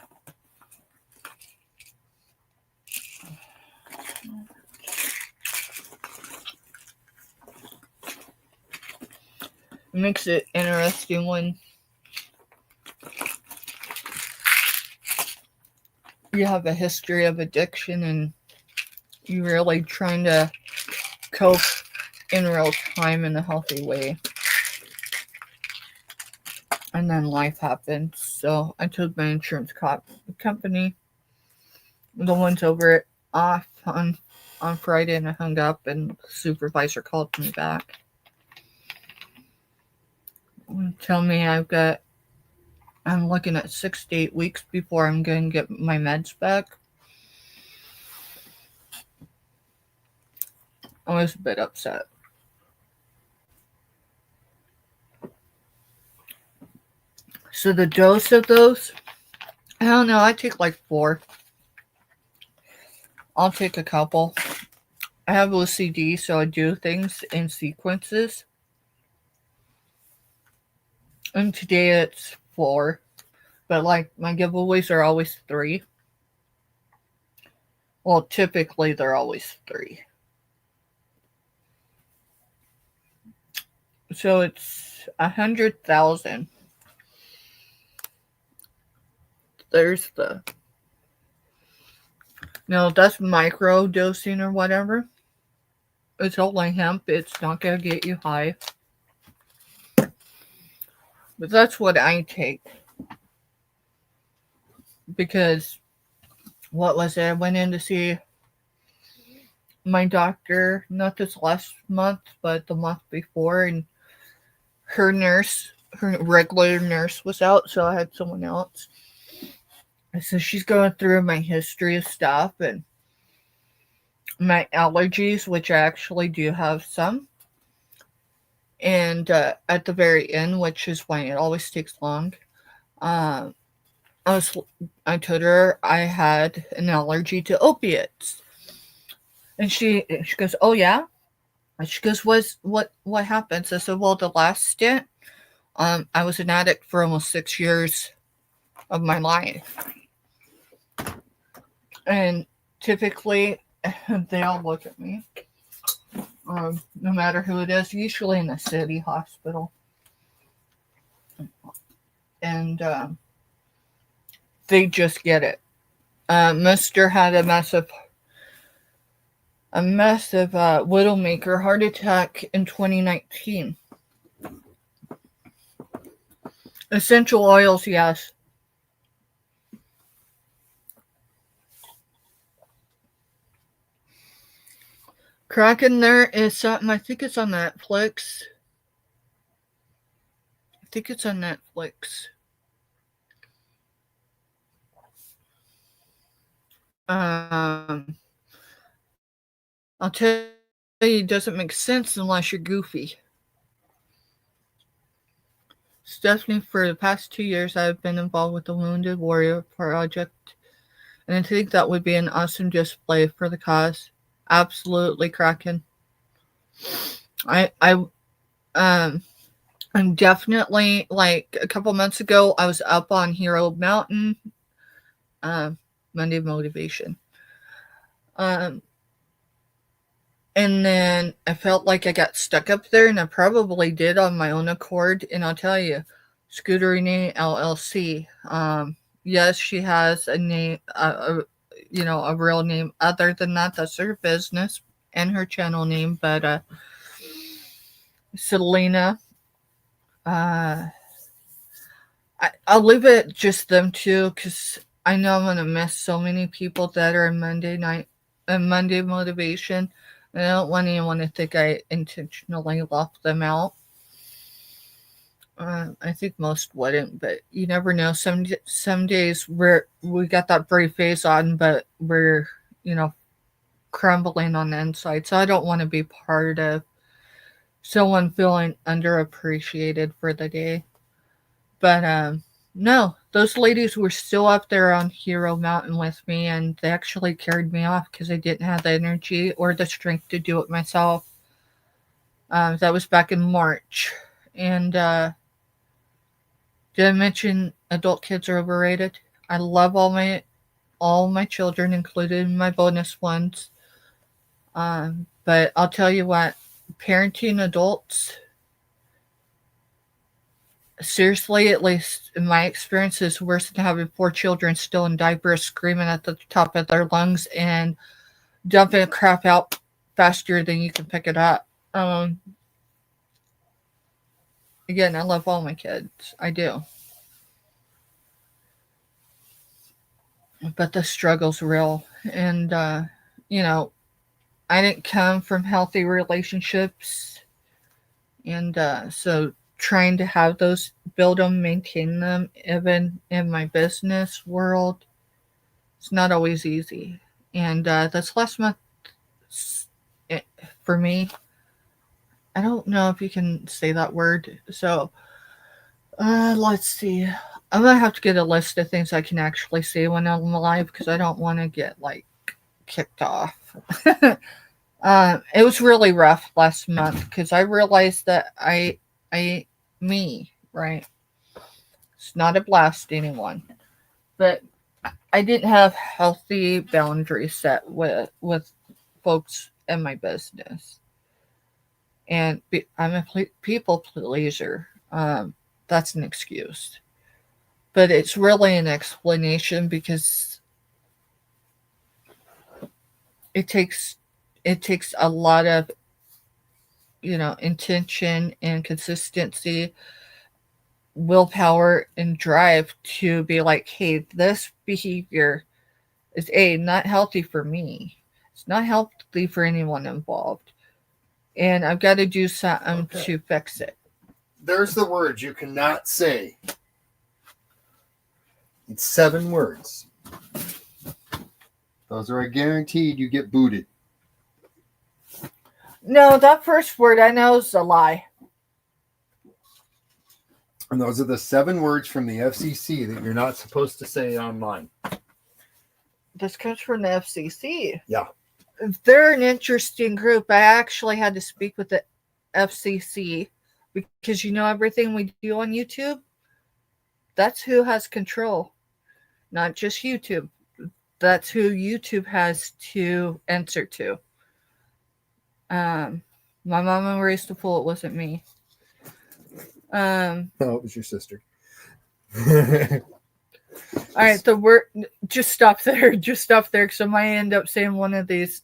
It makes it interesting when you have a history of addiction and you're really trying to cope in real time in a healthy way. And then life happened. So I told my insurance company, the ones over it, off on Friday, and I hung up, and the supervisor called me back. Tell me I'm looking at 6 to 8 weeks before I'm going to get my meds back. I was a bit upset. So the dose of those, I don't know. I take like 4. I'll take a couple. I have OCD, so I do things in sequences. And today it's 4. But like my giveaways are always 3. Well, typically they're always 3. So it's 100,000. There's the no, that's micro dosing or whatever. It's only hemp. It's not gonna get you high. But that's what I take because what was it? I went in to see my doctor not this last month, but the month before, and her nurse, her regular nurse, was out, so I had someone else. And so she's going through my history of stuff and my allergies, which I actually do have some. And at the very end, which is why it always takes long, uh, I was I told her I had an allergy to opiates, and she goes, "Oh yeah." And she goes, what happened?" So I said, "Well, the last stint, I was an addict for almost 6 years of my life, and typically they all look at me, no matter who it is, usually in a city hospital, and they just get it." Mister had a massive widowmaker heart attack in 2019. Essential oils, yes. Kraken, there is something, I think it's on Netflix. Um, I'll tell you, it doesn't make sense unless you're goofy. Stephanie, for the past 2 years, I've been involved with the Wounded Warrior Project, and I think that would be an awesome display for the cause. Absolutely, Kraken. I I'm definitely, like a couple months ago, I was up on Hero Mountain, um, Monday Motivation. Um, and then I felt like I got stuck up there, and I probably did on my own accord. And I'll tell you, Scooterini LLC. Yes, she has a name, a real name. Other than that, that's her business and her channel name. But Selena, uh, I'll leave it just them two because I know I'm gonna miss so many people that are in Monday Motivation. And I don't want anyone to think I intentionally left them out. I think most wouldn't, but you never know. Some days we got that brave face on, but we're crumbling on the inside. So I don't want to be part of someone feeling underappreciated for the day. But no, those ladies were still up there on Hero Mountain with me, and they actually carried me off because I didn't have the energy or the strength to do it myself. That was back in March. And did I mention adult kids are overrated? I love all my children, including my bonus ones. But I'll tell you what, parenting adults, seriously, at least in my experience, is worse than having 4 children still in diapers, screaming at the top of their lungs and dumping crap out faster than you can pick it up. Again, I love all my kids. I do. But the struggle's real. And, I didn't come from healthy relationships. And so trying to have those, build them, maintain them, even in my business world, it's not always easy. And this last month, it, for me, I don't know if you can say that word. So Let's see. I'm gonna have to get a list of things I can actually see when I'm live because I don't want to get like kicked off. It was really rough last month because I realized that me, right? It's not a blast anyone, but I didn't have healthy boundaries set with folks in my business, and I'm a people pleaser. That's an excuse, but it's really an explanation because it takes it takes a lot of intention and consistency, willpower and drive to be like, hey, this behavior is not healthy for me. It's not healthy for anyone involved, and I've got to do something to fix it. There's the words you cannot say. It's 7 words. Those are guaranteed you get booted. No, that first word I know is a lie. And those are the 7 words from the FCC that you're not supposed to say online. This comes from the FCC. Yeah. They're an interesting group. I actually had to speak with the FCC because everything we do on YouTube, that's who has control. Not just YouTube. That's who YouTube has to answer to. My mama raised a fool. It wasn't me. Oh, it was your sister. All right, the word. Just stop there. Just stop there, because I might end up saying one of these.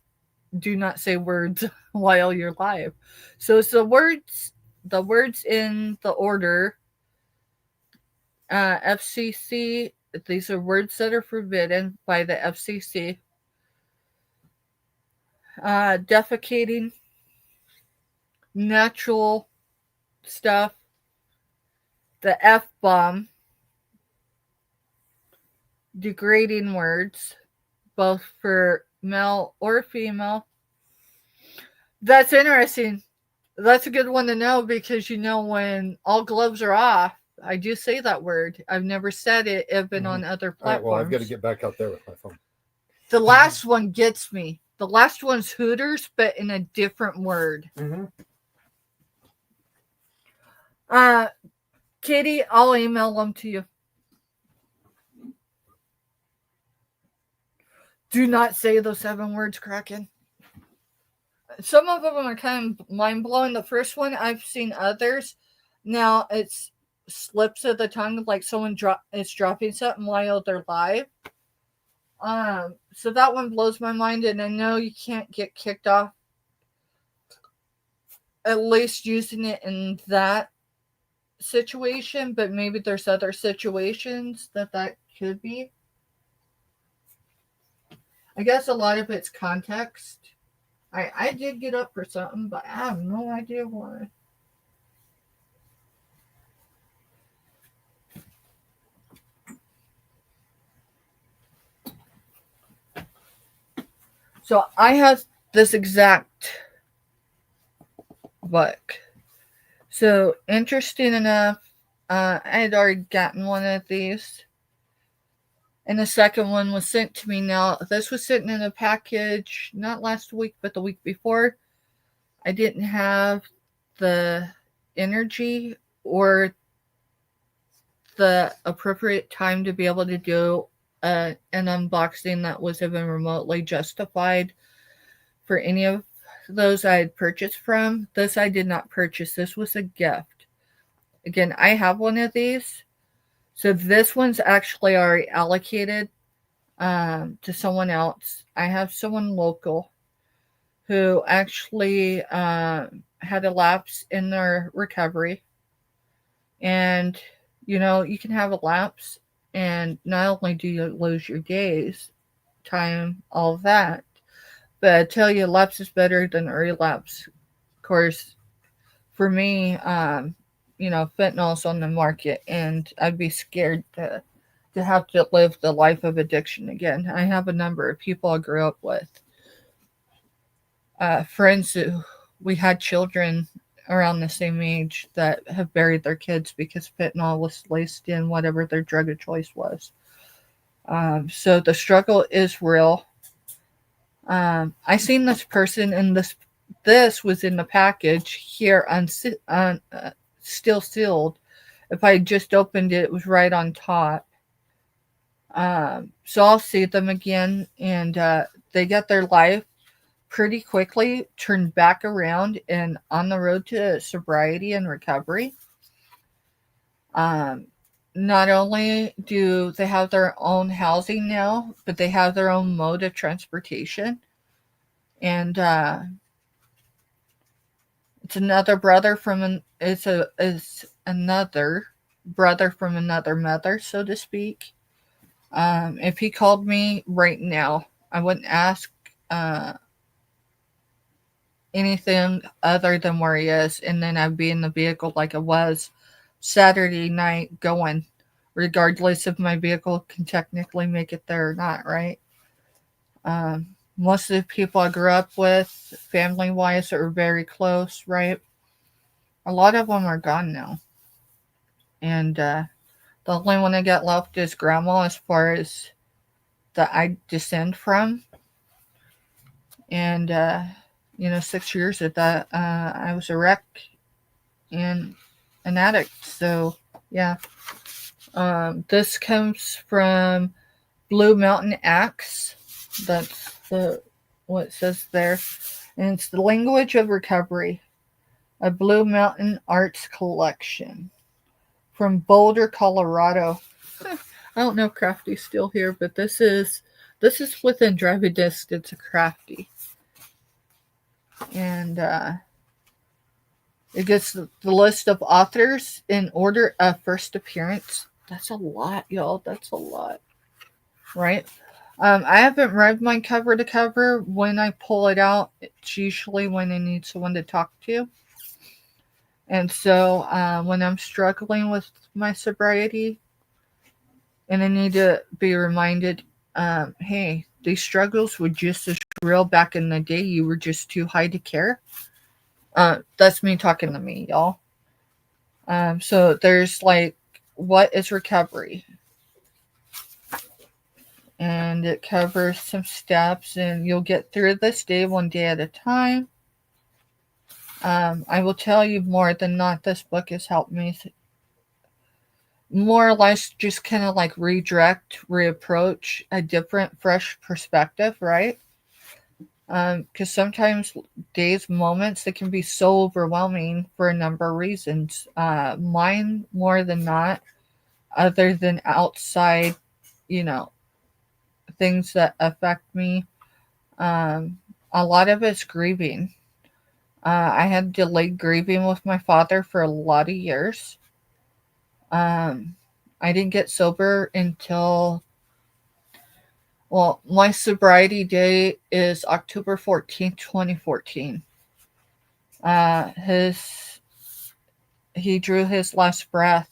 Do not say words while you're live. So it's the words. The words in the order. FCC. These are words that are forbidden by the FCC. Defecating. Natural stuff. The F-bomb. Degrading words, both for male or female. That's interesting. That's a good one to know because when all gloves are off, I do say that word. I've never said it even on other platforms. All right, well, I've got to get back out there with my phone. The last one gets me. The last one's Hooters, but in a different word. Katie, I'll email them to you. Do not say those 7 words, Kraken. Some of them are kind of mind-blowing. The first one, I've seen others. Now, it's slips of the tongue, like someone is dropping something while they're live. So that one blows my mind, and I know you can't get kicked off, at least using it in that situation, but maybe there's other situations that could be. I guess a lot of it's context. I did get up for something, but I have no idea why. So I have this exact book. So interesting enough, I had already gotten one of these. And the second one was sent to me. Now, this was sitting in a package, not last week, but the week before. I didn't have the energy or the appropriate time to be able to do an unboxing that was even remotely justified for any of those I had purchased from. This I did not purchase. This was a gift. Again, I have one of these. So this one's actually already allocated to someone else. I have someone local who actually had a lapse in their recovery. And, you can have a lapse, and not only do you lose your days, time, all of that, but I tell you, lapse is better than a relapse. Of course, for me, fentanyl's on the market, and I'd be scared to have to live the life of addiction again. I have a number of people I grew up with, friends who we had children around the same age that have buried their kids because fentanyl was laced in whatever their drug of choice was. So the struggle is real. I seen this person, and this was in the package here still sealed. If I just opened it, it was right on top. So I'll see them again, and they get their life pretty quickly turned back around and on the road to sobriety and recovery. Um, Not only do they have their own housing now, but they have their own mode of transportation. And it's another brother from another mother, so to speak. If he called me right now, I wouldn't ask uh, anything other than where he is, and then I'd be in the vehicle like I was Saturday night going, regardless if my vehicle can technically make it there or not, right? Most of the people I grew up with, family wise, are very close, right? A lot of them are gone now. And the only one I got left is grandma, as far as that I descend from. And, 6 years of that, I was a wreck and an addict. So, yeah. This comes from Blue Mountain Axe. That's what it says there. And it's the language of recovery, a Blue Mountain Arts collection from Boulder, Colorado. I don't know if Crafty's still here, but this is within driving distance of Crafty. And it gets the list of authors in order of first appearance. That's a lot, y'all. That's a lot. Right? I haven't read mine cover to cover. When I pull it out, it's usually when I need someone to talk to. And so when I'm struggling with my sobriety and I need to be reminded, hey, these struggles were just as real back in the day. You were just too high to care. That's me talking to me, y'all. So there's like, what is recovery? And it covers some steps, and you'll get through this day one day at a time. I will tell you, more than not, this book has helped me more or less just kind of like redirect, reapproach a different, fresh perspective, right? Because sometimes days, moments, it can be so overwhelming for a number of reasons. Mine, more than not, other than outside, you know, things that affect me. A lot of it's grieving. I had delayed grieving with my father for a lot of years. I didn't get sober until, well, my sobriety day is October 14th, 2014. He drew his last breath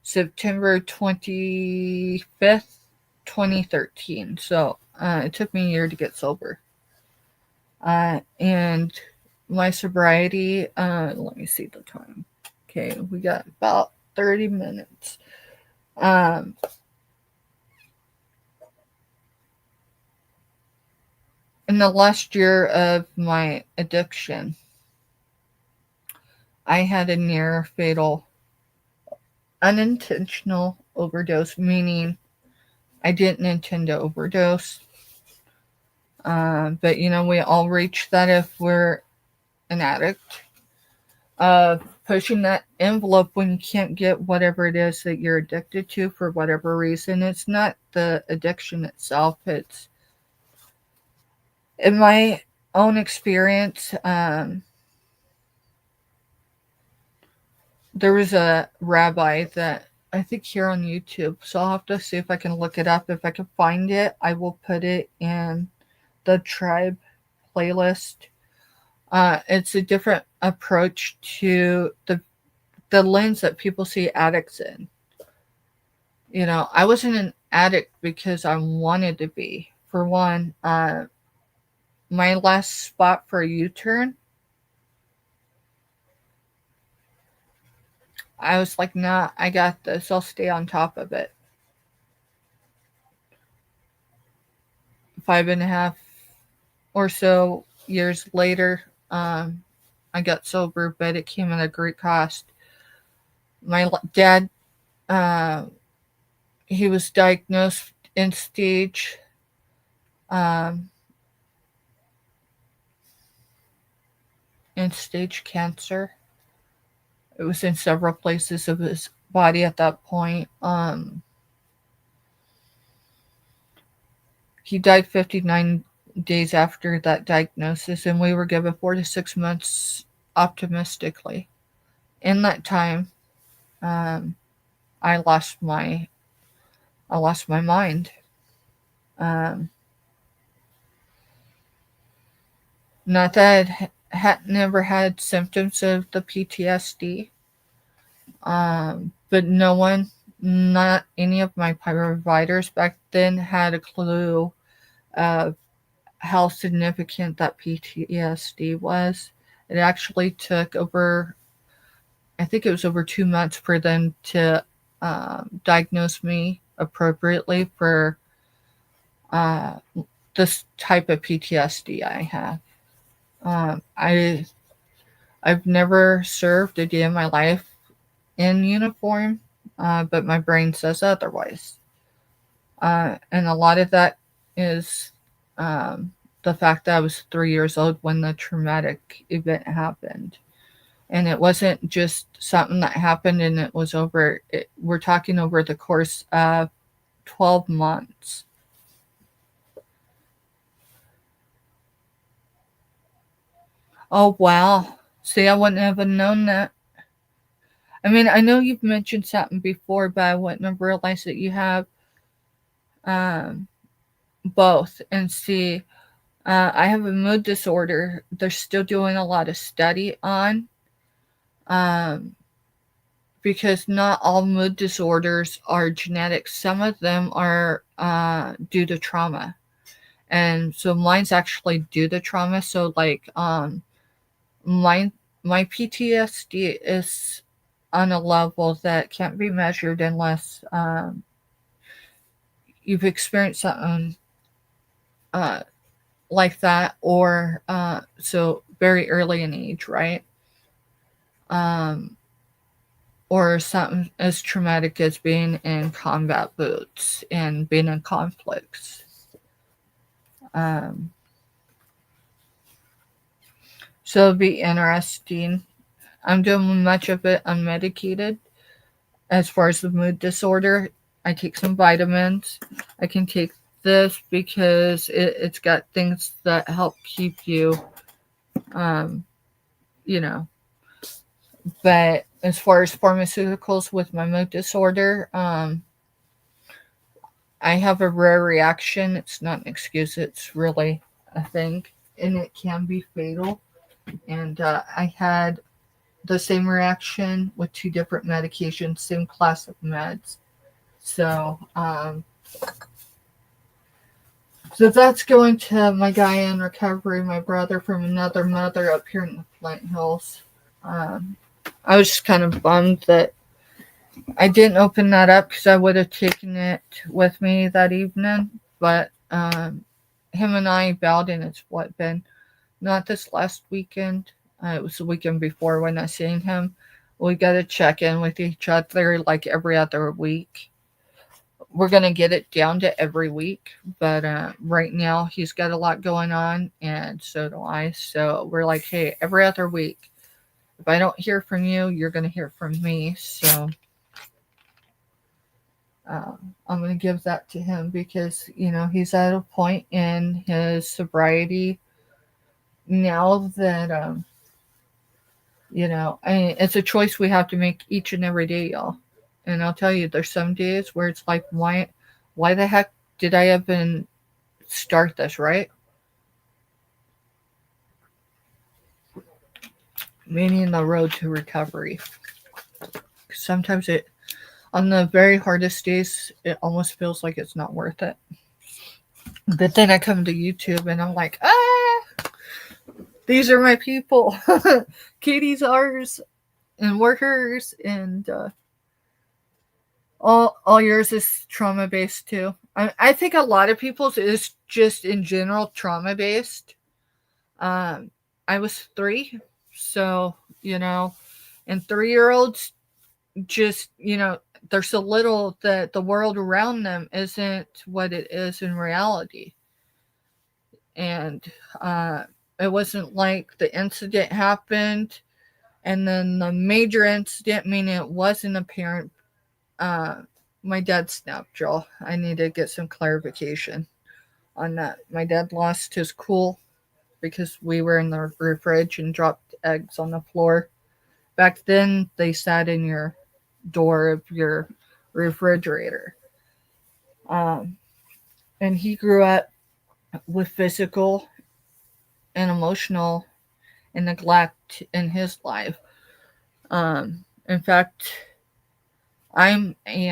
September 25th, 2013. So it took me a year to get sober. And my sobriety, let me see the time. Okay, we got about 30 minutes. In the last year of my addiction, I had a near fatal unintentional overdose, meaning I didn't intend to overdose. But we all reach that if we're an addict. Pushing that envelope when you can't get whatever it is that you're addicted to for whatever reason. It's not the addiction itself. It's, in my own experience, there was a rabbi that I think here on YouTube, so I'll have to see if I can look it up. If I can find it, I will put it in the tribe playlist. It's a different approach to the lens that people see addicts in. I wasn't an addict because I wanted to be. For one, my last spot for a U-turn, I was like, nah, I got this. I'll stay on top of it. 5.5 or so years later, I got sober, but it came at a great cost. My dad, uh, he was diagnosed um, in stage cancer. It was in several places of his body at that point. He died 59 days after that diagnosis, and we were given 4 to 6 months optimistically. In that time, um, I lost my I lost my mind. Um, Not that I had never had symptoms of the PTSD, but no one, not any of my providers back then, had a clue of how significant that PTSD was. It actually took over, I think it was over 2 months for them to diagnose me appropriately for uh, this type of PTSD I have. Um, I I've never served a day in my life in uniform, but my brain says otherwise. And a lot of that is the fact that I was 3 years old when the traumatic event happened. And it wasn't just something that happened and it was over, we're talking over the course of 12 months. Oh, wow. See, I wouldn't have known that. I mean, I know you've mentioned something before, but I wouldn't have realized that you have um, both. And see, I have a mood disorder. They're still doing a lot of study on um, because not all mood disorders are genetic. Some of them are due to trauma, and so mine's actually due to trauma. So like mine, my PTSD is on a level that can't be measured unless you've experienced something uh, like that, or so very early in age, right? Um, or something as traumatic as being in combat boots and being in conflicts. Um, so it'd be interesting. I'm doing much of it unmedicated. As far as the mood disorder, I take some vitamins. I can take this because it's got things that help keep you, um, you know. But as far as pharmaceuticals with my mood disorder, I have a rare reaction. It's not an excuse, it's really a thing. And it can be fatal. And I had the same reaction with two different medications, same class of meds. So, so that's going to my guy in recovery, my brother from another mother up here in the Flint Hills. Um, I was just kind of bummed that I didn't open that up because I would have taken it with me that evening. But him and I bowed, and it's what been not this last weekend. It was the weekend before when I seen him. We got to check in with each other like every other week. We're gonna get it down to every week, but right now he's got a lot going on, and so do I. So we're like, hey, every other week. If I don't hear from you, you're gonna hear from me. So I'm going to give that to him because, he's at a point in his sobriety now that, it's a choice we have to make each and every day, y'all. And I'll tell you, there's some days where it's like, why the heck did I even start this, right? Meaning the road to recovery. Sometimes on the very hardest days, it almost feels like it's not worth it. But then I come to YouTube and I'm like, these are my people. Katie's ours. and we're hers, and all yours is trauma based too. I think a lot of people's is just in general trauma based. I was 3, so and 3-year-olds just they're so little that the world around them isn't what it is in reality. And it wasn't like the incident happened and then the major incident, meaning it wasn't apparent. uh my dad snapped, Joel. I need to get some clarification on that. My dad lost his cool because we were in the fridge and dropped eggs on the floor. Back then they sat in your door of your refrigerator. um and he grew up with physical and emotional and neglect in his life. In fact, I'm a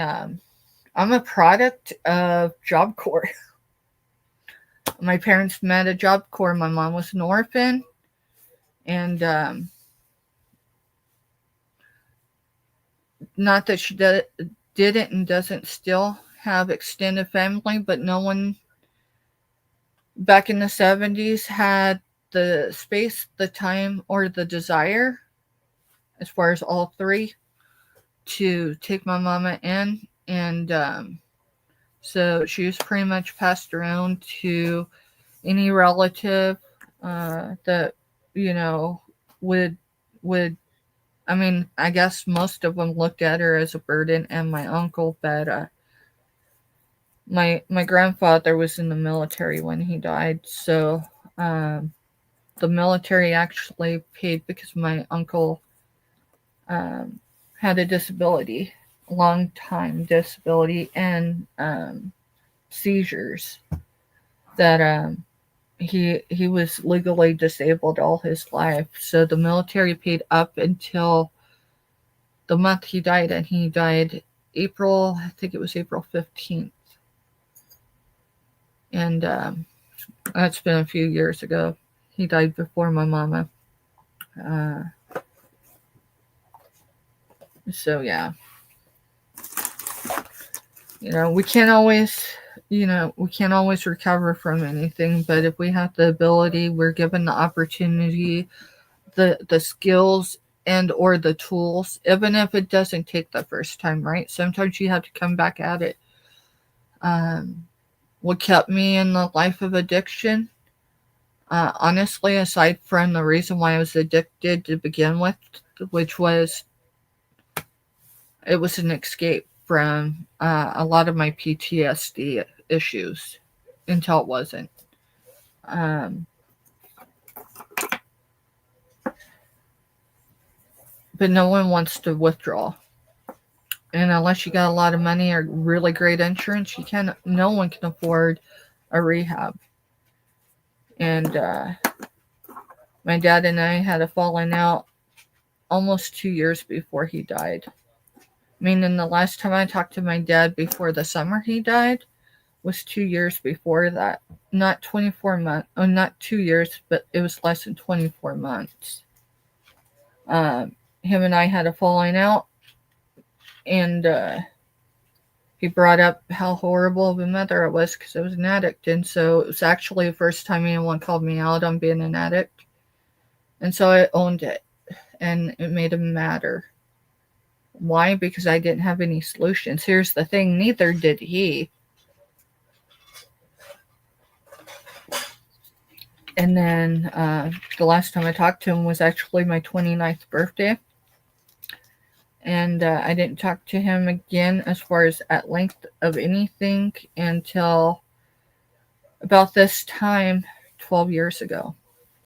I'm a product of Job Corps. My parents met at Job Corps. My mom was an orphan, and not that she didn't and doesn't still have extended family, but no one back in the 70s had the space, the time, or the desire, as far as all three, to take my mama in. And so she was pretty much passed around to any relative that would I mean, I guess most of them looked at her as a burden, and my uncle, but my grandfather was in the military when he died, so the military actually paid because my uncle um, had a disability, a long time disability, and seizures that he was legally disabled all his life. So the military paid up until the month he died, and he died I think it was April 15th. And that's been a few years ago. He died before my mama. Uh, so yeah, we can't always recover from anything, but if we have the ability, we're given the opportunity, the skills and or the tools, even if it doesn't take the first time, right? Sometimes you have to come back at it. What kept me in the life of addiction, honestly, aside from the reason why I was addicted to begin with, which was it was an escape from a lot of my PTSD issues, until it wasn't. Um, but no one wants to withdraw. And unless you got a lot of money or really great insurance, no one can afford a rehab. And my dad and I had a falling out almost 2 years before he died. Meaning the last time I talked to my dad before the summer he died was 2 years before that. Not 24 months, not 2 years, but it was less than 24 months. Him and I had a falling out, and he brought up how horrible of a mother I was because I was an addict. And so it was actually the first time anyone called me out on being an addict. And so I owned it, and it made him madder. Why? Because I didn't have any solutions. Here's the thing, neither did he. And then the last time I talked to him was actually my 29th birthday. And I didn't talk to him again as far as at length of anything until about this time 12 years ago.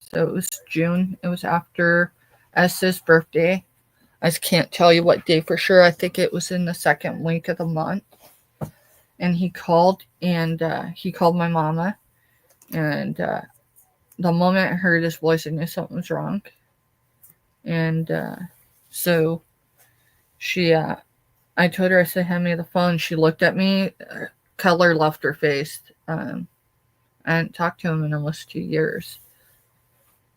So it was June. It was after S's birthday. I just can't tell you what day for sure. I think it was in the second week of the month. And he called, and he called my mama. And the moment I heard his voice, I knew something was wrong. And so I told her, I said, hand me the phone. She looked at me, color left her face. I hadn't talked to him in almost 2 years.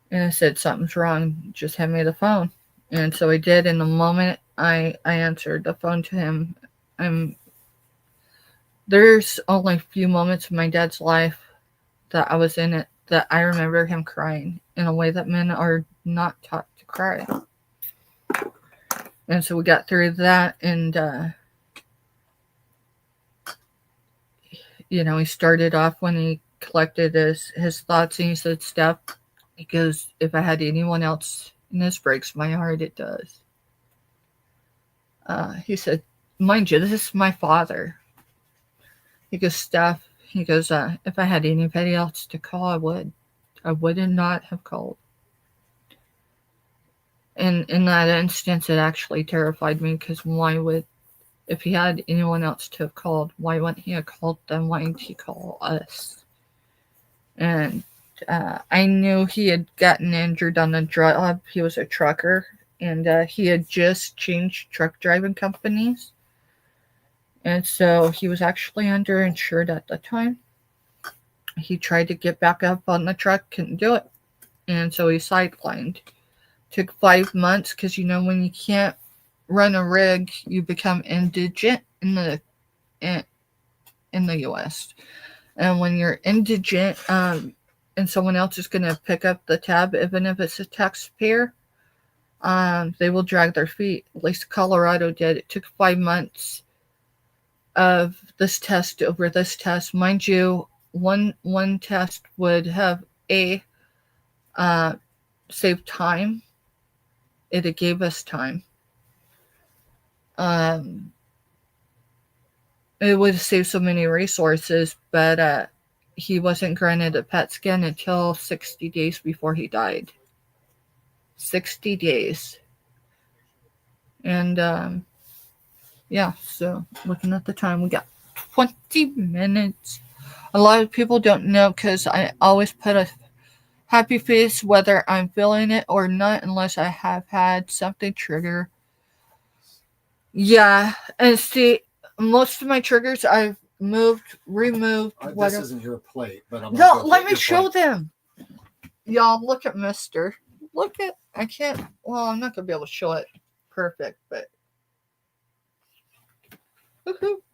And I said, something's wrong. Just hand me the phone. And so I did. And the moment I answered the phone to him, there's only a few moments in my dad's life that I was in it that I remember him crying in a way that men are not taught to cry. And so we got through that, and he started off when he collected his thoughts, and he said, "Steph," he goes, "if I had anyone else," and this breaks my heart, it does. He said, "Mind you, this is my father." He goes, "Steph," he goes, "if I had anybody else to call, I would. I would not have called." And in that instance, it actually terrified me, because if he had anyone else to have called, why wouldn't he have called them? Why didn't he call us? And I knew he had gotten injured on the job. He was a trucker, and he had just changed truck driving companies. And so he was actually underinsured at the time. He tried to get back up on the truck, couldn't do it. And so he sidelined. Took 5 months, because when you can't run a rig, you become indigent in the U.S. And when you're indigent, and someone else is going to pick up the tab, even if it's a taxpayer, they will drag their feet. At least Colorado did. It took 5 months of this test over this test. Mind you, one test would have saved time. It gave us time. It would have saved so many resources, but he wasn't granted a PET scan until 60 days before he died. 60 days. And so looking at the time, we got 20 minutes. A lot of people don't know, because I always put a happy face whether I'm feeling it or not, unless I have had something trigger. Yeah, and see, most of my triggers I've removed. This isn't your plate, but I'm no. Let me show them. Y'all, look at Mister. Look at. I can't. Well, I'm not gonna be able to show it perfect, but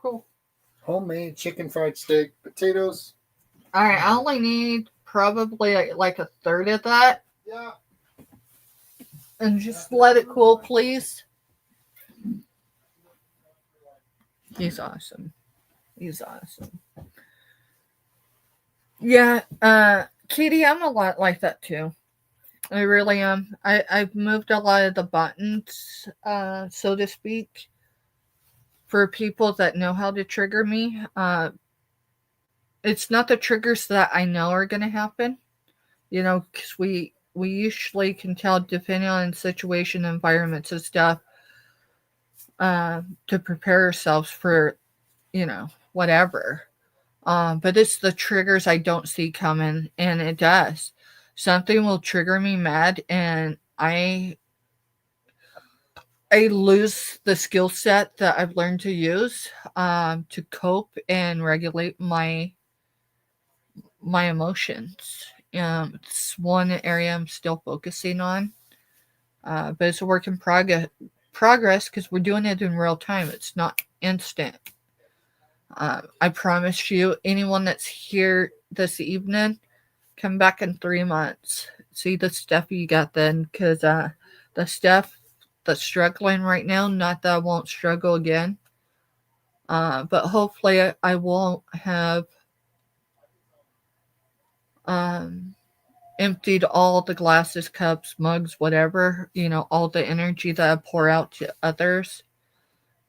cool. Homemade chicken fried steak, potatoes. All right, I only need probably like a third of that. Yeah. And just let it cool, please. He's awesome. Yeah, Katie, I'm a lot like that too. I really am. I've moved a lot of the buttons, so to speak, for people that know how to trigger me. It's not the triggers that I know are going to happen, because we usually can tell, depending on situation, environments, and stuff, to prepare ourselves for, whatever. But it's the triggers I don't see coming, and it does. Something will trigger me mad, and I lose the skill set that I've learned to use to cope and regulate my emotions. It's one area I'm still focusing on, but it's a work in progress because we're doing it in real time. It's not instant. I promise you, anyone that's here this evening, come back in 3 months. See the stuff you got then, because the stuff that's struggling right now, not that I won't struggle again, but hopefully I won't have emptied all the glasses, cups, mugs, whatever, all the energy that I pour out to others.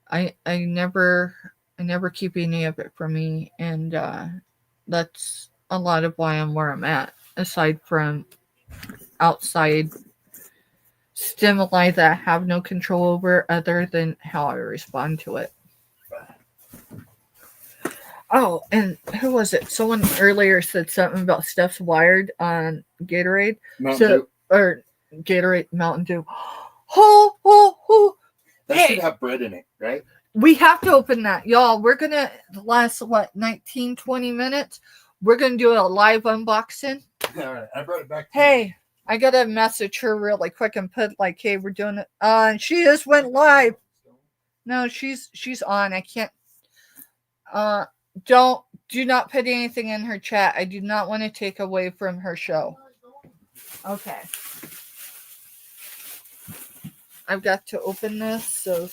I never keep any of it for me, and that's a lot of why I'm where I'm at, aside from outside stimuli that I have no control over other than how I respond to it. Oh, and who was it? Someone earlier said something about stuff's wired on Gatorade. Or Gatorade, Mountain Dew. That should have bread in it, right? We have to open that. Y'all, we're going to last, 19, 20 minutes? We're going to do a live unboxing. All right, I brought it back. Hey, I gotta message her really quick and put like, hey, we're doing it. And she just went live. No, she's on. I can't. Uh, do not put anything in her chat. I do not want to take away from her show. Okay. I've got to open this, so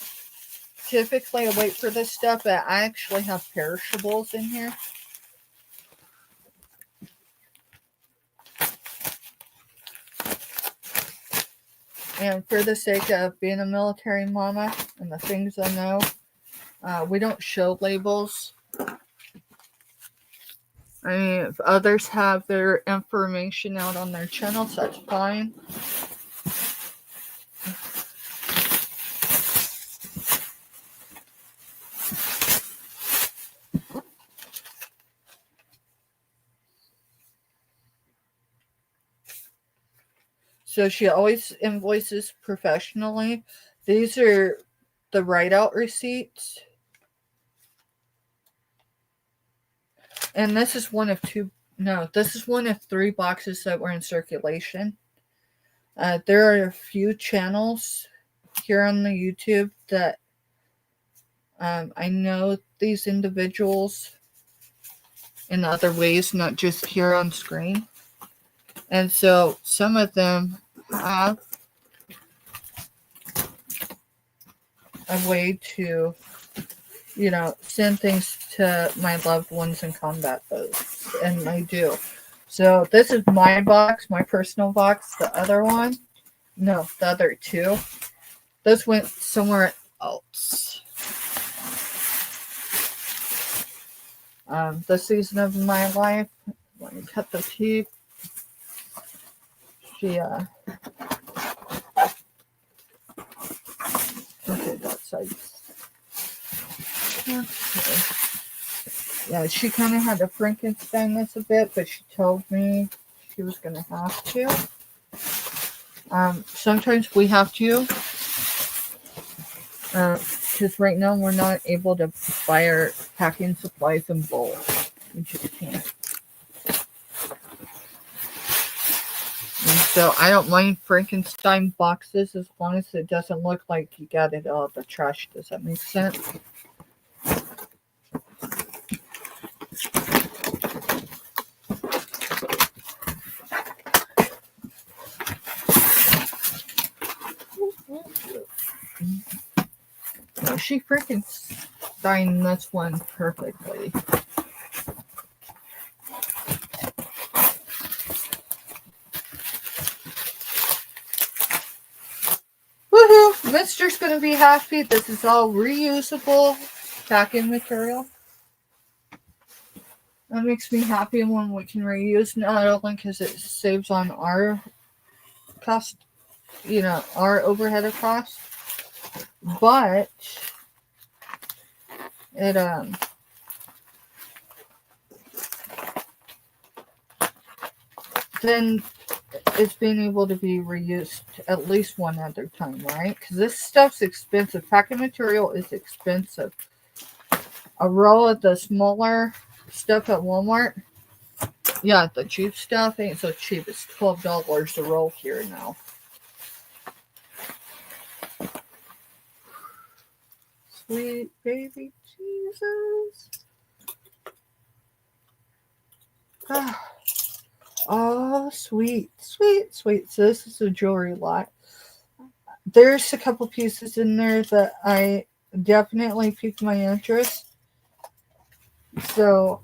typically I wait for this stuff, but I actually have perishables in here. And for the sake of being a military mama and the things I know, we don't show labels. I mean, if others have their information out on their channels, that's fine. So she always invoices professionally. These are the write-out receipts. And this is one of this is one of 3 boxes that were in circulation. There are a few channels here on the YouTube that I know these individuals in other ways, not just here on screen. And so some of them have a way to, send things to my loved ones in combat posts. And I do. So this is my box, my personal box. The other one, no, the other 2. Those went somewhere else. The season of my life, let me cut the tape. Okay, that side. Okay. Yeah, she kind of had to Frankenstein this a bit, but she told me she was going to have to. Sometimes we have to, because right now we're not able to buy our packing supplies in bulk. We just can't. And so I don't mind Frankenstein boxes as long as it doesn't look like you got it out of the trash. Does that make sense? No, she Frankenstein this one perfectly. Woohoo! Mister's gonna be happy. This is all reusable packing material. That makes me happy when we can reuse, not only because it saves on our cost, our overhead of cost, but it then it's being able to be reused at least one other time, right? Because this stuff's expensive. Packing material is expensive. A roll of the smaller stuff at Walmart, yeah, the cheap stuff ain't so cheap. It's $12 a roll here now. Sweet baby Jesus. Oh, sweet, sweet, sweet. So this is a jewelry lot. There's a couple pieces in there that I definitely piqued my interest. So,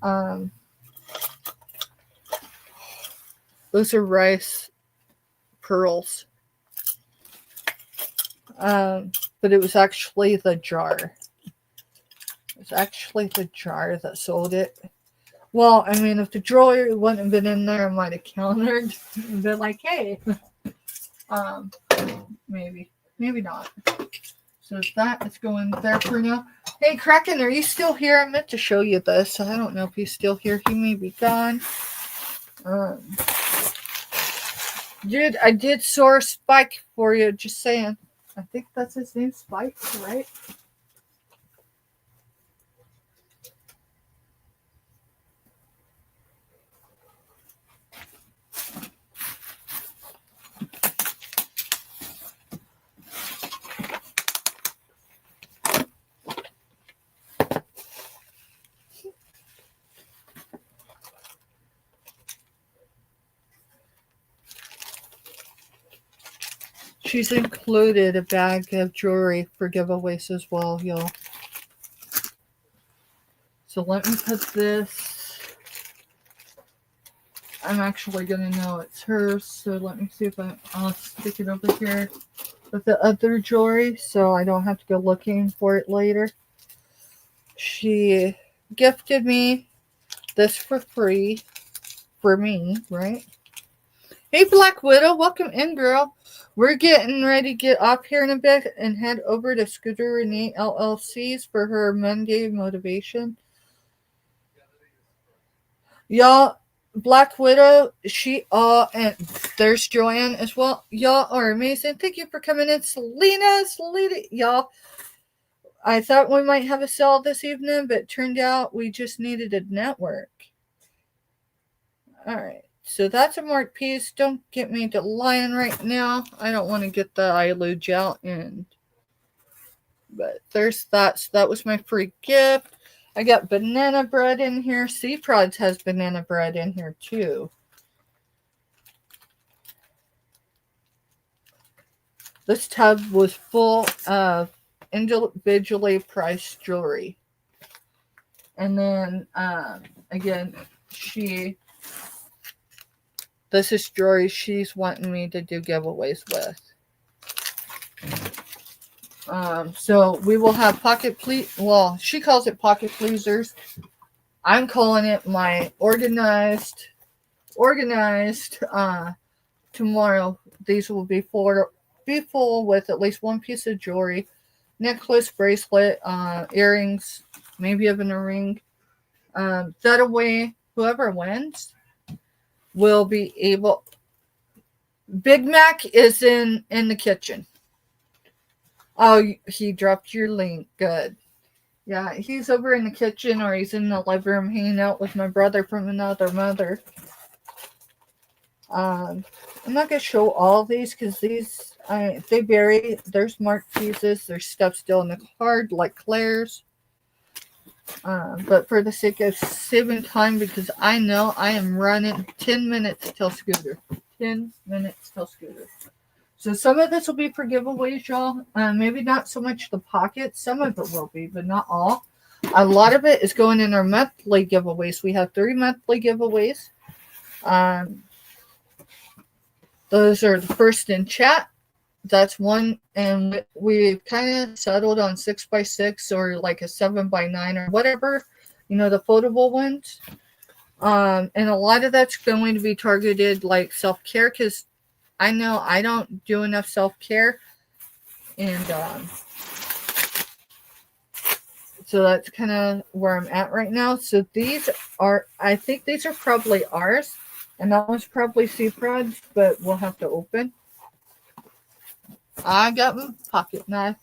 those are rice pearls. But it was actually the jar. It was actually the jar that sold it. Well, I mean, if the jewelry wouldn't have been in there, I might have countered and been like, hey. Maybe not. So that is going there for now. Hey, Kraken, are you still here? I meant to show you this. I don't know if he's still here. He may be gone. Dude, I did source Spike for you. Just saying. I think that's his name, Spike, right? She's included a bag of jewelry for giveaways as well, y'all. So let me put this. I'm actually going to know it's hers. So let me see if I'll stick it over here with the other jewelry so I don't have to go looking for it later. She gifted me this for free for me, right? Hey, Black Widow, welcome in, girl. We're getting ready to get off here in a bit and head over to Scooter Renee LLC's for her Monday motivation. Y'all, Black Widow, and there's Joanne as well. Y'all are amazing. Thank you for coming in, Selena, y'all. I thought we might have a sale this evening, but it turned out we just needed a network. All right. So that's a marked piece. Don't get me to lying right now. I don't want to get the eye luge out. But there's that. So that was my free gift. I got banana bread in here. Sea Prods has banana bread in here too. This tub was full of individually priced jewelry. And then, again, this is jewelry she's wanting me to do giveaways with. So we will have she calls it pocket pleasers. I'm calling it my organized, tomorrow. These will be full with at least one piece of jewelry, necklace, bracelet, earrings, maybe even a ring. That way, whoever wins will be able. Big Mac is in the kitchen. Oh, he dropped your link. Good. Yeah, he's over in the kitchen or he's in the living room hanging out with my brother from another mother. I'm not going to show all these because they vary. There's marked pieces. There's stuff still in the card like Claire's. But for the sake of saving time, because I know I am running 10 minutes till Scooter. 10 minutes till Scooter. So some of this will be for giveaways, y'all. Maybe not so much the pockets. Some of it will be, but not all. A lot of it is going in our monthly giveaways. We have 3 monthly giveaways. Those are the first in chat. That's one. And we've kind of settled on 6x6 or like a 7x9 or whatever. You know, the foldable ones. And a lot of that's going to be targeted like self-care because I know I don't do enough self-care, and so that's kind of where I'm at right now. So I think these are probably ours, and that one's probably Sea Prods, but we'll have to open. I got my pocket knife.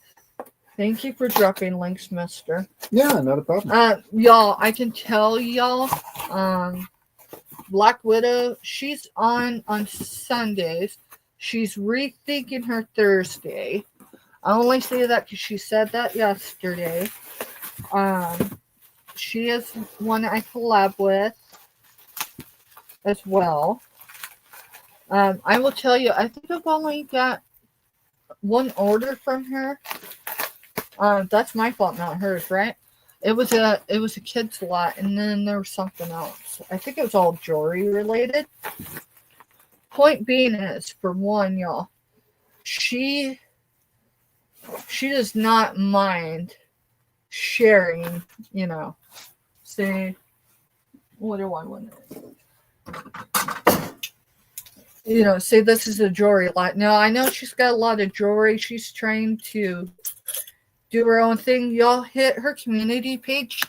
Thank you for dropping links, mister. Yeah, not a problem. Y'all, I can tell y'all, Black Widow, she's on Sundays. She's rethinking her Thursday. I only say that because she said that yesterday. She is one I collab with as well. I will tell you, I think I've only got one order from her. That's my fault, not hers, right? It was a kid's lot, and then there was something else. I think it was all jewelry related. Point being is, for one, y'all, she does not mind sharing, say, what do I want to, say this is a jewelry lot. Now, I know she's got a lot of jewelry. She's trying to do her own thing. Y'all hit her community page.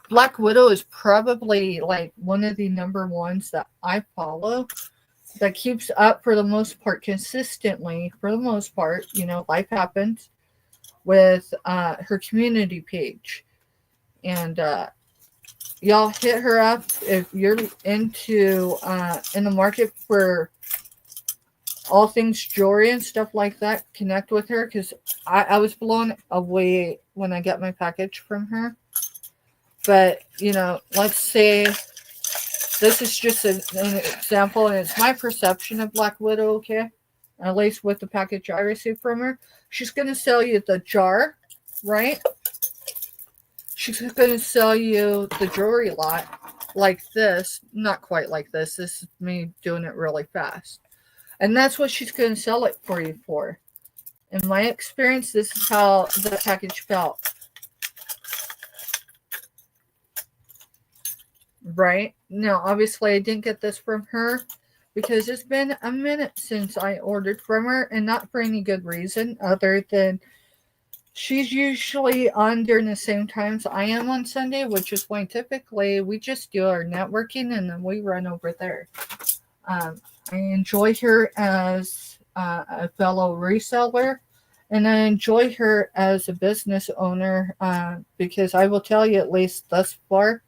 Black Widow is probably like one of the number ones that I follow that keeps up for the most part consistently. For the most part, life happens with her community page. And y'all hit her up if you're into in the market for all things jewelry and stuff like that. Connect with her because I was blown away when I got my package from her. But let's say this is just an example, and it's my perception of Black Widow, okay? at least with the package I received from her. She's going to sell you the jar, right? She's going to sell you the jewelry lot like this. Not quite like this. This is me doing it really fast. And that's what she's going to sell it for you for. In my experience, this is how the package felt. Right? Now, obviously, I didn't get this from her because it's been a minute since I ordered from her, and not for any good reason other than she's usually on during the same times I am on Sunday, which is when typically we just do our networking and then we run over there. I enjoy her as a fellow reseller, and I enjoy her as a business owner because I will tell you, at least thus far,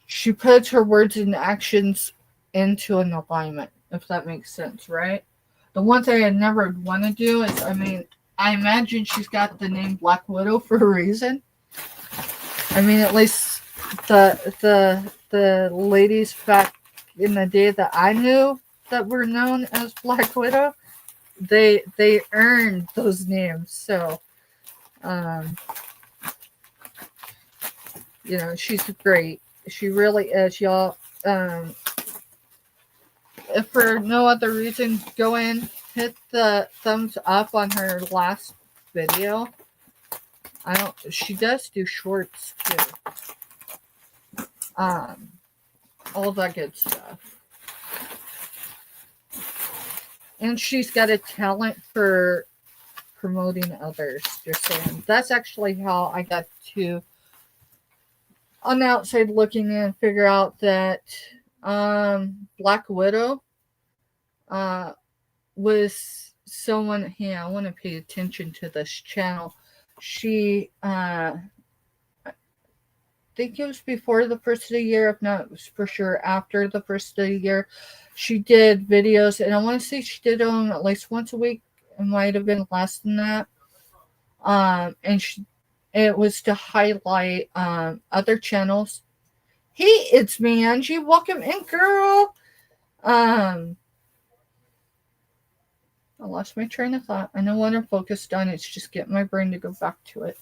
she puts her words and actions into an alignment, if that makes sense, right? The one thing I never want to do is, I imagine she's got the name Black Widow for a reason. At least the ladies back in the day that I knew that were known as Black Widow, they earned those names. So, she's great. She really is, y'all. If for no other reason, go in, hit the thumbs up on her last video. She does do shorts too. All that good stuff. And she's got a talent for promoting others. Just saying. That's actually how I got to, on the outside looking in, figure out that Black Widow was someone. Hey, I want to pay attention to this channel. She, I think it was before the first of the year. If not, it was for sure after the first of the year. She did videos, and I want to say she did them at least once a week. It might have been less than that. And it was to highlight other channels. Hey, it's me, Angie. Welcome in, girl. I lost my train of thought. I know what I'm focused on. It's just getting my brain to go back to it.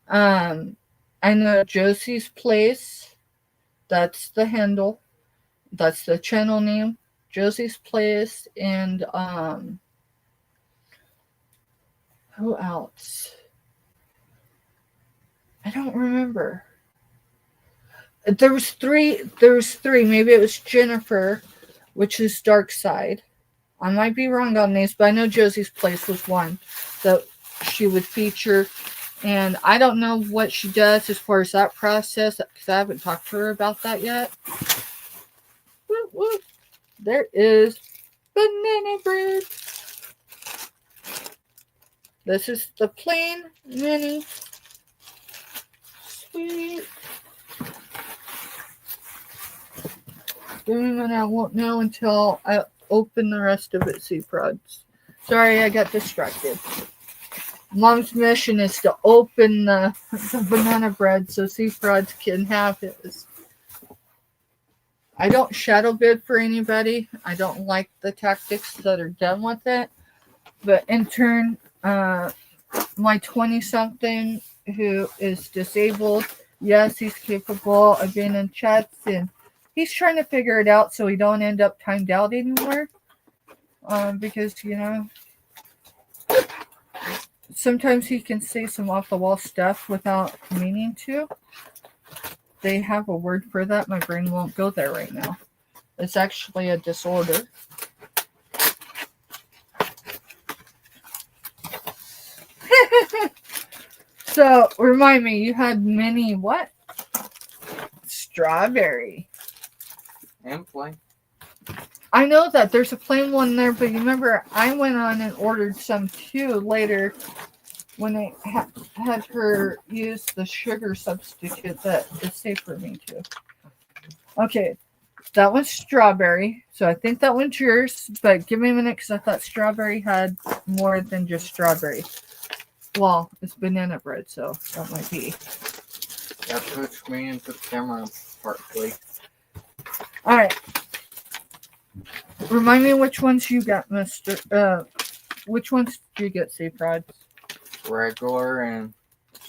I know Josie's Place. That's the handle. That's the channel name. Josie's Place. And who else? I don't remember. There was three. Maybe it was Jennifer, which is Dark Side. I might be wrong on these, but I know Josie's Place was one that she would feature. And I don't know what she does as far as that process, because I haven't talked to her about that yet. Woo, woo. There is banana bread. This is the plain mini. Sweet. And I won't know until I open the rest of it, C-Prods. Sorry, I got distracted. Mom's mission is to open the banana bread so C-Prods can have his. I don't shadow bid for anybody. I don't like the tactics that are done with it. But in turn, my 20-something who is disabled, yes, he's capable of being in chats, and he's trying to figure it out so he don't end up timed out anymore. Because, sometimes he can say some off-the-wall stuff without meaning to. They have a word for that. My brain won't go there right now. It's actually a disorder. So, remind me, you had mini what? Strawberry. And plain. I know that there's a plain one there, but you remember I went on and ordered some too later when they had her use the sugar substitute that is safe for me too. Okay, that one's strawberry, so I think that one's yours, but give me a minute because I thought strawberry had more than just strawberry. Well, it's banana bread, so that might be. That puts me into the camera partly. All right. Remind me which ones you got, Mister. Which ones did you get, Safe Rod? Regular and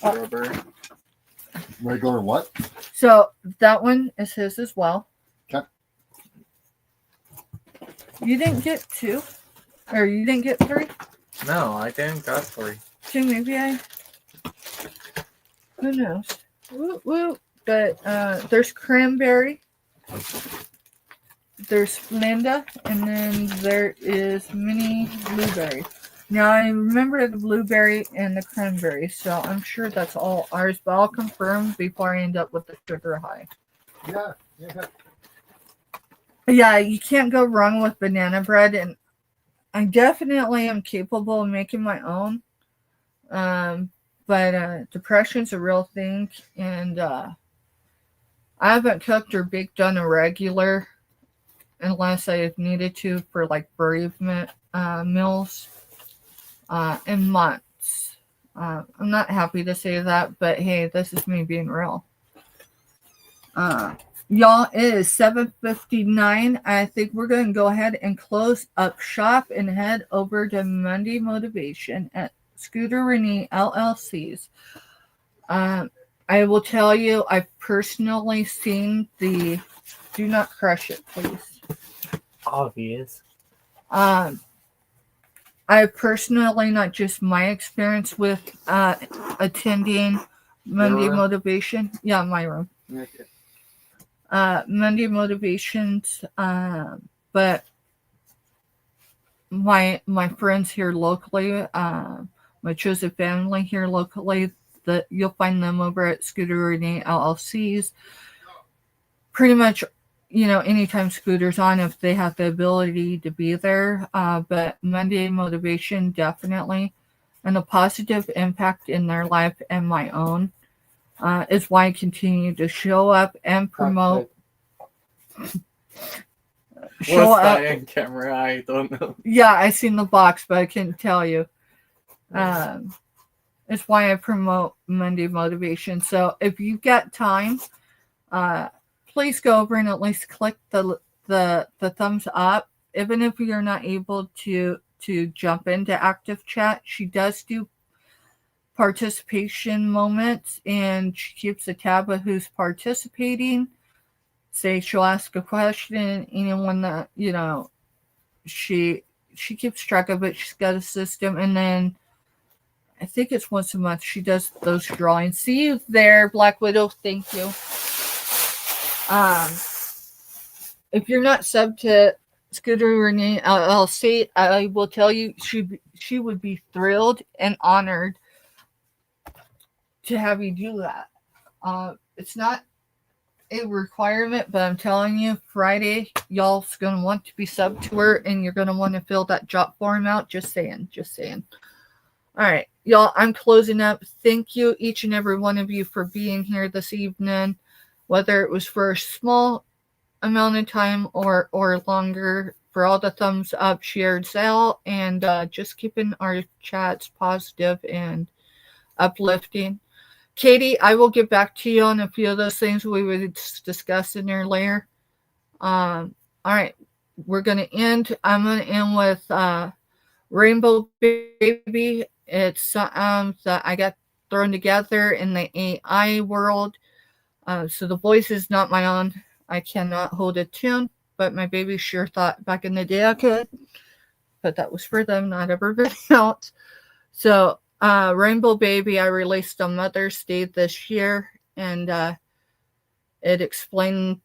Oh. strawberry. Regular what? So that one is his as well. Okay. You didn't get 2, or you didn't get 3. No, I didn't got 3. So maybe I. Who knows? Woo woo. But there's cranberry. There's Splenda, and then there is mini blueberry. Now I remember the blueberry and the cranberry, so I'm sure that's all ours, but I'll confirm before I end up with the sugar high. Yeah. Yeah, you can't go wrong with banana bread, and I definitely am capable of making my own. But depression's a real thing, and I haven't cooked or baked on a regular unless I've needed to for like bereavement meals in months. I'm not happy to say that, but hey, this is me being real. Y'all, it is 7:59. I think we're going to go ahead and close up shop and head over to Monday Motivation at Scooter Renee LLC's. I will tell you, I've personally seen the do not crush it, please. Obvious. I personally, not just my experience with attending Monday Your room? Motivation. Yeah, my room. Okay. Monday Motivations, but my friends here locally, my chosen family here locally, that you'll find them over at Scooter Renee LLC's. Pretty much, anytime Scooter's on, if they have the ability to be there. But Monday Motivation definitely, and a positive impact in their life and my own, is why I continue to show up and promote. Show What's up. that in camera? I don't know. Yeah, I seen the box, but I couldn't tell you. It's why I promote Monday Motivation. So if you've got time, please go over and at least click the thumbs up. Even if you're not able to jump into active chat, she does do participation moments, and she keeps a tab of who's participating. Say she'll ask a question, anyone that she keeps track of it. She's got a system, and then I think it's once a month she does those drawings. See you there, Black Widow. Thank you. If you're not subbed to Scooter Renee LLC, I will tell you she would be thrilled and honored to have you do that. It's not a requirement, but I'm telling you, Friday, y'all's going to want to be subbed to her, and you're going to want to fill that job form out. Just saying. All right, y'all, I'm closing up. Thank you, each and every one of you, for being here this evening, whether it was for a small amount of time or longer, for all the thumbs up, shares out, and just keeping our chats positive and uplifting. Katie, I will get back to you on a few of those things we were discussing earlier. All right, we're going to end. I'm going to end with Rainbow Baby. It's something that I got thrown together in the AI world. So the voice is not my own. I cannot hold a tune, but my baby sure thought back in the day I could. But that was for them, not everybody else. So Rainbow Baby, I released on Mother's Day this year, and it explained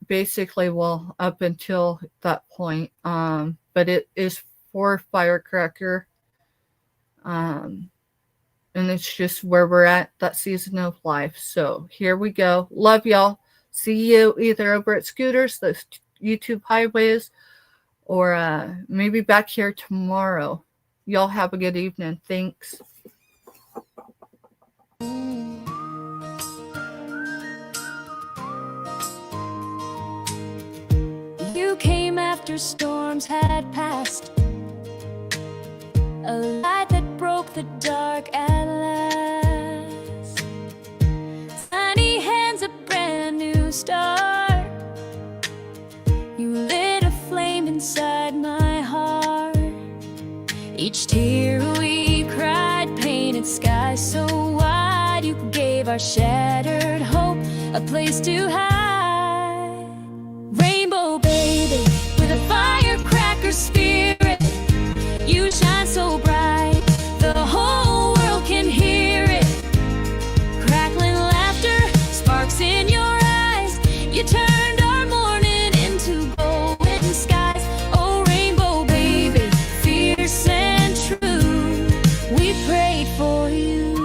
basically, well, up until that point, but it is for Firecracker, and it's just where we're at that season of life. So here we go. Love y'all. See you either over at Scooters, those YouTube highways, or maybe back here tomorrow. Y'all have a good evening. Thanks. You came after storms had passed, a light that broke the dark at last. Sunny hands, a brand new start. You lit a flame in Each tear we cried painted skies so wide. You gave our shattered hope a place to hide. Rainbow baby, with a firecracker spirit, you shine so bright, the whole world can hear it. Crackling laughter, sparks in your eyes, you turned our morning into golden skies. Oh, rainbow baby, fierce and true, we prayed for you.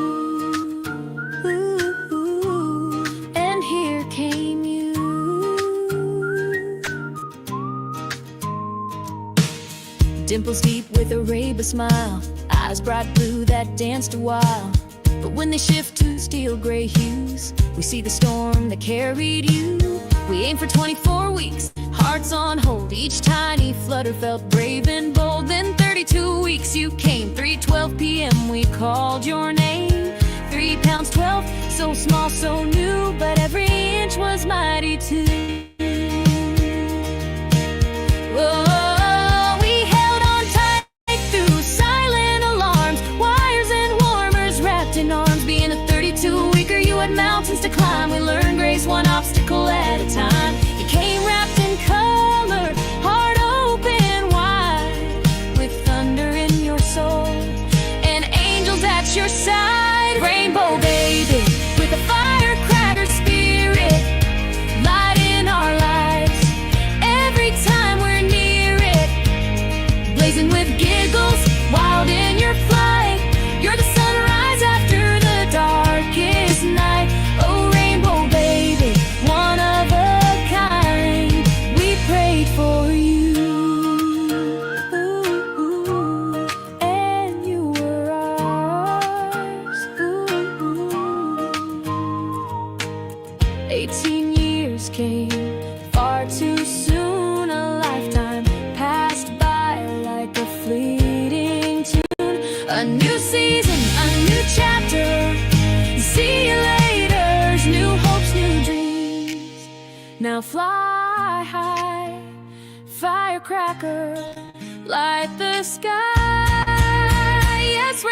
Ooh, and here came you. Dimples deep with a rainbow smile, eyes bright blue that danced a while. But when they shift to steel gray hues, we see the storm that carried you. We aimed for 24 weeks, hearts on hold. Each tiny flutter felt brave and bold. Then 32 weeks you came, 3:12 p.m. we called your name. 3 pounds 12, so small, so new, but every inch was mighty too. Whoa, we held on tight through silent alarms, wires and warmers wrapped in arms. Being a 32-weeker, you had mountains to climb. We learned grace one obstacle at a time. You came wrapped in color, heart open wide, with thunder in your soul and angels at your side. Rainbow baby, with a firecracker spirit, light in our lives every time we're near it. Blazing with giggles, wild in your flight, you're the sunrise after the darkest night. Oh, rainbow baby, one of a kind, we prayed for you. Ooh, and you were ours. Ooh. 18 years came far too soon. A lifetime passed by like a fleeting tune. A new season, a new chapter. See you later, new hopes, new dreams. Now fly high, firecracker, light the sky. Yes,